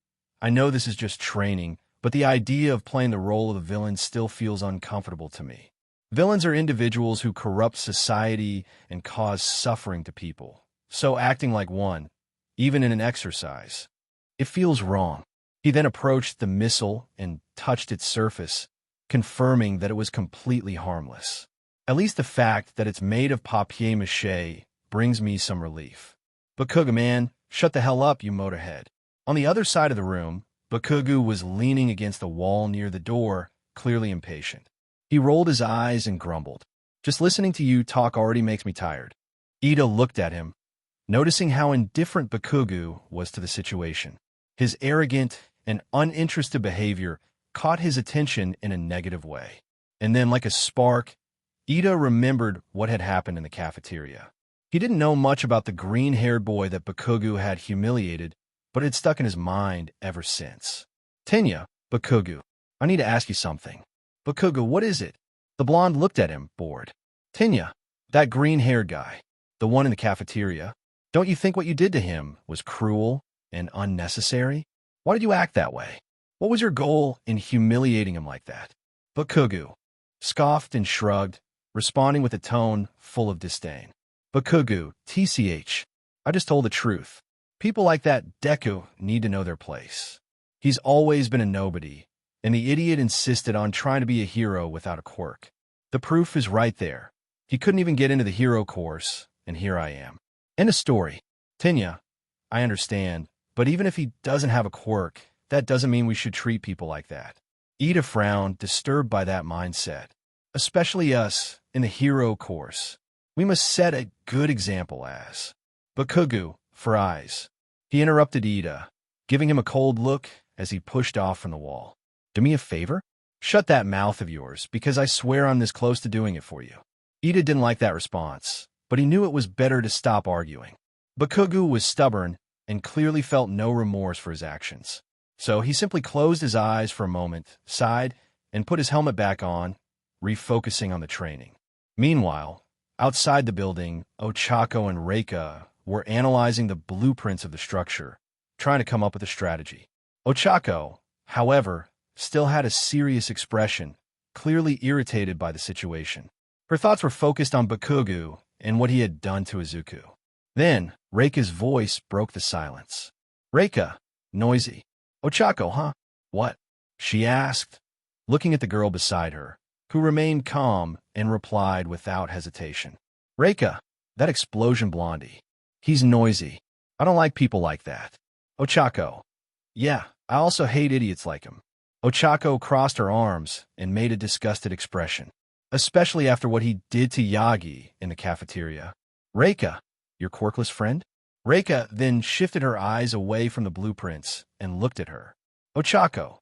Speaker 2: I know this is just training, but the idea of playing the role of a villain still feels uncomfortable to me. Villains are individuals who corrupt society and cause suffering to people, so acting like one, even in an exercise, it feels wrong." He then approached the missile and touched its surface, confirming that it was completely harmless. "At least the fact that it's made of papier-mâché brings me some relief." "Bakugu, man, shut the hell up, you motorhead." On the other side of the room, Bakugu was leaning against the wall near the door, clearly impatient. He rolled his eyes and grumbled. "Just listening to you talk already makes me tired." Ida looked at him, noticing how indifferent Bakugu was to the situation. His arrogant and uninterested behavior caught his attention in a negative way. And then, like a spark, Ida remembered what had happened in the cafeteria. He didn't know much about the green-haired boy that Bakugu had humiliated, but it had stuck in his mind ever since. "Tenya, Bakugu, I need to ask you something." "Bakugu, what is it?" The blonde looked at him, bored. "Tenya, that green-haired guy, the one in the cafeteria, don't you think what you did to him was cruel and unnecessary? Why did you act that way? What was your goal in humiliating him like that?" Bakugu scoffed and shrugged, responding with a tone full of disdain. "Bakugu, TCH, I just told the truth. People like that Deku need to know their place. He's always been a nobody, and the idiot insisted on trying to be a hero without a quirk. The proof is right there. He couldn't even get into the hero course, and here I am." End of story. Tenya, I understand, but even if he doesn't have a quirk, that doesn't mean we should treat people like that. Ida frowned, disturbed by that mindset. Especially us, in the hero course. We must set a good example as. Bakugu, for eyes. He interrupted Ida, giving him a cold look as he pushed off from the wall. "Do me a favor? Shut that mouth of yours, because I swear I'm this close to doing it for you." Ida didn't like that response, but he knew it was better to stop arguing. Bakugu was stubborn and clearly felt no remorse for his actions. So he simply closed his eyes for a moment, sighed, and put his helmet back on, refocusing on the training. Meanwhile, outside the building, Ochako and Reika were analyzing the blueprints of the structure, trying to come up with a strategy. Ochako, however, still had a serious expression, clearly irritated by the situation. Her thoughts were focused on Bakugo and what he had done to Izuku. Then, Reika's voice broke the silence. Reika, noisy. Ochako, huh? What? She asked, looking at the girl beside her, who remained calm and replied without hesitation. Reika, that explosion blondie. He's noisy. I don't like people like that. Ochako. Yeah, I also hate idiots like him. Ochako crossed her arms and made a disgusted expression, especially after what he did to Yagi in the cafeteria. Reika, your quirkless friend? Reika then shifted her eyes away from the blueprints and looked at her. Ochako,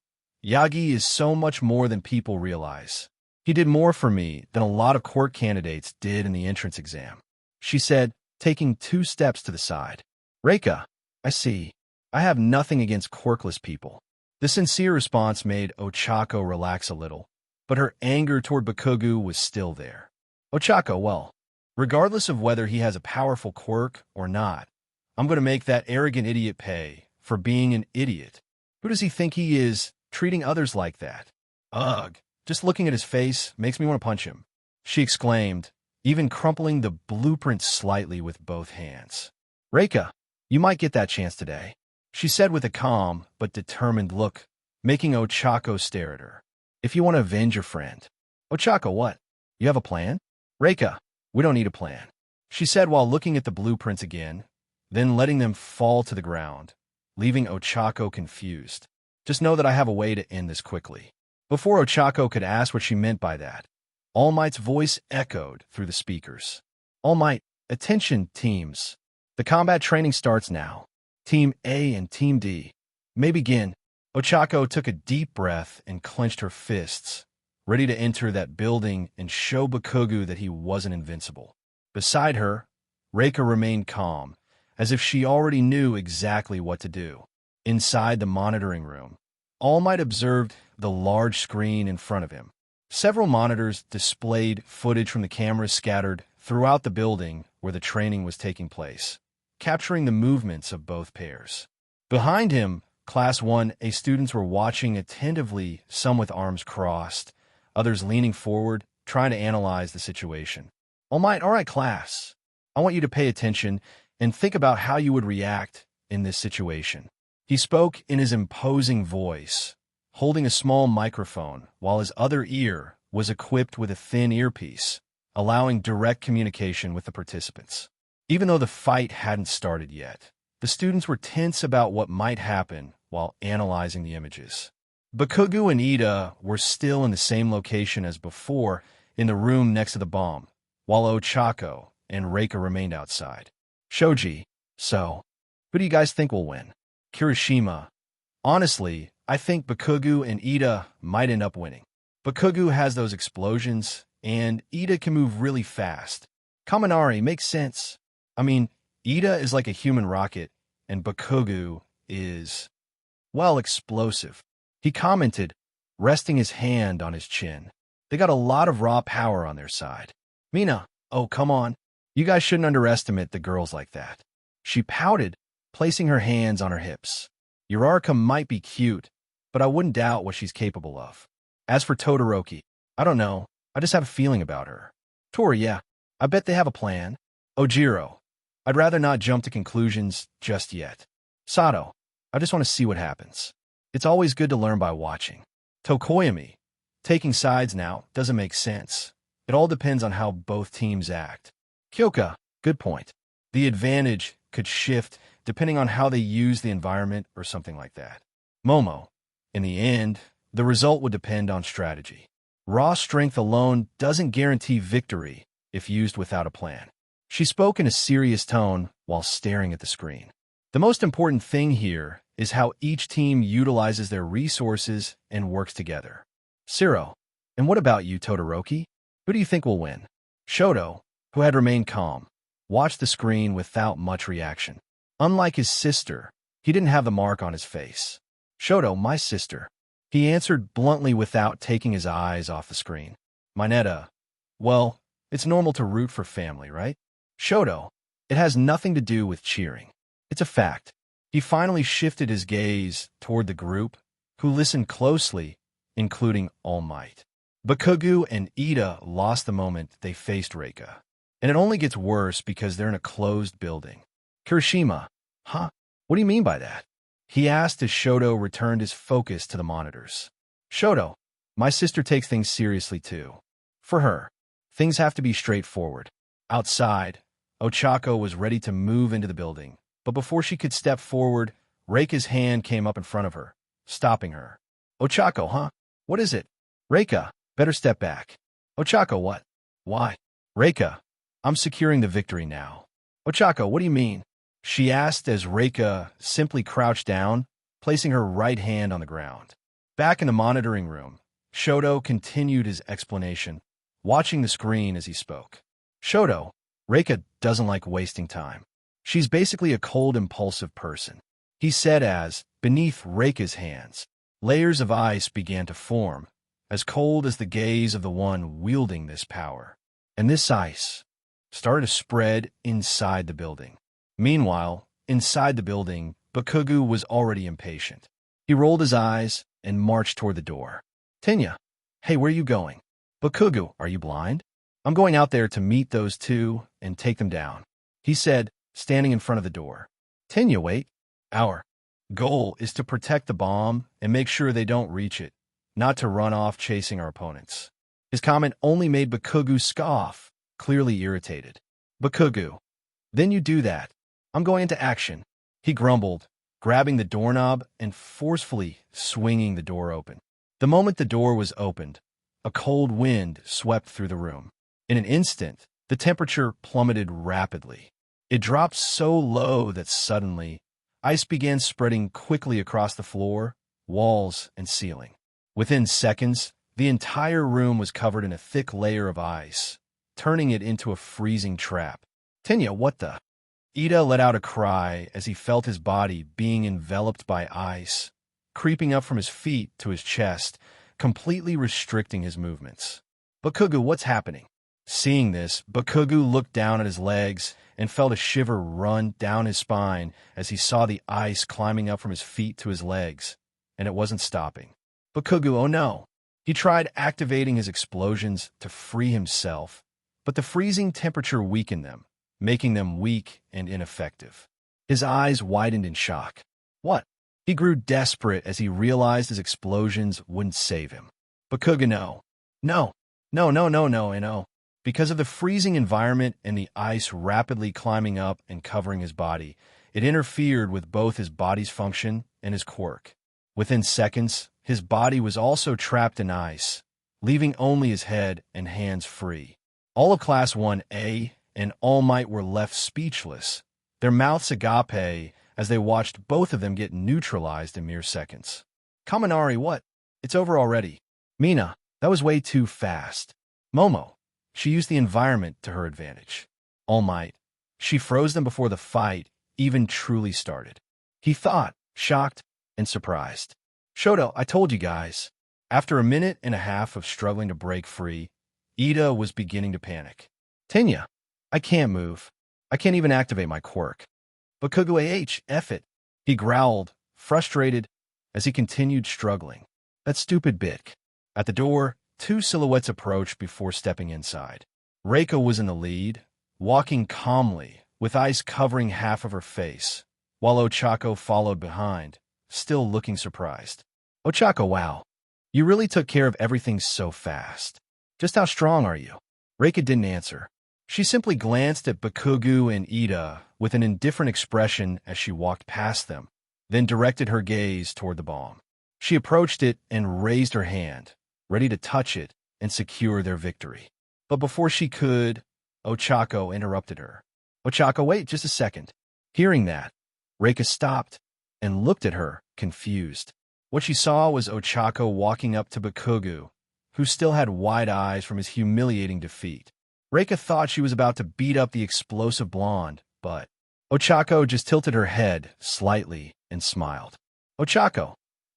Speaker 2: Yagi is so much more than people realize. He did more for me than a lot of court candidates did in the entrance exam, she said, taking 2 steps to the side. Reika, I see. I have nothing against quirkless people. The sincere response made Ochako relax a little, but her anger toward Bakugo was still there. Ochako, well, regardless of whether he has a powerful quirk or not, I'm going to make that arrogant idiot pay for being an idiot. Who does he think he is, treating others like that? Ugh, just looking at his face makes me want to punch him, she exclaimed, even crumpling the blueprint slightly with both hands. Reika, you might get that chance today, she said with a calm but determined look, making Ochako stare at her. If you want to avenge your friend. Ochako, what? You have a plan? Reika, we don't need a plan, she said while looking at the blueprints again, then letting them fall to the ground, leaving Ochako confused. Just know that I have a way to end this quickly. Before Ochako could ask what she meant by that, All Might's voice echoed through the speakers. All Might, attention, teams. The combat training starts now. Team A and Team D may begin. Ochako took a deep breath and clenched her fists, ready to enter that building and show Bakugo that he wasn't invincible. Beside her, Reika remained calm, as if she already knew exactly what to do. Inside the monitoring room, All Might observed the large screen in front of him. Several monitors displayed footage from the cameras scattered throughout the building where the training was taking place, capturing the movements of both pairs. Behind him, Class 1A students were watching attentively, some with arms crossed, others leaning forward, trying to analyze the situation. All right, class. I want you to pay attention and think about how you would react in this situation. He spoke in his imposing voice, holding a small microphone while his other ear was equipped with a thin earpiece, allowing direct communication with the participants. Even though the fight hadn't started yet, the students were tense about what might happen while analyzing the images. Bakugo and Ida were still in the same location as before, in the room next to the bomb, while Ochako and Reika remained outside. Shoji, so, who do you guys think will win? Kirishima, honestly, I think Bakugo and Ida might end up winning. Bakugo has those explosions, and Ida can move really fast. Kaminari makes sense. I mean, Ida is like a human rocket, and Bakugo is, well, explosive. He commented, resting his hand on his chin. They got a lot of raw power on their side. Mina, oh, come on. You guys shouldn't underestimate the girls like that. She pouted, placing her hands on her hips. Uraraka might be cute, but I wouldn't doubt what she's capable of. As for Todoroki, I don't know. I just have a feeling about her. Tori, yeah, I bet they have a plan. Ojiro, I'd rather not jump to conclusions just yet. Sato, I just want to see what happens. It's always good to learn by watching. Tokoyami, taking sides now doesn't make sense. It all depends on how both teams act. Kyoka, good point. The advantage could shift depending on how they use the environment or something like that. Momo, in the end, the result would depend on strategy. Raw strength alone doesn't guarantee victory if used without a plan. She spoke in a serious tone while staring at the screen. The most important thing here is how each team utilizes their resources and works together. Siro, and what about you, Todoroki? Who do you think will win? Shoto, who had remained calm, watched the screen without much reaction. Unlike his sister, he didn't have the mark on his face. Shoto, my sister. He answered bluntly without taking his eyes off the screen. Mineta, well, It's normal to root for family, right? Shoto, it has nothing to do with cheering. It's a fact. He finally shifted his gaze toward the group, who listened closely, including All Might. Bakugu and Ida lost the moment they faced Reika. And it only gets worse because they're in a closed building. Kirishima, huh? What do you mean by that? He asked as Shoto returned his focus to the monitors. Shoto, my sister takes things seriously too. For her, things have to be straightforward. Outside, Ochako was ready to move into the building, but before she could step forward, Reika's hand came up in front of her, stopping her. Ochako, huh? What is it? Reika, better step back. Ochako, what? Why? Reika, I'm securing the victory now. Ochako, what do you mean? She asked as Reika simply crouched down, placing her right hand on the ground. Back in the monitoring room, Shoto continued his explanation, watching the screen as he spoke. Shoto, Reika doesn't like wasting time. She's basically a cold, impulsive person. He said as, beneath Reika's hands, layers of ice began to form, as cold as the gaze of the one wielding this power. And this ice started to spread inside the building. Meanwhile, inside the building, Bakugu was already impatient. He rolled his eyes and marched toward the door. Tenya, hey, where are you going? Bakugu, are you blind? I'm going out there to meet those two and take them down, he said, standing in front of the door. Tenya, wait. Our goal is to protect the bomb and make sure they don't reach it, not to run off chasing our opponents. His comment only made Bakugu scoff, clearly irritated. Bakugu, then you do that. I'm going into action, he grumbled, grabbing the doorknob and forcefully swinging the door open. The moment the door was opened, a cold wind swept through the room. In an instant, the temperature plummeted rapidly. It dropped so low that suddenly, ice began spreading quickly across the floor, walls, and ceiling. Within seconds, the entire room was covered in a thick layer of ice, turning it into a freezing trap. Tenya, what the? Ida let out a cry as he felt his body being enveloped by ice, creeping up from his feet to his chest, completely restricting his movements. Bakugu, what's happening? Seeing this, Bakugu looked down at his legs and felt a shiver run down his spine as he saw the ice climbing up from his feet to his legs, and it wasn't stopping. Bakugu, oh no! He tried activating his explosions to free himself, but the freezing temperature weakened them, making them weak and ineffective. His eyes widened in shock. What? He grew desperate as he realized his explosions wouldn't save him. Bakugu, no. Because of the freezing environment and the ice rapidly climbing up and covering his body, it interfered with both his body's function and his quirk. Within seconds, his body was also trapped in ice, leaving only his head and hands free. All of Class 1A and All Might were left speechless, their mouths agape as they watched both of them get neutralized in mere seconds. Kaminari, what? It's over already. Mina, that was way too fast. Momo, she used the environment to her advantage. All Might, she froze them before the fight even truly started. He thought, shocked and surprised. Shoto, I told you guys. After a minute and a half of struggling to break free, Ida was beginning to panic. Tenya, I can't move. I can't even activate my quirk. Bakugu F it, he growled, frustrated, as he continued struggling. That stupid bitch. At the door, two silhouettes approached before stepping inside. Reika was in the lead, walking calmly, with ice covering half of her face, while Ochako followed behind, still looking surprised. Ochako, wow. You really took care of everything so fast. Just how strong are you? Reika didn't answer. She simply glanced at Bakugu and Ida with an indifferent expression as she walked past them, then directed her gaze toward the bomb. She approached it and raised her hand, ready to touch it and secure their victory. But before she could, Ochako interrupted her. Ochako, wait just a second. Hearing that, Reika stopped and looked at her, confused. What she saw was Ochako walking up to Bakugu, who still had wide eyes from his humiliating defeat. Reika thought she was about to beat up the explosive blonde, but Ochako just tilted her head slightly and smiled. Ochako,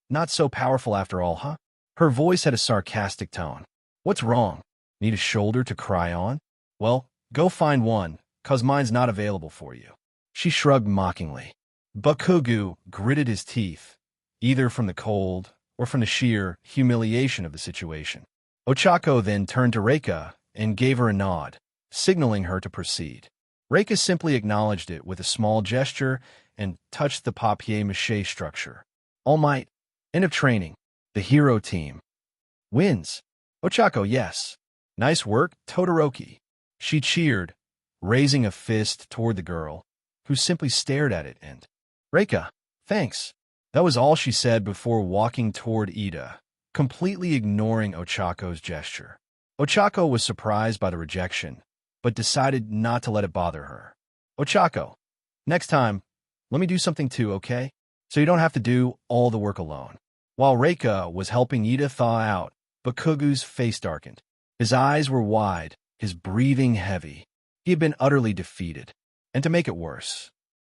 Speaker 2: not so powerful after all, huh? Her voice had a sarcastic tone. What's wrong? Need a shoulder to cry on? Well, go find one, 'cause mine's not available for you. She shrugged mockingly. Bakugu gritted his teeth, either from the cold or from the sheer humiliation of the situation. Ochako then turned to Reika and gave her a nod, signaling her to proceed. Reika simply acknowledged it with a small gesture and touched the papier-mâché structure. All Might, end of training. The hero team wins. Ochako, yes. Nice work, Todoroki. She cheered, raising a fist toward the girl, who simply stared at it and, Reika, thanks. That was all she said before walking toward Ida, completely ignoring Ochako's gesture. Ochako was surprised by the rejection, but decided not to let it bother her. Ochako, next time, let me do something too, okay? So you don't have to do all the work alone. While Reika was helping Ida thaw out, Bakugu's face darkened. His eyes were wide, his breathing heavy. He had been utterly defeated. And to make it worse,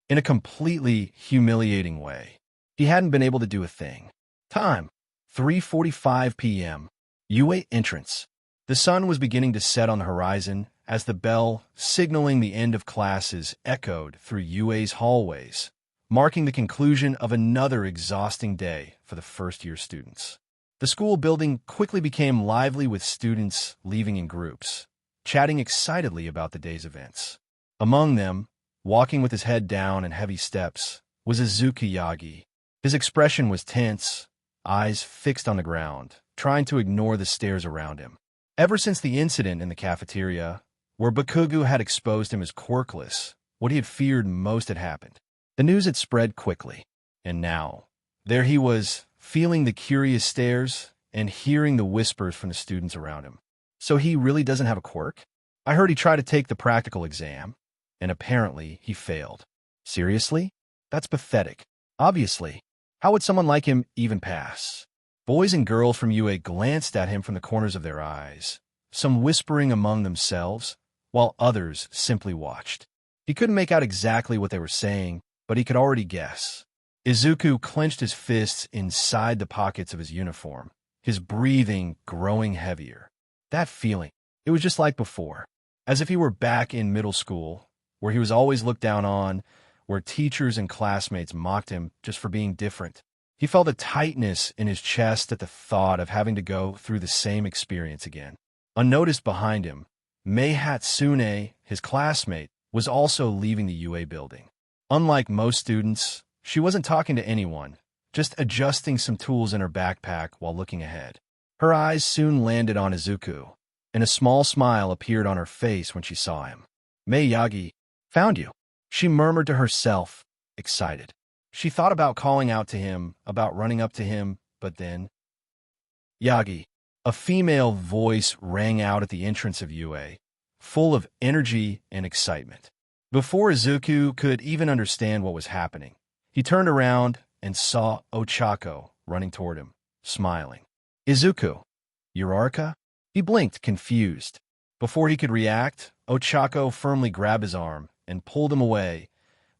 Speaker 2: in a completely humiliating way, he hadn't been able to do a thing. Time, 3:45 p.m. UA entrance. The sun was beginning to set on the horizon as the bell signaling the end of classes echoed through UA's hallways, marking the conclusion of another exhausting day for the first-year students. The school building quickly became lively with students leaving in groups, chatting excitedly about the day's events. Among them, walking with his head down and heavy steps, was Izuku Yagi. His expression was tense, eyes fixed on the ground, trying to ignore the stares around him. Ever since the incident in the cafeteria, where Bakugu had exposed him as quirkless, what he had feared most had happened. The news had spread quickly, and now, there he was, feeling the curious stares and hearing the whispers from the students around him. So he really doesn't have a quirk? I heard he tried to take the practical exam, and apparently he failed. Seriously? That's pathetic. Obviously. How would someone like him even pass? Boys and girls from UA glanced at him from the corners of their eyes, some whispering among themselves, while others simply watched. He couldn't make out exactly what they were saying, but he could already guess. Izuku clenched his fists inside the pockets of his uniform, his breathing growing heavier. That feeling, it was just like before, as if he were back in middle school, where he was always looked down on, where teachers and classmates mocked him just for being different. He felt a tightness in his chest at the thought of having to go through the same experience again. Unnoticed behind him, Mei Hatsune, his classmate, was also leaving the UA building. Unlike most students, she wasn't talking to anyone, just adjusting some tools in her backpack while looking ahead. Her eyes soon landed on Izuku, and a small smile appeared on her face when she saw him. Mei Yagi, found you, she murmured to herself, excited. She thought about calling out to him, about running up to him, but then... Yagi, a female voice rang out at the entrance of UA, full of energy and excitement. Before Izuku could even understand what was happening, he turned around and saw Ochako running toward him, smiling. Izuku, Uraraka? He blinked, confused. Before he could react, Ochako firmly grabbed his arm and pulled him away,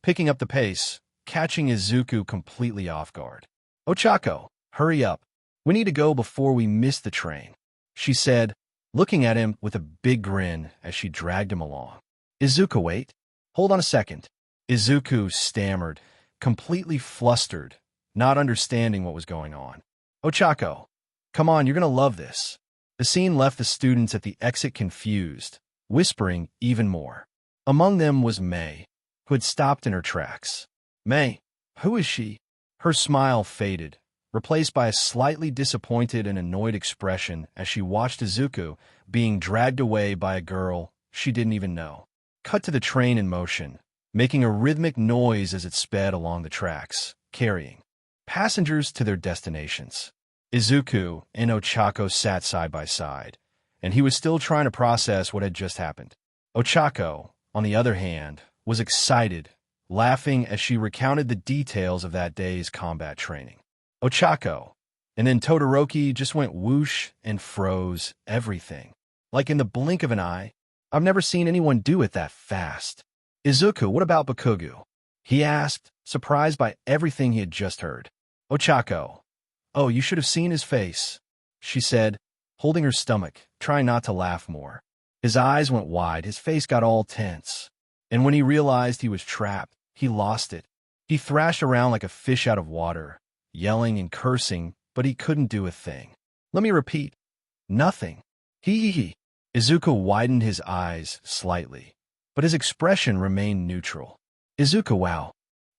Speaker 2: picking up the pace, catching Izuku completely off guard. Ochako, hurry up. We need to go before we miss the train, she said, looking at him with a big grin as she dragged him along. Izuku, wait. Hold on a second. Izuku stammered, completely flustered, not understanding what was going on. Ochako, come on, you're going to love this. The scene left the students at the exit confused, whispering even more. Among them was Mei, who had stopped in her tracks. Mei, who is she? Her smile faded, replaced by a slightly disappointed and annoyed expression as she watched Izuku being dragged away by a girl she didn't even know. Cut to the train in motion, making a rhythmic noise as it sped along the tracks, carrying passengers to their destinations. Izuku and Ochako sat side by side, and he was still trying to process what had just happened. Ochako, on the other hand, was excited, laughing as she recounted the details of that day's combat training. Ochako, and then Todoroki just went whoosh and froze everything. Like in the blink of an eye. I've never seen anyone do it that fast. Izuku, what about Bakugu? He asked, surprised by everything he had just heard. Ochako, oh, you should have seen his face, she said, holding her stomach, trying not to laugh more. His eyes went wide, his face got all tense. And when he realized he was trapped, he lost it. He thrashed around like a fish out of water, yelling and cursing, but he couldn't do a thing. Let me repeat. Nothing. He. Izuku widened his eyes slightly, but his expression remained neutral. Izuku, wow.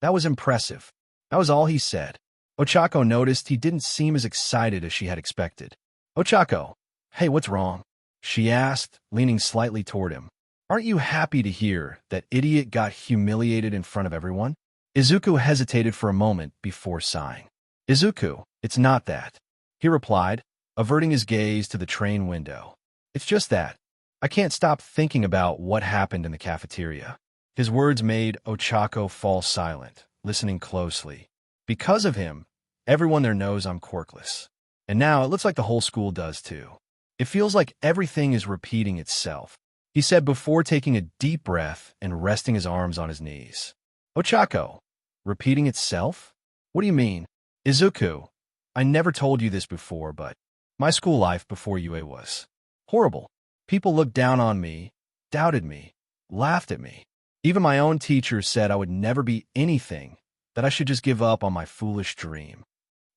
Speaker 2: That was impressive. That was all he said. Ochako noticed he didn't seem as excited as she had expected. Ochako, hey, what's wrong? She asked, leaning slightly toward him. Aren't you happy to hear that idiot got humiliated in front of everyone? Izuku hesitated for a moment before sighing. Izuku, it's not that, he replied, averting his gaze to the train window. It's just that. I can't stop thinking about what happened in the cafeteria. His words made Ochako fall silent, listening closely. Because of him, everyone there knows I'm quirkless. And now it looks like the whole school does too. It feels like everything is repeating itself, he said before taking a deep breath and resting his arms on his knees. Ochako, repeating itself? What do you mean? Izuku, I never told you this before, but my school life before UA was horrible. People looked down on me, doubted me, laughed at me. Even my own teachers said I would never be anything, that I should just give up on my foolish dream.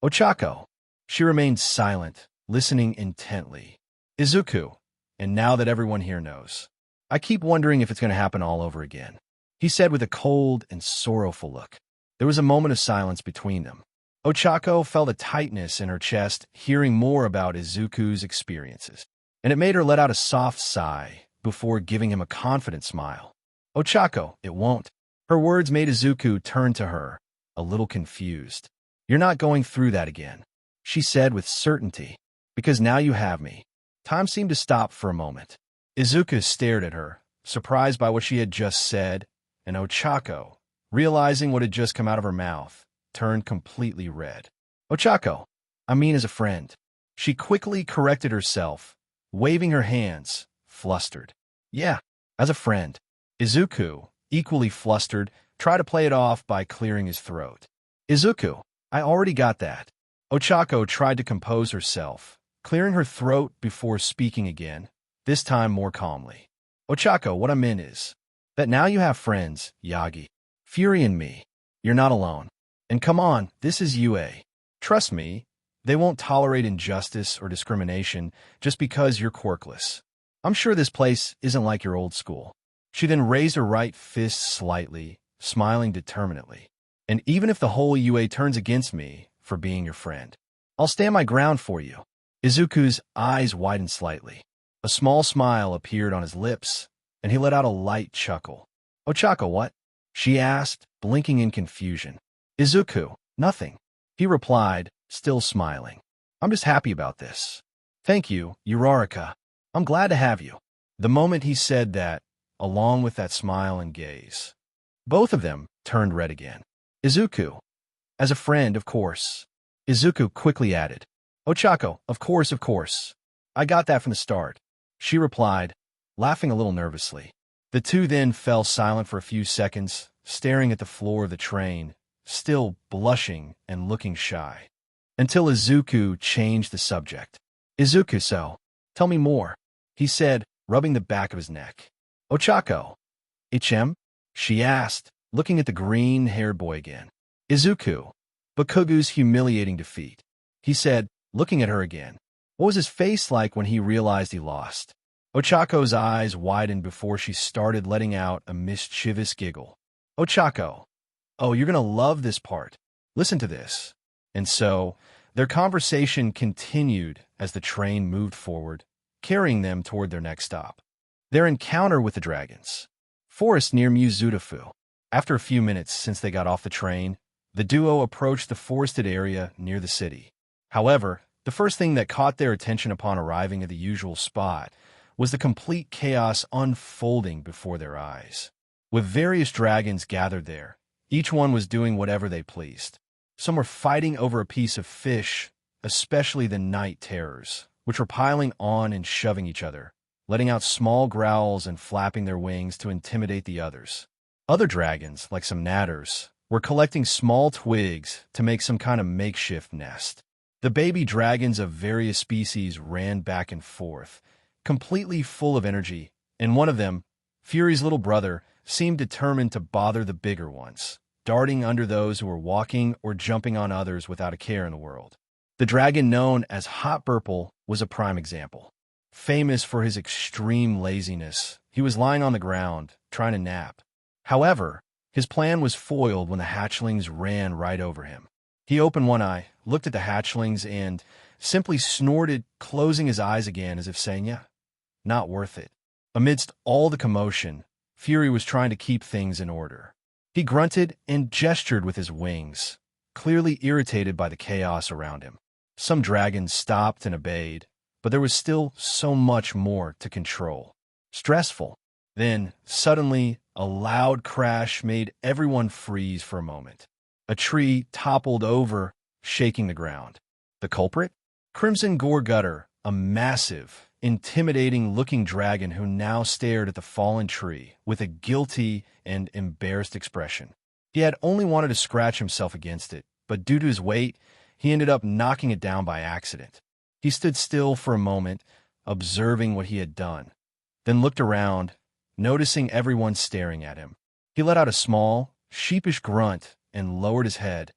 Speaker 2: Ochako. She remained silent, listening intently. Izuku, and now that everyone here knows, I keep wondering if it's going to happen all over again, he said with a cold and sorrowful look. There was a moment of silence between them. Ochako felt a tightness in her chest, hearing more about Izuku's experiences, and it made her let out a soft sigh before giving him a confident smile. Ochako, it won't. Her words made Izuku turn to her, a little confused. You're not going through that again, she said with certainty, because now you have me. Time seemed to stop for a moment. Izuku stared at her, surprised by what she had just said, and Ochako, realizing what had just come out of her mouth, turned completely red. Ochako, I mean as a friend. She quickly corrected herself, waving her hands, flustered. Yeah, as a friend. Izuku, equally flustered, tried to play it off by clearing his throat. Izuku, I already got that. Ochako tried to compose herself, clearing her throat before speaking again, this time more calmly. Ochako, what I meant is that now you have friends, Yagi. Fury and me. You're not alone. And come on, this is UA. Trust me, they won't tolerate injustice or discrimination just because you're quirkless. I'm sure this place isn't like your old school. She then raised her right fist slightly, smiling determinedly. And even if the whole UA turns against me for being your friend, I'll stand my ground for you. Izuku's eyes widened slightly. A small smile appeared on his lips, and he let out a light chuckle. Ochako, what? She asked, blinking in confusion. Izuku, nothing, he replied, still smiling. I'm just happy about this. Thank you, Uraraka. I'm glad to have you. The moment he said that, along with that smile and gaze, both of them turned red again. Izuku, as a friend, of course. Izuku quickly added. Ochako, of course. I got that from the start, she replied, laughing a little nervously. The two then fell silent for a few seconds, staring at the floor of the train, still blushing and looking shy, until Izuku changed the subject. Izuku, so, tell me more, he said, rubbing the back of his neck. Ochako, HM? She asked, looking at the green-haired boy again. Izuku, Bakugu's humiliating defeat, he said, looking at her again. What was his face like when he realized he lost? Ochako's eyes widened before she started letting out a mischievous giggle. Ochako, oh, you're gonna love this part. Listen to this. And so, their conversation continued as the train moved forward, carrying them toward their next stop. Their encounter with the dragons. Forest near Muzutafu. After a few minutes since they got off the train, the duo approached the forested area near the city. However, the first thing that caught their attention upon arriving at the usual spot was the complete chaos unfolding before their eyes. With various dragons gathered there, each one was doing whatever they pleased. Some were fighting over a piece of fish, especially the night terrors, which were piling on and shoving each other, letting out small growls and flapping their wings to intimidate the others. Other dragons, like some natters, were collecting small twigs to make some kind of makeshift nest. The baby dragons of various species ran back and forth, completely full of energy and one of them, Fury's little brother, seemed determined to bother the bigger ones, darting under those who were walking or jumping on others without a care in the world. The dragon known as Hot Purple was a prime example. Famous for his extreme laziness, he was lying on the ground, trying to nap. However, his plan was foiled when the hatchlings ran right over him. He opened one eye, looked at the hatchlings, and simply snorted, closing his eyes again as if saying, "Yeah, not worth it." Amidst all the commotion, Fury was trying to keep things in order. He grunted and gestured with his wings, clearly irritated by the chaos around him. Some dragons stopped and obeyed, but there was still so much more to control. Stressful. Then, suddenly, a loud crash made everyone freeze for a moment. A tree toppled over, shaking the ground. The culprit? Crimson Gore-Gutter, a massive, intimidating-looking dragon who now stared at the fallen tree with a guilty and embarrassed expression. He had only wanted to scratch himself against it, but due to his weight, he ended up knocking it down by accident. He stood still for a moment, observing what he had done, then looked around, noticing everyone staring at him. He let out a small, sheepish grunt and lowered his head,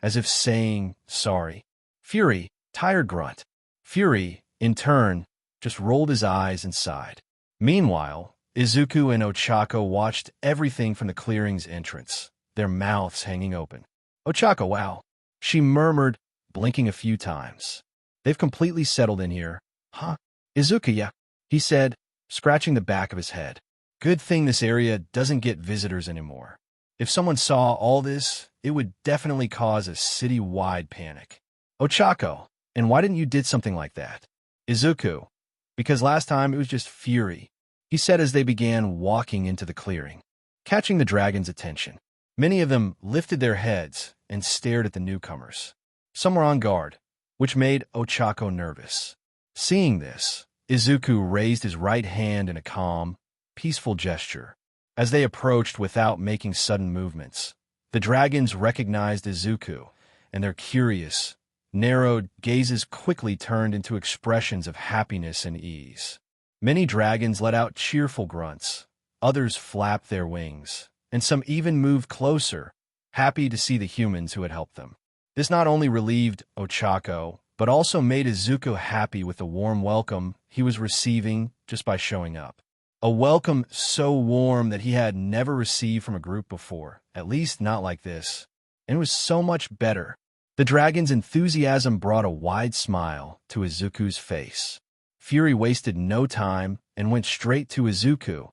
Speaker 2: as if saying, "Sorry." Fury, tired grunt. Fury, in turn, just rolled his eyes and sighed. Meanwhile, Izuku and Ochako watched everything from the clearing's entrance, their mouths hanging open. "Ochako, wow," she murmured, blinking a few times. "They've completely settled in here." "Huh? Izuku, yeah," he said, scratching the back of his head. "Good thing this area doesn't get visitors anymore. If someone saw all this, it would definitely cause a city-wide panic." "Ochako, and why didn't you did something like that?" "Izuku, because last time it was just Fury," he said as they began walking into the clearing, catching the dragon's attention. Many of them lifted their heads and stared at the newcomers. Some were on guard, which made Ochako nervous. Seeing this, Izuku raised his right hand in a calm, peaceful gesture. As they approached without making sudden movements, the dragons recognized Izuku, and their curious, narrowed gazes quickly turned into expressions of happiness and ease. Many dragons let out cheerful grunts, others flapped their wings, and some even moved closer, happy to see the humans who had helped them. This not only relieved Ochako, but also made Izuku happy with the warm welcome he was receiving just by showing up. A welcome so warm that he had never received from a group before, at least not like this, and it was so much better. The dragon's enthusiasm brought a wide smile to Izuku's face. Fury wasted no time and went straight to Izuku,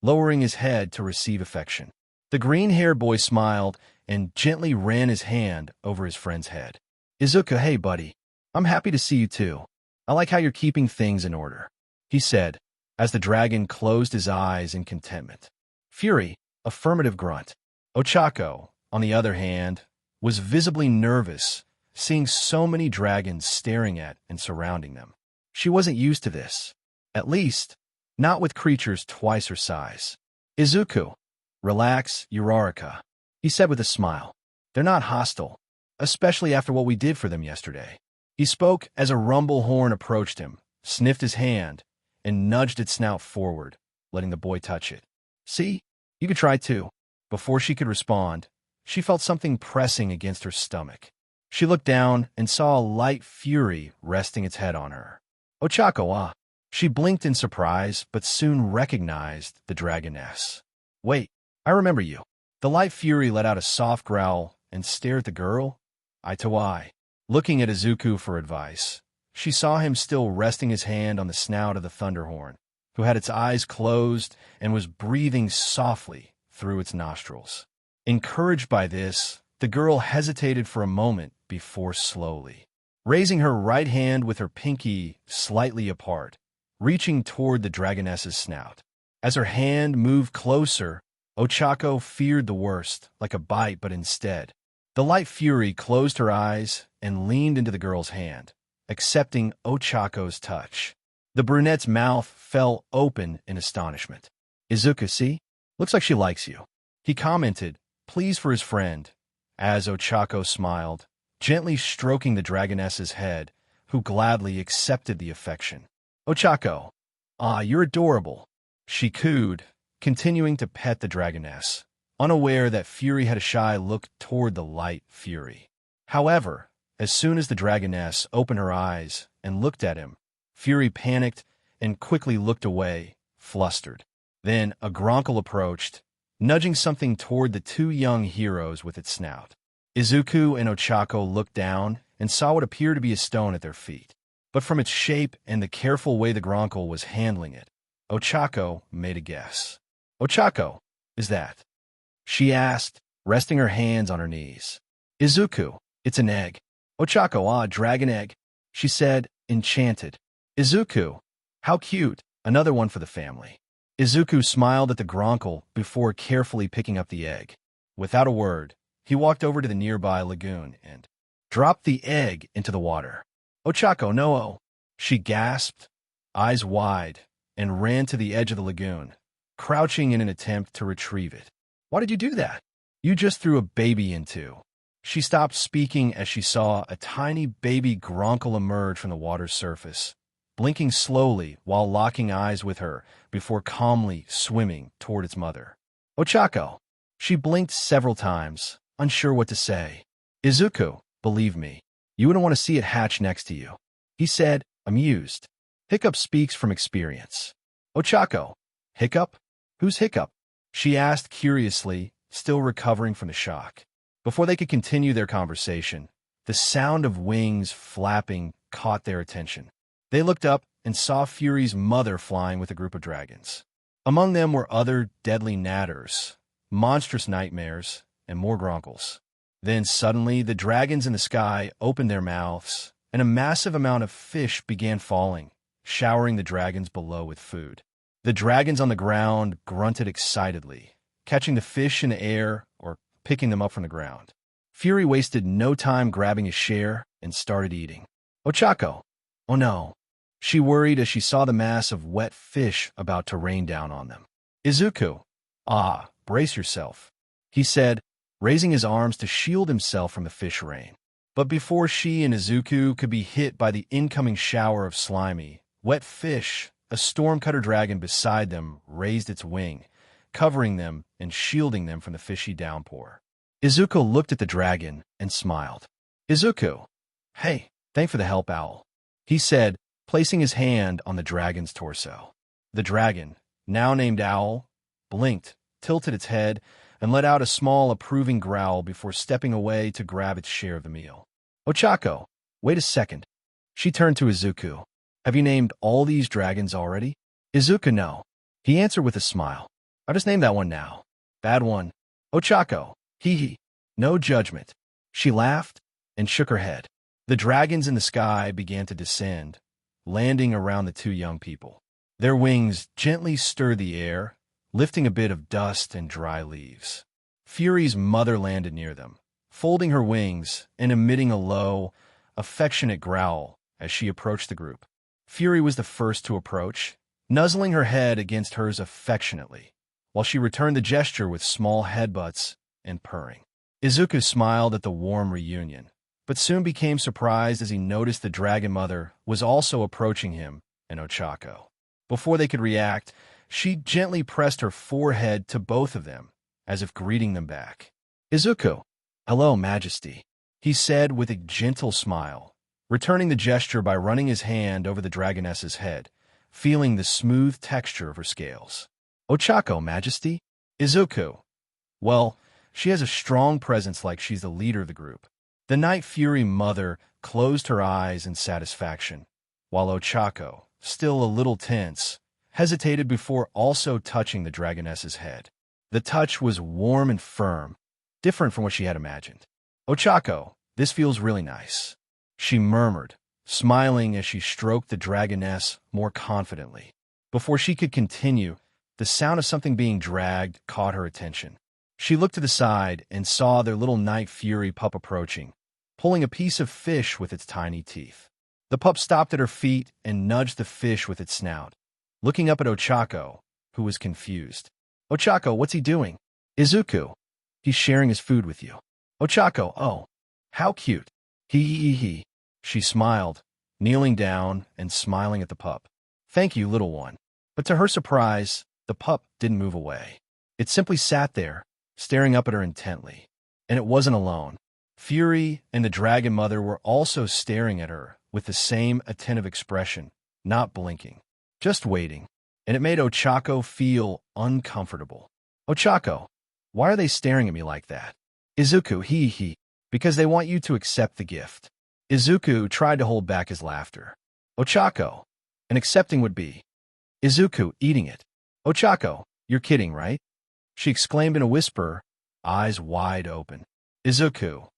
Speaker 2: lowering his head to receive affection. The green-haired boy smiled and gently ran his hand over his friend's head. "Izuku, hey buddy, I'm happy to see you too. I like how you're keeping things in order," he said, as the dragon closed his eyes in contentment. Fury, affirmative grunt. Ochako, on the other hand, was visibly nervous, seeing so many dragons staring at and surrounding them. She wasn't used to this, at least, not with creatures twice her size. "Izuku, relax, Uraraka," he said with a smile. "They're not hostile, especially after what we did for them yesterday." He spoke as a rumble horn approached him, sniffed his hand, and nudged its snout forward, letting the boy touch it. "See? You could try too." Before she could respond, she felt something pressing against her stomach. She looked down and saw a light fury resting its head on her. "Ochako, ah." She blinked in surprise, but soon recognized the dragoness. "Wait, I remember you." The light fury let out a soft growl and stared at the girl, eye to eye. Looking at Izuku for advice, she saw him still resting his hand on the snout of the Thunderhorn, who had its eyes closed and was breathing softly through its nostrils. Encouraged by this, the girl hesitated for a moment before slowly raising her right hand with her pinky slightly apart, reaching toward the dragoness's snout. As her hand moved closer, Ochako feared the worst, like a bite, but instead, the light fury closed her eyes and leaned into the girl's hand, accepting Ochako's touch. The brunette's mouth fell open in astonishment. "Izuku, see? Looks like she likes you," he commented, pleased for his friend, as Ochako smiled, gently stroking the dragoness's head, who gladly accepted the affection. "Ochako, ah, you're adorable," she cooed, continuing to pet the dragoness, unaware that Fury had a shy look toward the light Fury. However, as soon as the dragoness opened her eyes and looked at him, Fury panicked and quickly looked away, flustered. Then a Gronkle approached, nudging something toward the two young heroes with its snout. Izuku and Ochako looked down and saw what appeared to be a stone at their feet. But from its shape and the careful way the Gronkle was handling it, Ochako made a guess. "Ochako, is that?" she asked, resting her hands on her knees. "Izuku, it's an egg." "Ochako, ah, dragon egg," she said, enchanted. "Izuku, how cute, another one for the family." Izuku smiled at the Gronkle before carefully picking up the egg. Without a word, he walked over to the nearby lagoon and dropped the egg into the water. "Ochako, no!" she gasped, eyes wide, and ran to the edge of the lagoon, crouching in an attempt to retrieve it. "Why did you do that? You just threw a baby into." She stopped speaking as she saw a tiny baby Gronkle emerge from the water's surface, blinking slowly while locking eyes with her before calmly swimming toward its mother. "Ochako." She blinked several times, unsure what to say. "Izuku, believe me, you wouldn't want to see it hatch next to you," he said, amused. "Hiccup speaks from experience." "Ochako." "Hiccup? Who's Hiccup?" she asked curiously, still recovering from the shock. Before they could continue their conversation, the sound of wings flapping caught their attention. They looked up and saw Fury's mother flying with a group of dragons. Among them were other deadly natters, monstrous nightmares, and more Gronkles. Then suddenly the dragons in the sky opened their mouths, and a massive amount of fish began falling, showering the dragons below with food. The dragons on the ground grunted excitedly, catching the fish in the air or picking them up from the ground. Fury wasted no time grabbing his share and started eating. "Ochako." "Oh no," she worried as she saw the mass of wet fish about to rain down on them. "Izuku." "Ah, brace yourself," he said, raising his arms to shield himself from the fish rain. But before she and Izuku could be hit by the incoming shower of slimy, wet fish, a stormcutter dragon beside them raised its wing, covering them and shielding them from the fishy downpour. Izuku looked at the dragon and smiled. "Izuku." "Hey, thanks for the help, Owl," he said, placing his hand on the dragon's torso. The dragon, now named Owl, blinked, tilted its head, and let out a small approving growl before stepping away to grab its share of the meal. "Ochako, wait a second." She turned to Izuku. "Have you named all these dragons already?" "Izuku, no," he answered with a smile. "I just named that one now." "Bad one." "Ochako, hee. No judgment." She laughed and shook her head. The dragons in the sky began to descend, landing around the two young people. Their wings gently stirred the air, lifting a bit of dust and dry leaves. Fury's mother landed near them, folding her wings and emitting a low, affectionate growl as she approached the group. Fury was the first to approach, nuzzling her head against hers affectionately, while she returned the gesture with small headbutts and purring. Izuku smiled at the warm reunion, but soon became surprised as he noticed the dragon mother was also approaching him and Ochako. Before they could react, she gently pressed her forehead to both of them, as if greeting them back. "Izuku." "Hello, Majesty," he said with a gentle smile, returning the gesture by running his hand over the dragoness's head, feeling the smooth texture of her scales. "Ochako, Majesty." "Izuku." "Well, she has a strong presence like she's the leader of the group." The Night Fury mother closed her eyes in satisfaction, while Ochako, still a little tense, hesitated before also touching the dragoness's head. The touch was warm and firm, different from what she had imagined. "Ochako, this feels really nice," she murmured, smiling as she stroked the dragoness more confidently. Before she could continue, the sound of something being dragged caught her attention. She looked to the side and saw their little Night Fury pup approaching, pulling a piece of fish with its tiny teeth. The pup stopped at her feet and nudged the fish with its snout, looking up at Ochako, who was confused. "Ochako, what's he doing?" "Izuku. He's sharing his food with you." "Ochako, oh, how cute." He. She smiled, kneeling down and smiling at the pup. "Thank you, little one." But to her surprise, the pup didn't move away. It simply sat there, staring up at her intently. And it wasn't alone. Fury and the dragon mother were also staring at her with the same attentive expression, not blinking, just waiting. And it made Ochako feel uncomfortable. Ochako, why are they staring at me like that? Izuku, he. Because they want you to accept the gift. Izuku tried to hold back his laughter. Ochako, and accepting would be. Izuku, eating it. Ochako, you're kidding, right? She exclaimed in a whisper, eyes wide open. Izuku,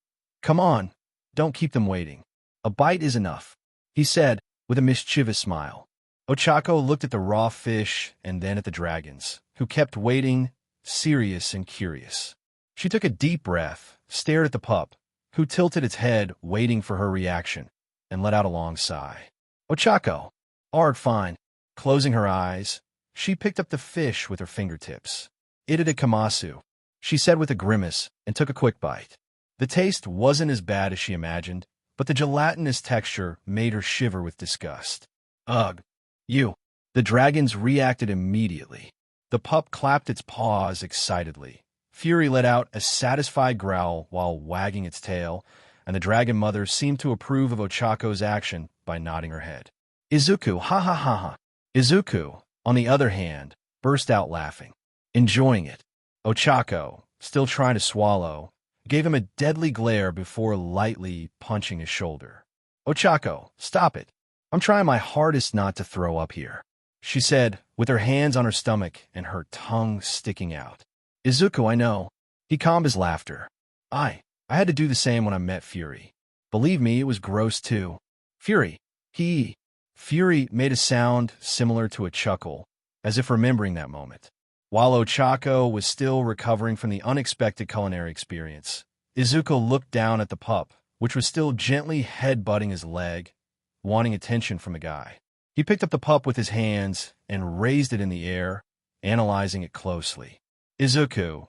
Speaker 2: come on, don't keep them waiting. A bite is enough, he said with a mischievous smile. Ochako looked at the raw fish and then at the dragons, who kept waiting, serious and curious. She took a deep breath, stared at the pup, who tilted its head, waiting for her reaction, and let out a long sigh. Ochako, alright, fine. Closing her eyes, she picked up the fish with her fingertips. Itade kamasu, she said with a grimace, and took a quick bite. The taste wasn't as bad as she imagined, but the gelatinous texture made her shiver with disgust. Ugh, you. The dragons reacted immediately. The pup clapped its paws excitedly. Fury let out a satisfied growl while wagging its tail, and the dragon mother seemed to approve of Ochako's action by nodding her head. Izuku, ha ha ha ha. Izuku, on the other hand, burst out laughing, enjoying it. Ochako, still trying to swallow, gave him a deadly glare before lightly punching his shoulder. Ochako, stop it. I'm trying my hardest not to throw up here, she said, with her hands on her stomach and her tongue sticking out. Izuku, I know. He calmed his laughter. I had to do the same when I met Fury. Believe me, it was gross too. Fury, Fury made a sound similar to a chuckle, as if remembering that moment. While Ochako was still recovering from the unexpected culinary experience, Izuku looked down at the pup, which was still gently head-butting his leg, wanting attention from the guy. He picked up the pup with his hands and raised it in the air, analyzing it closely. Izuku,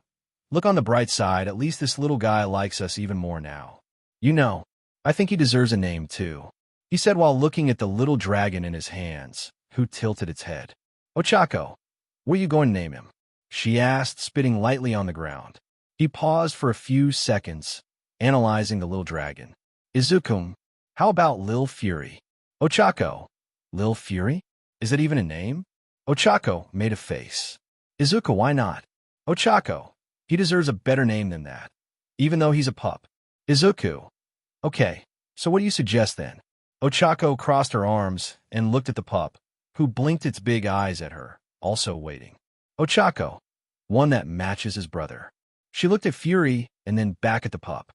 Speaker 2: look on the bright side, at least this little guy likes us even more now. You know, I think he deserves a name too, he said while looking at the little dragon in his hands, who tilted its head. Ochako, what are you going to name him? She asked, spitting lightly on the ground. He paused for a few seconds, analyzing the little dragon. Izuku, how about Lil Fury? Ochako, Lil Fury? Is that even a name? Ochako made a face. Izuku, why not? Ochako, he deserves a better name than that, even though he's a pup. Izuku, okay, so what do you suggest then? Ochako crossed her arms and looked at the pup, who blinked its big eyes at her, also waiting. Ochako, one that matches his brother. She looked at Fury and then back at the pup.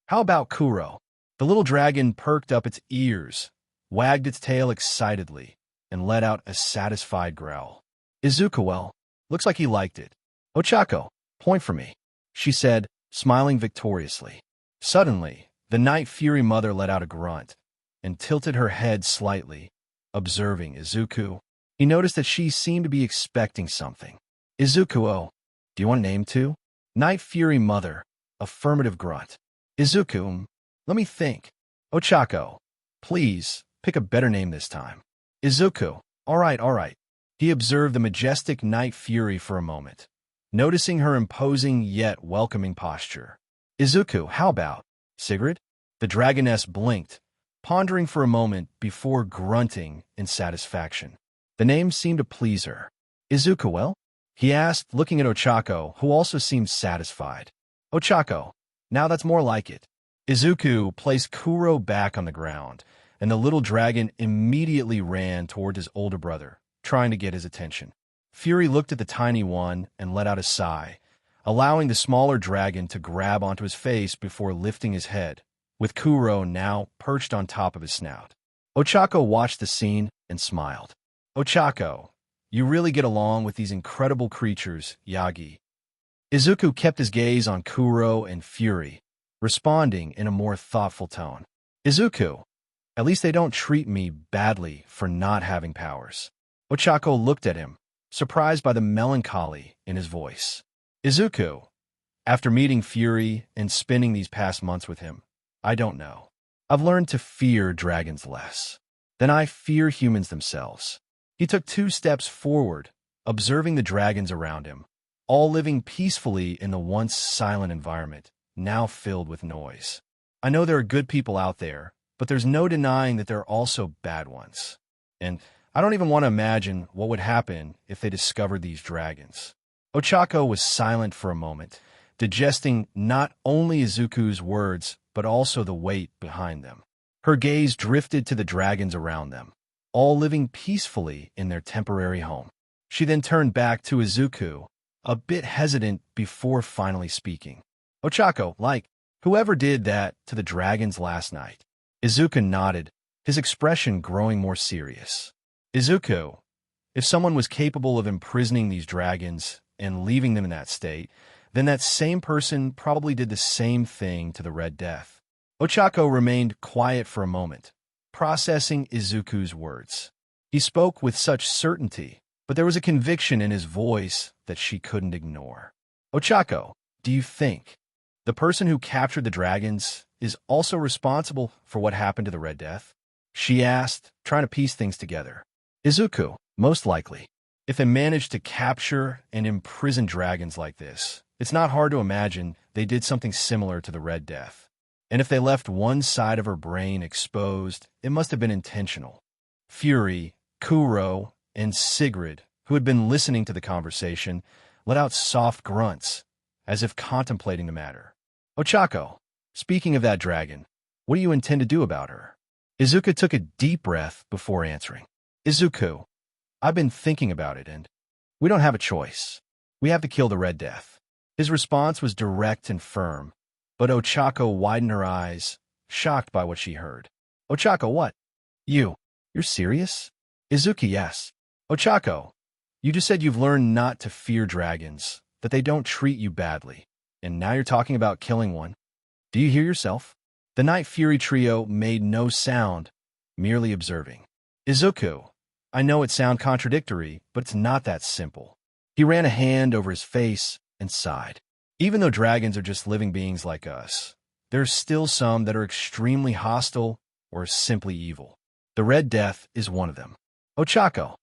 Speaker 2: How about Kuro? The little dragon perked up its ears, wagged its tail excitedly, and let out a satisfied growl. Izuku, well, looks like he liked it. Ochako, point for me, she said, smiling victoriously. Suddenly, the Night Fury mother let out a grunt and tilted her head slightly, observing Izuku. He noticed that she seemed to be expecting something. Izuku, oh, do you want a name too? Night Fury mother, affirmative grunt. Izuku, let me think. Ochako, please, pick a better name this time. Izuku, all right. He observed the majestic Night Fury for a moment, noticing her imposing yet welcoming posture. Izuku, how about Sigrid? The dragoness blinked, pondering for a moment before grunting in satisfaction. The name seemed to please her. Izuku, well? He asked, looking at Ochako, who also seemed satisfied. Ochako, now that's more like it. Izuku placed Kuro back on the ground, and the little dragon immediately ran toward his older brother, trying to get his attention. Fury looked at the tiny one and let out a sigh, allowing the smaller dragon to grab onto his face before lifting his head, with Kuro now perched on top of his snout. Ochako watched the scene and smiled. Ochako, you really get along with these incredible creatures, Yagi. Izuku kept his gaze on Kuro and Fury, responding in a more thoughtful tone. Izuku, at least they don't treat me badly for not having powers. Ochako looked at him, surprised by the melancholy in his voice. Izuku, after meeting Fury and spending these past months with him, I don't know. I've learned to fear dragons less than I fear humans themselves. He took 2 steps forward, observing the dragons around him, all living peacefully in the once silent environment, now filled with noise. I know there are good people out there, but there's no denying that there are also bad ones. And I don't even want to imagine what would happen if they discovered these dragons. Ochako was silent for a moment, digesting not only Izuku's words, but also the weight behind them. Her gaze drifted to the dragons around them, all living peacefully in their temporary home. She then turned back to Izuku, a bit hesitant before finally speaking. Ochako, like, whoever did that to the dragons last night. Izuku nodded, his expression growing more serious. Izuku, if someone was capable of imprisoning these dragons and leaving them in that state, then that same person probably did the same thing to the Red Death. Ochako remained quiet for a moment, processing Izuku's words. He spoke with such certainty, but there was a conviction in his voice that she couldn't ignore. Ochako, do you think the person who captured the dragons is also responsible for what happened to the Red Death? She asked, trying to piece things together. Izuku, most likely. If they managed to capture and imprison dragons like this, it's not hard to imagine they did something similar to the Red Death. And if they left one side of her brain exposed, it must have been intentional. Fury, Kuro, and Sigrid, who had been listening to the conversation, let out soft grunts, as if contemplating the matter. Ochako, speaking of that dragon, what do you intend to do about her? Izuku took a deep breath before answering. Izuku, I've been thinking about it, and we don't have a choice. We have to kill the Red Death. His response was direct and firm, but Ochako widened her eyes, shocked by what she heard. Ochako, what? You're serious? Izuku, yes. Ochako, you just said you've learned not to fear dragons, that they don't treat you badly, and now you're talking about killing one. Do you hear yourself? The Night Fury trio made no sound, merely observing. Izuku, I know it sounds contradictory, but it's not that simple. He ran a hand over his face and sighed. Even though dragons are just living beings like us, there's still some that are extremely hostile or simply evil. The Red Death is one of them. Ochako,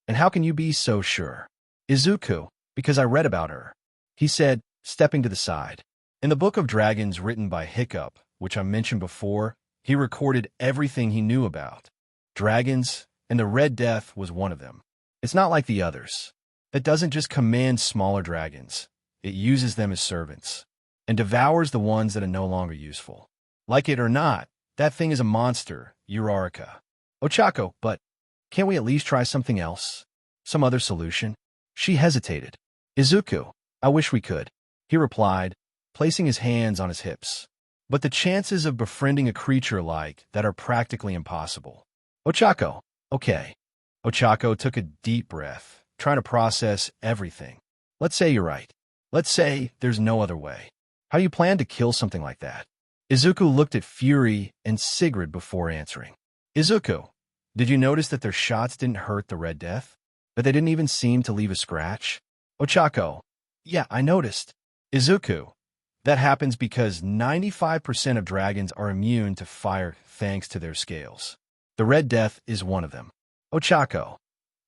Speaker 2: and how can you be so sure? Izuku, because I read about her, he said, stepping to the side. In the Book of Dragons written by Hiccup, which I mentioned before, he recorded everything he knew about dragons, and the Red Death was one of them. It's not like the others. That doesn't just command smaller dragons. It uses them as servants, and devours the ones that are no longer useful. Like it or not, that thing is a monster, Uraraka. Ochako, but can't we at least try something else? Some other solution? She hesitated. Izuku, I wish we could, he replied, placing his hands on his hips. But the chances of befriending a creature like that are practically impossible. Ochako, okay. Ochako took a deep breath, trying to process everything. Let's say you're right. Let's say there's no other way. How do you plan to kill something like that? Izuku looked at Fury and Sigrid before answering. Izuku, did you notice that their shots didn't hurt the Red Death? That they didn't even seem to leave a scratch? Ochako, yeah, I noticed. Izuku, that happens because 95% of dragons are immune to fire thanks to their scales. The Red Death is one of them. Ochako,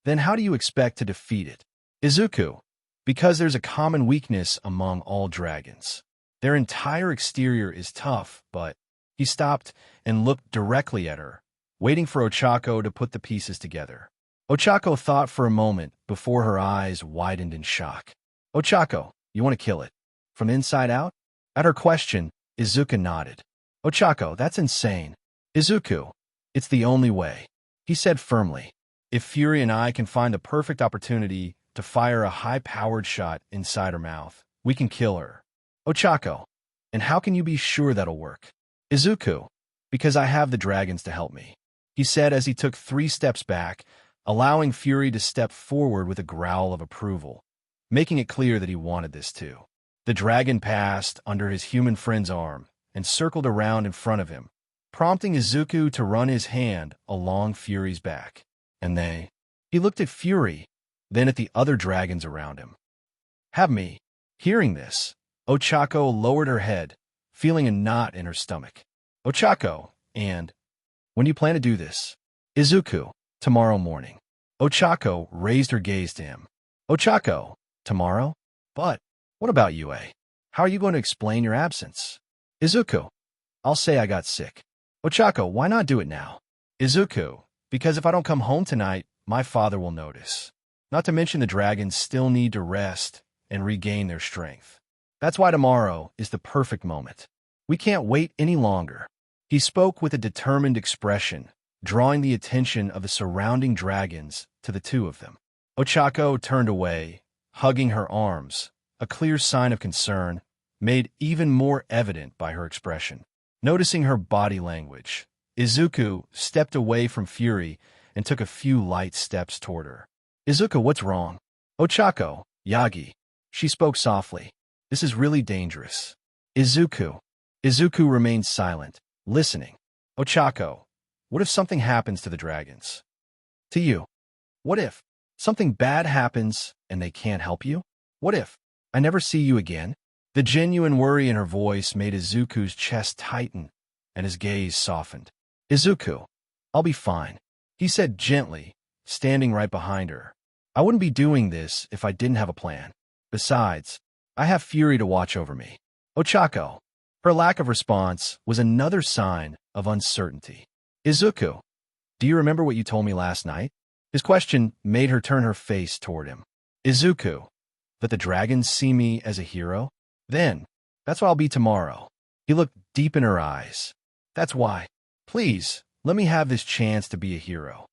Speaker 2: then how do you expect to defeat it? Izuku, because there's a common weakness among all dragons. Their entire exterior is tough, but he stopped and looked directly at her, waiting for Ochako to put the pieces together. Ochako thought for a moment before her eyes widened in shock. Ochako, you want to kill it? From inside out? At her question, Izuku nodded. Ochako, that's insane. Izuku, it's the only way, he said firmly. If Fury and I can find the perfect opportunity to fire a high-powered shot inside her mouth, we can kill her. Ochako, and how can you be sure that'll work? Izuku, because I have the dragons to help me, he said as he took 3 steps back, allowing Fury to step forward with a growl of approval, making it clear that he wanted this too. The dragon passed under his human friend's arm and circled around in front of him, prompting Izuku to run his hand along Fury's back. And he looked at Fury, then at the other dragons around him. Have me. Hearing this, Ochako lowered her head, feeling a knot in her stomach. Ochako, and when do you plan to do this? Izuku, tomorrow morning. Ochako raised her gaze to him. Ochako, tomorrow? But what about Yue? How are you going to explain your absence? Izuku, I'll say I got sick. Ochako, why not do it now? Izuku, because if I don't come home tonight, my father will notice. Not to mention the dragons still need to rest and regain their strength. That's why tomorrow is the perfect moment. We can't wait any longer. He spoke with a determined expression, drawing the attention of the surrounding dragons to the two of them. Ochako turned away, hugging her arms, a clear sign of concern, made even more evident by her expression. Noticing her body language, Izuku stepped away from Fury and took a few light steps toward her. Izuku, what's wrong? Ochako, Yagi. She spoke softly. This is really dangerous. Izuku. Izuku remained silent, listening. Ochako, what if something happens to the dragons? To you. What if something bad happens and they can't help you? What if I never see you again? The genuine worry in her voice made Izuku's chest tighten and his gaze softened. Izuku, I'll be fine, he said gently, standing right behind her. I wouldn't be doing this if I didn't have a plan. Besides, I have Fury to watch over me. Ochako. Her lack of response was another sign of uncertainty. Izuku, do you remember what you told me last night? His question made her turn her face toward him. Izuku, that the dragons see me as a hero? Then, that's what I'll be tomorrow. He looked deep in her eyes. That's why. Please, let me have this chance to be a hero.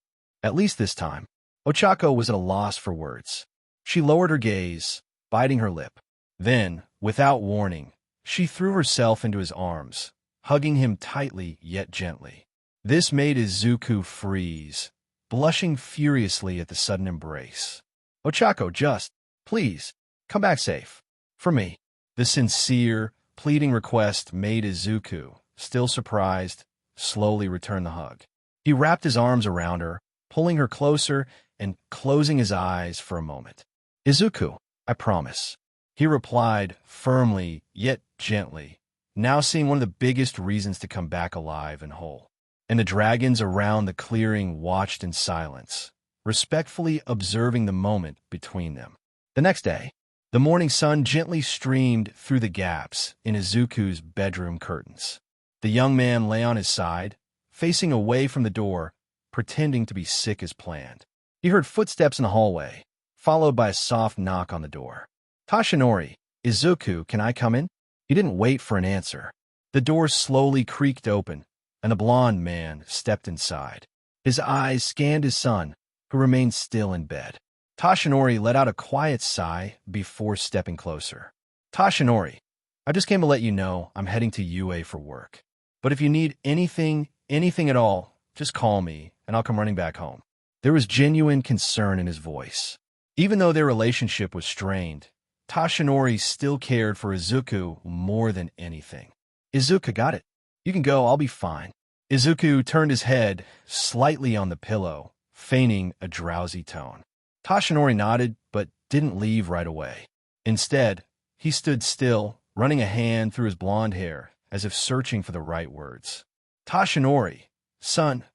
Speaker 2: At least this time. Ochako was at a loss for words. She lowered her gaze, biting her lip. Then, without warning, she threw herself into his arms, hugging him tightly yet gently. This made Izuku freeze, blushing furiously at the sudden embrace. Ochako, just, please, come back safe. For me. The sincere, pleading request made Izuku, still surprised, slowly return the hug. He wrapped his arms around her, pulling her closer and closing his eyes for a moment. Izuku, I promise. He replied firmly yet gently, now seeing one of the biggest reasons to come back alive and whole. And the dragons around the clearing watched in silence, respectfully observing the moment between them. The next day, the morning sun gently streamed through the gaps in Izuku's bedroom curtains. The young man lay on his side, facing away from the door, pretending to be sick as planned. He heard footsteps in the hallway, followed by a soft knock on the door. Tashinori, Izuku, can I come in? He didn't wait for an answer. The door slowly creaked open, and the blond man stepped inside. His eyes scanned his son, who remained still in bed. Tashinori let out a quiet sigh before stepping closer. Tashinori, I just came to let you know I'm heading to UA for work. But if you need anything at all, just call me, and I'll come running back home. There was genuine concern in his voice. Even though their relationship was strained, Tashinori still cared for Izuku more than anything. Izuku, got it. You can go, I'll be fine. Izuku turned his head slightly on the pillow, feigning a drowsy tone. Tashinori nodded, but didn't leave right away. Instead, he stood still, running a hand through his blonde hair, as if searching for the right words. Tashinori, son,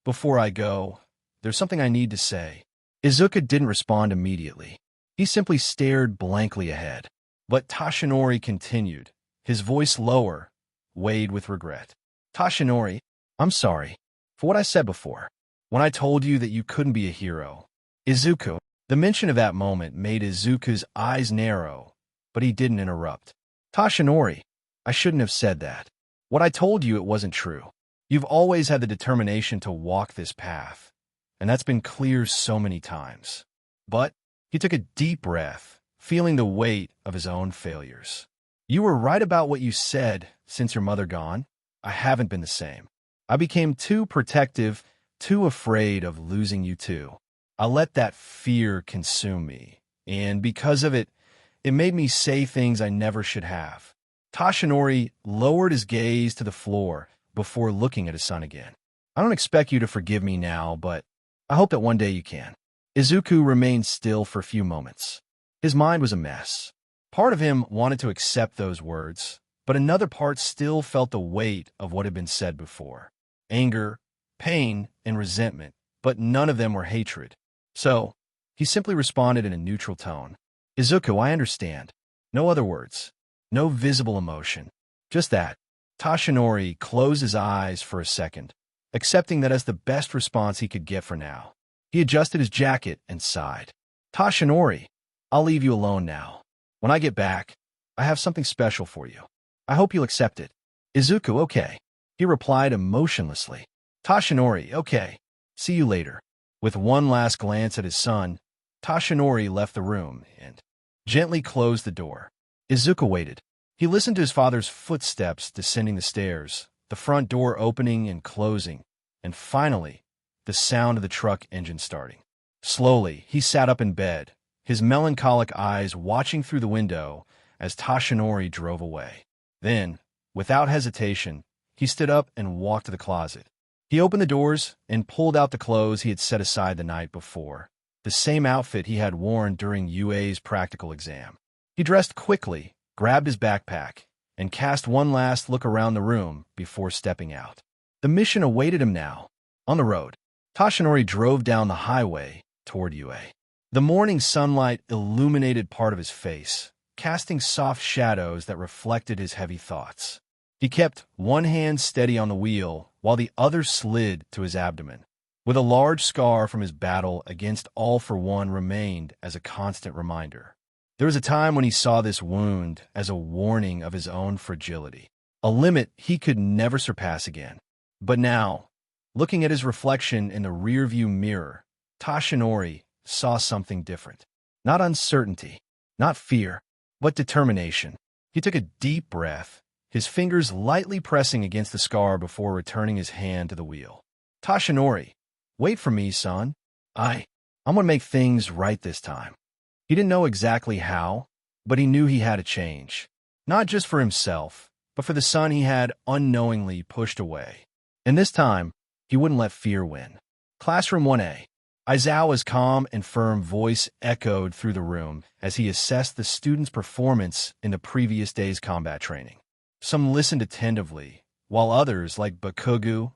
Speaker 2: before I go, there's something I need to say. Izuku didn't respond immediately. He simply stared blankly ahead. But Tashinori continued, his voice lower, weighed with regret. Tashinori, I'm sorry for what I said before, when I told you that you couldn't be a hero. Izuku, the mention of that moment made Izuku's eyes narrow, but he didn't interrupt. Tashinori, I shouldn't have said that. What I told you, it wasn't true. You've always had the determination to walk this path, and that's been clear so many times. But he took a deep breath, feeling the weight of his own failures. You were right about what you said. Since your mother gone, I haven't been the same. I became too protective, too afraid of losing you too. I let that fear consume me, and because of it, it made me say things I never should have. Tashinori lowered his gaze to the floor before looking at his son again. I don't expect you to forgive me now, but I hope that one day you can. Izuku remained still for a few moments. His mind was a mess. Part of him wanted to accept those words, but another part still felt the weight of what had been said before. Anger, pain, and resentment, but none of them were hatred. So, He simply responded in a neutral tone. Izuku, I understand. No other words. No visible emotion. Just that. Tashinori closed his eyes for a second, accepting that as the best response he could get for now. He adjusted his jacket and sighed. Tashinori, I'll leave you alone now. When I get back, I have something special for you. I hope you'll accept it. Izuku, okay. He replied emotionlessly. Tashinori, okay. See you later. With one last glance at his son, Tashinori left the room and gently closed the door. Izuku waited. He listened to his father's footsteps descending the stairs, the front door opening and closing, and finally, the sound of the truck engine starting. Slowly, he sat up in bed, his melancholic eyes watching through the window as Tashinori drove away. Then, without hesitation, he stood up and walked to the closet. He opened the doors and pulled out the clothes he had set aside the night before, the same outfit he had worn during UA's practical exam. He dressed quickly, grabbed his backpack, and cast one last look around the room before stepping out. The mission awaited him now. On the road, Tashinori drove down the highway toward UA. The morning sunlight illuminated part of his face, casting soft shadows that reflected his heavy thoughts. He kept one hand steady on the wheel while the other slid to his abdomen, with a large scar from his battle against All for One remained as a constant reminder. There was a time when he saw this wound as a warning of his own fragility, a limit he could never surpass again. But now, looking at his reflection in the rearview mirror, Tashinori saw something different. Not uncertainty, not fear, but determination. He took a deep breath, his fingers lightly pressing against the scar before returning his hand to the wheel. Tashinori, wait for me, son. I'm gonna make things right this time. He didn't know exactly how, but he knew he had to change. Not just for himself, but for the son he had unknowingly pushed away. And this time, he wouldn't let fear win. Classroom 1A. Aizawa's calm and firm voice echoed through the room as he assessed the students' performance in the previous day's combat training. Some listened attentively, while others, like Bakugu,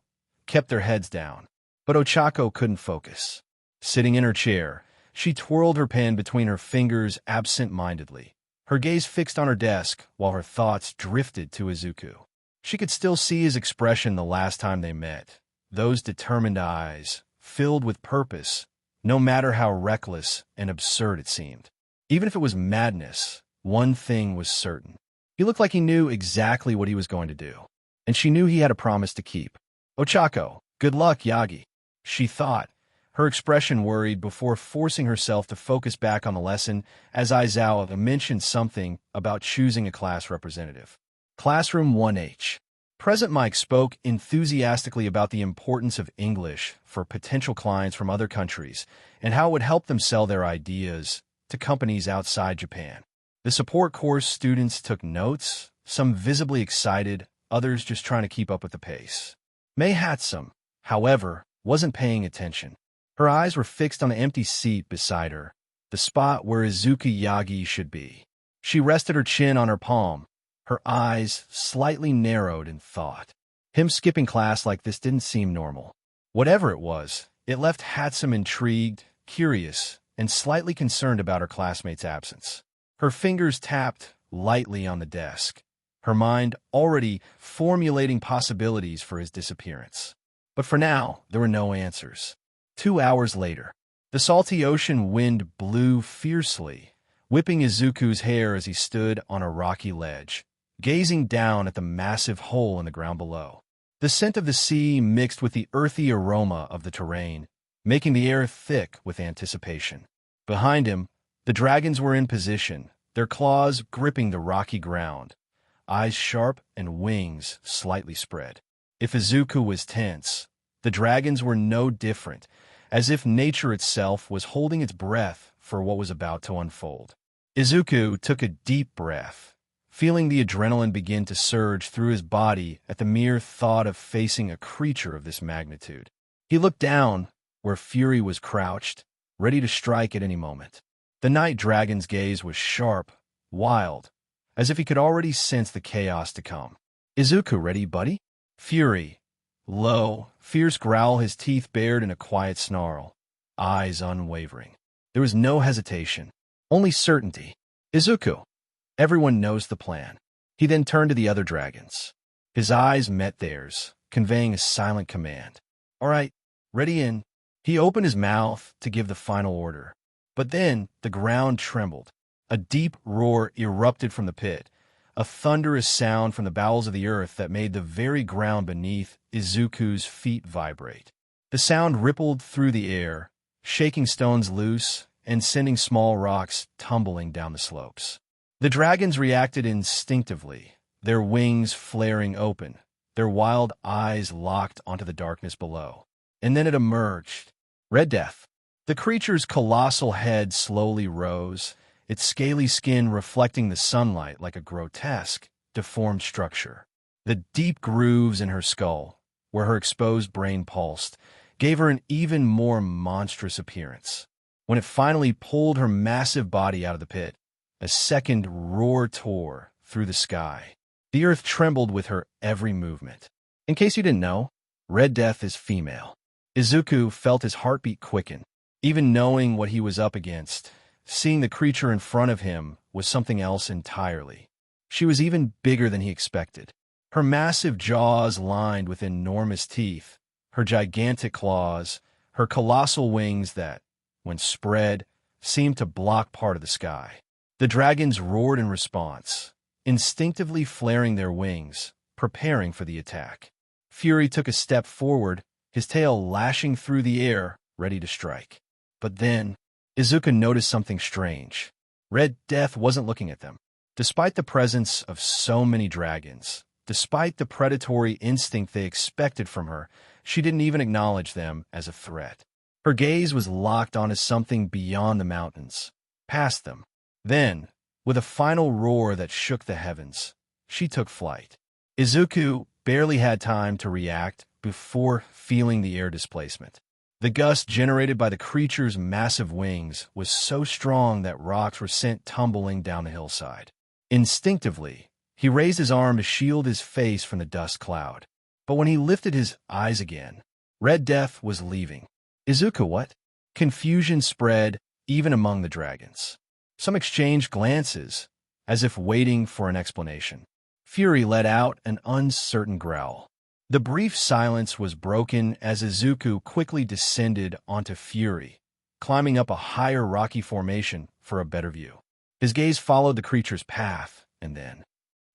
Speaker 2: kept their heads down. But Ochako couldn't focus. Sitting in her chair, she twirled her pen between her fingers absent-mindedly, her gaze fixed on her desk while her thoughts drifted to Izuku. She could still see his expression the last time they met, those determined eyes, filled with purpose, no matter how reckless and absurd it seemed. Even if it was madness, one thing was certain. He looked like he knew exactly what he was going to do, and she knew he had a promise to keep. Ochako, good luck, Yagi, she thought, her expression worried before forcing herself to focus back on the lesson as Aizawa mentioned something about choosing a class representative. Classroom 1H. President Mike spoke enthusiastically about the importance of English for potential clients from other countries and how it would help them sell their ideas to companies outside Japan. The support course students took notes, some visibly excited, others just trying to keep up with the pace. Mei Hatsum, however, wasn't paying attention. Her eyes were fixed on the empty seat beside her, the spot where Izuku Yagi should be. She rested her chin on her palm, her eyes slightly narrowed in thought. Him skipping class like this didn't seem normal. Whatever it was, it left Hatsum intrigued, curious, and slightly concerned about her classmate's absence. Her fingers tapped lightly on the desk, her mind already formulating possibilities for his disappearance. But for now, there were no answers. 2 hours later, the salty ocean wind blew fiercely, whipping Izuku's hair as he stood on a rocky ledge, gazing down at the massive hole in the ground below. The scent of the sea mixed with the earthy aroma of the terrain, making the air thick with anticipation. Behind him, the dragons were in position, their claws gripping the rocky ground, eyes sharp and wings slightly spread. If Izuku was tense, the dragons were no different, as if nature itself was holding its breath for what was about to unfold. Izuku took a deep breath, feeling the adrenaline begin to surge through his body at the mere thought of facing a creature of this magnitude. He looked down, where Fury was crouched, ready to strike at any moment. The night dragon's gaze was sharp, wild, as if he could already sense the chaos to come. Izuku, ready, buddy? Fury, low, fierce growl, his teeth bared in a quiet snarl, eyes unwavering. There was no hesitation, only certainty. Izuku. Everyone knows the plan. He then turned to the other dragons. His eyes met theirs, conveying a silent command. All right, ready in. He opened his mouth to give the final order. But then the ground trembled. A deep roar erupted from the pit, a thunderous sound from the bowels of the earth that made the very ground beneath Izuku's feet vibrate. The sound rippled through the air, shaking stones loose and sending small rocks tumbling down the slopes. The dragons reacted instinctively, their wings flaring open, their wild eyes locked onto the darkness below. And then it emerged. Red Death. The creature's colossal head slowly rose, its scaly skin reflecting the sunlight like a grotesque, deformed structure. The deep grooves in her skull, where her exposed brain pulsed, gave her an even more monstrous appearance. When it finally pulled her massive body out of the pit, a second roar tore through the sky. The earth trembled with her every movement. In case you didn't know, Red Death is female. Izuku felt his heartbeat quicken. Even knowing what he was up against, seeing the creature in front of him was something else entirely. She was even bigger than he expected. Her massive jaws lined with enormous teeth, her gigantic claws, her colossal wings that, when spread, seemed to block part of the sky. The dragons roared in response, instinctively flaring their wings, preparing for the attack. Fury took a step forward, his tail lashing through the air, ready to strike. But then, Izuku noticed something strange. Red Death wasn't looking at them. Despite the presence of so many dragons, despite the predatory instinct they expected from her, she didn't even acknowledge them as a threat. Her gaze was locked onto something beyond the mountains, past them. Then, with a final roar that shook the heavens, she took flight. Izuku barely had time to react before feeling the air displacement. The gust generated by the creature's massive wings was so strong that rocks were sent tumbling down the hillside. Instinctively, he raised his arm to shield his face from the dust cloud. But when he lifted his eyes again, Red Death was leaving. Izuku, what? Confusion spread even among the dragons. Some exchanged glances, as if waiting for an explanation. Fury let out an uncertain growl. The brief silence was broken as Izuku quickly descended onto Fury, climbing up a higher rocky formation for a better view. His gaze followed the creature's path, and then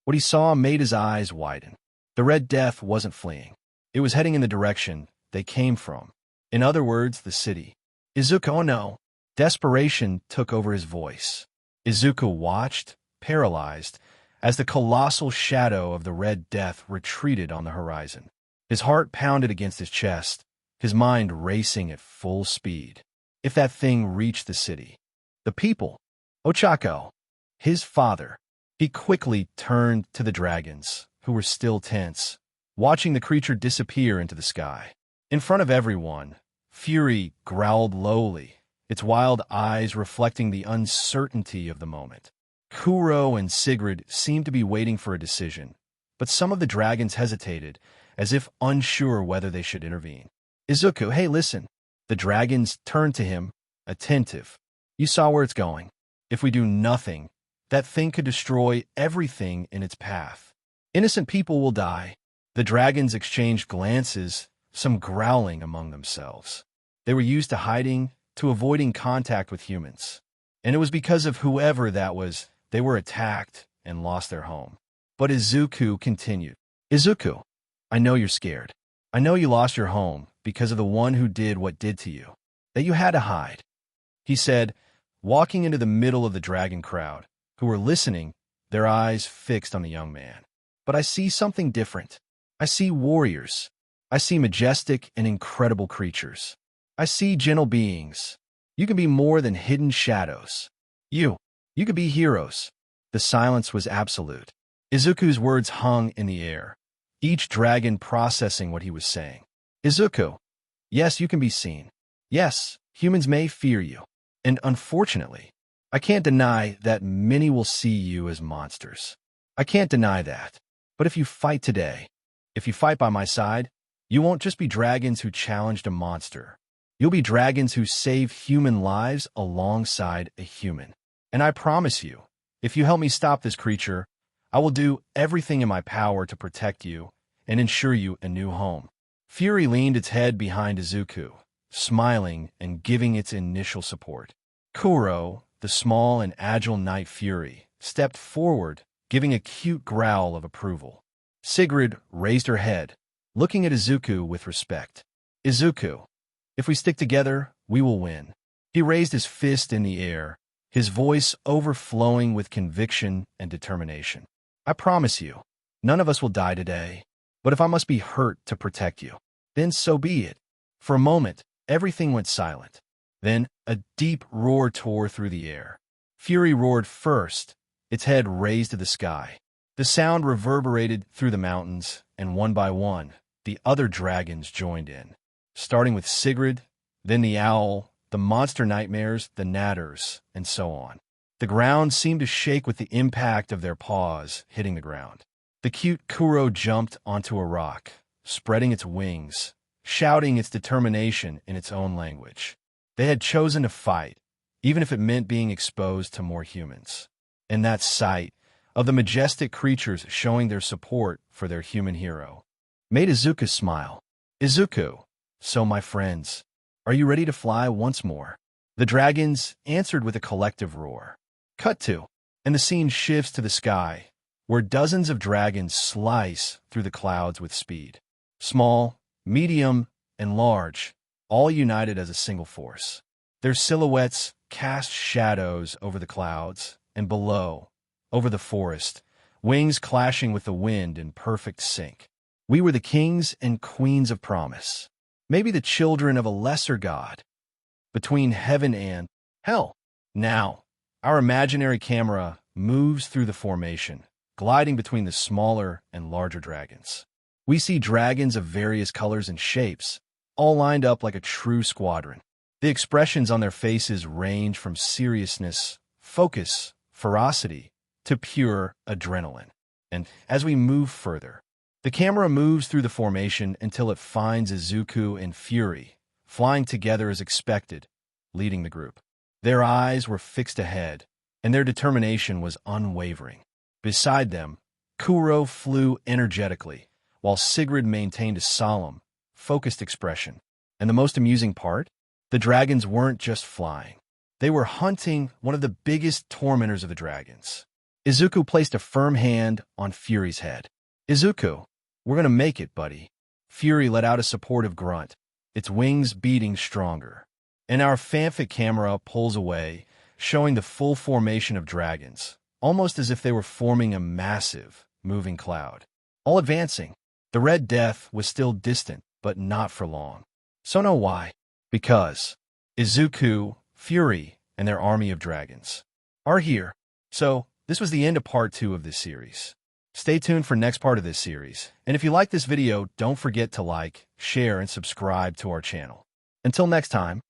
Speaker 2: what he saw made his eyes widen. The Red Death wasn't fleeing. It was heading in the direction they came from. In other words, the city. Izuku, oh no. Desperation took over his voice. Izuku watched, paralyzed, as the colossal shadow of the Red Death retreated on the horizon. His heart pounded against his chest, his mind racing at full speed. If that thing reached the city, the people, Ochako, his father, he quickly turned to the dragons, who were still tense, watching the creature disappear into the sky. In front of everyone, Fury growled lowly, its wild eyes reflecting the uncertainty of the moment. Kuro and Sigrid seemed to be waiting for a decision, but some of the dragons hesitated, as if unsure whether they should intervene. Izuku, hey, listen. The dragons turned to him, attentive. You saw where it's going. If we do nothing, that thing could destroy everything in its path. Innocent people will die. The dragons exchanged glances, some growling among themselves. They were used to hiding, to avoiding contact with humans. And it was because of whoever that was, they were attacked and lost their home. But Izuku continued. Izuku, I know you're scared. I know you lost your home because of the one who did what did to you, that you had to hide. He said, walking into the middle of the dragon crowd, who were listening, their eyes fixed on the young man. But I see something different. I see warriors. I see majestic and incredible creatures. I see gentle beings. You can be more than hidden shadows. You can be heroes. The silence was absolute. Izuku's words hung in the air, each dragon processing what he was saying. Izuku, yes, you can be seen. Yes, humans may fear you. And unfortunately, I can't deny that many will see you as monsters. I can't deny that. But if you fight today, if you fight by my side, you won't just be dragons who challenged a monster. You'll be dragons who save human lives alongside a human. And I promise you, if you help me stop this creature, I will do everything in my power to protect you and ensure you a new home. Fury leaned its head behind Izuku, smiling and giving its initial support. Kuro, the small and agile Night Fury, stepped forward, giving a cute growl of approval. Sigrid raised her head, looking at Izuku with respect. Izuku, if we stick together, we will win. He raised his fist in the air, his voice overflowing with conviction and determination. I promise you, none of us will die today, but if I must be hurt to protect you, then so be it. For a moment, everything went silent. Then a deep roar tore through the air. Fury roared first, its head raised to the sky. The sound reverberated through the mountains, and one by one, the other dragons joined in, starting with Sigrid, then the owl, the monster nightmares, the natters, and so on. The ground seemed to shake with the impact of their paws hitting the ground. The cute Kuro jumped onto a rock, spreading its wings, shouting its determination in its own language. They had chosen to fight, even if it meant being exposed to more humans. And that sight of the majestic creatures showing their support for their human hero made Izuku smile. Izuku, so my friends, are you ready to fly once more? The dragons answered with a collective roar. Cut to, and the scene shifts to the sky, where dozens of dragons slice through the clouds with speed. Small, medium, and large, all united as a single force. Their silhouettes cast shadows over the clouds, and below, over the forest, wings clashing with the wind in perfect sync. We were the kings and queens of promise, maybe the children of a lesser god, between heaven and hell. Now, our imaginary camera moves through the formation, gliding between the smaller and larger dragons. We see dragons of various colors and shapes, all lined up like a true squadron. The expressions on their faces range from seriousness, focus, ferocity, to pure adrenaline. And as we move further, the camera moves through the formation until it finds Izuku and Fury, flying together as expected, leading the group. Their eyes were fixed ahead, and their determination was unwavering. Beside them, Kuro flew energetically, while Sigrid maintained a solemn, focused expression. And the most amusing part? The dragons weren't just flying. They were hunting one of the biggest tormentors of the dragons. Izuku placed a firm hand on Fury's head. Izuku, we're gonna make it, buddy. Fury let out a supportive grunt, its wings beating stronger. And our fanfic camera pulls away, showing the full formation of dragons, almost as if they were forming a massive, moving cloud. All advancing. The Red Death was still distant, but not for long. So know why. Because Izuku, Fury, and their army of dragons are here. So, this was the end of part 2 of this series. Stay tuned for next part of this series. And if you like this video, don't forget to like, share, and subscribe to our channel. Until next time.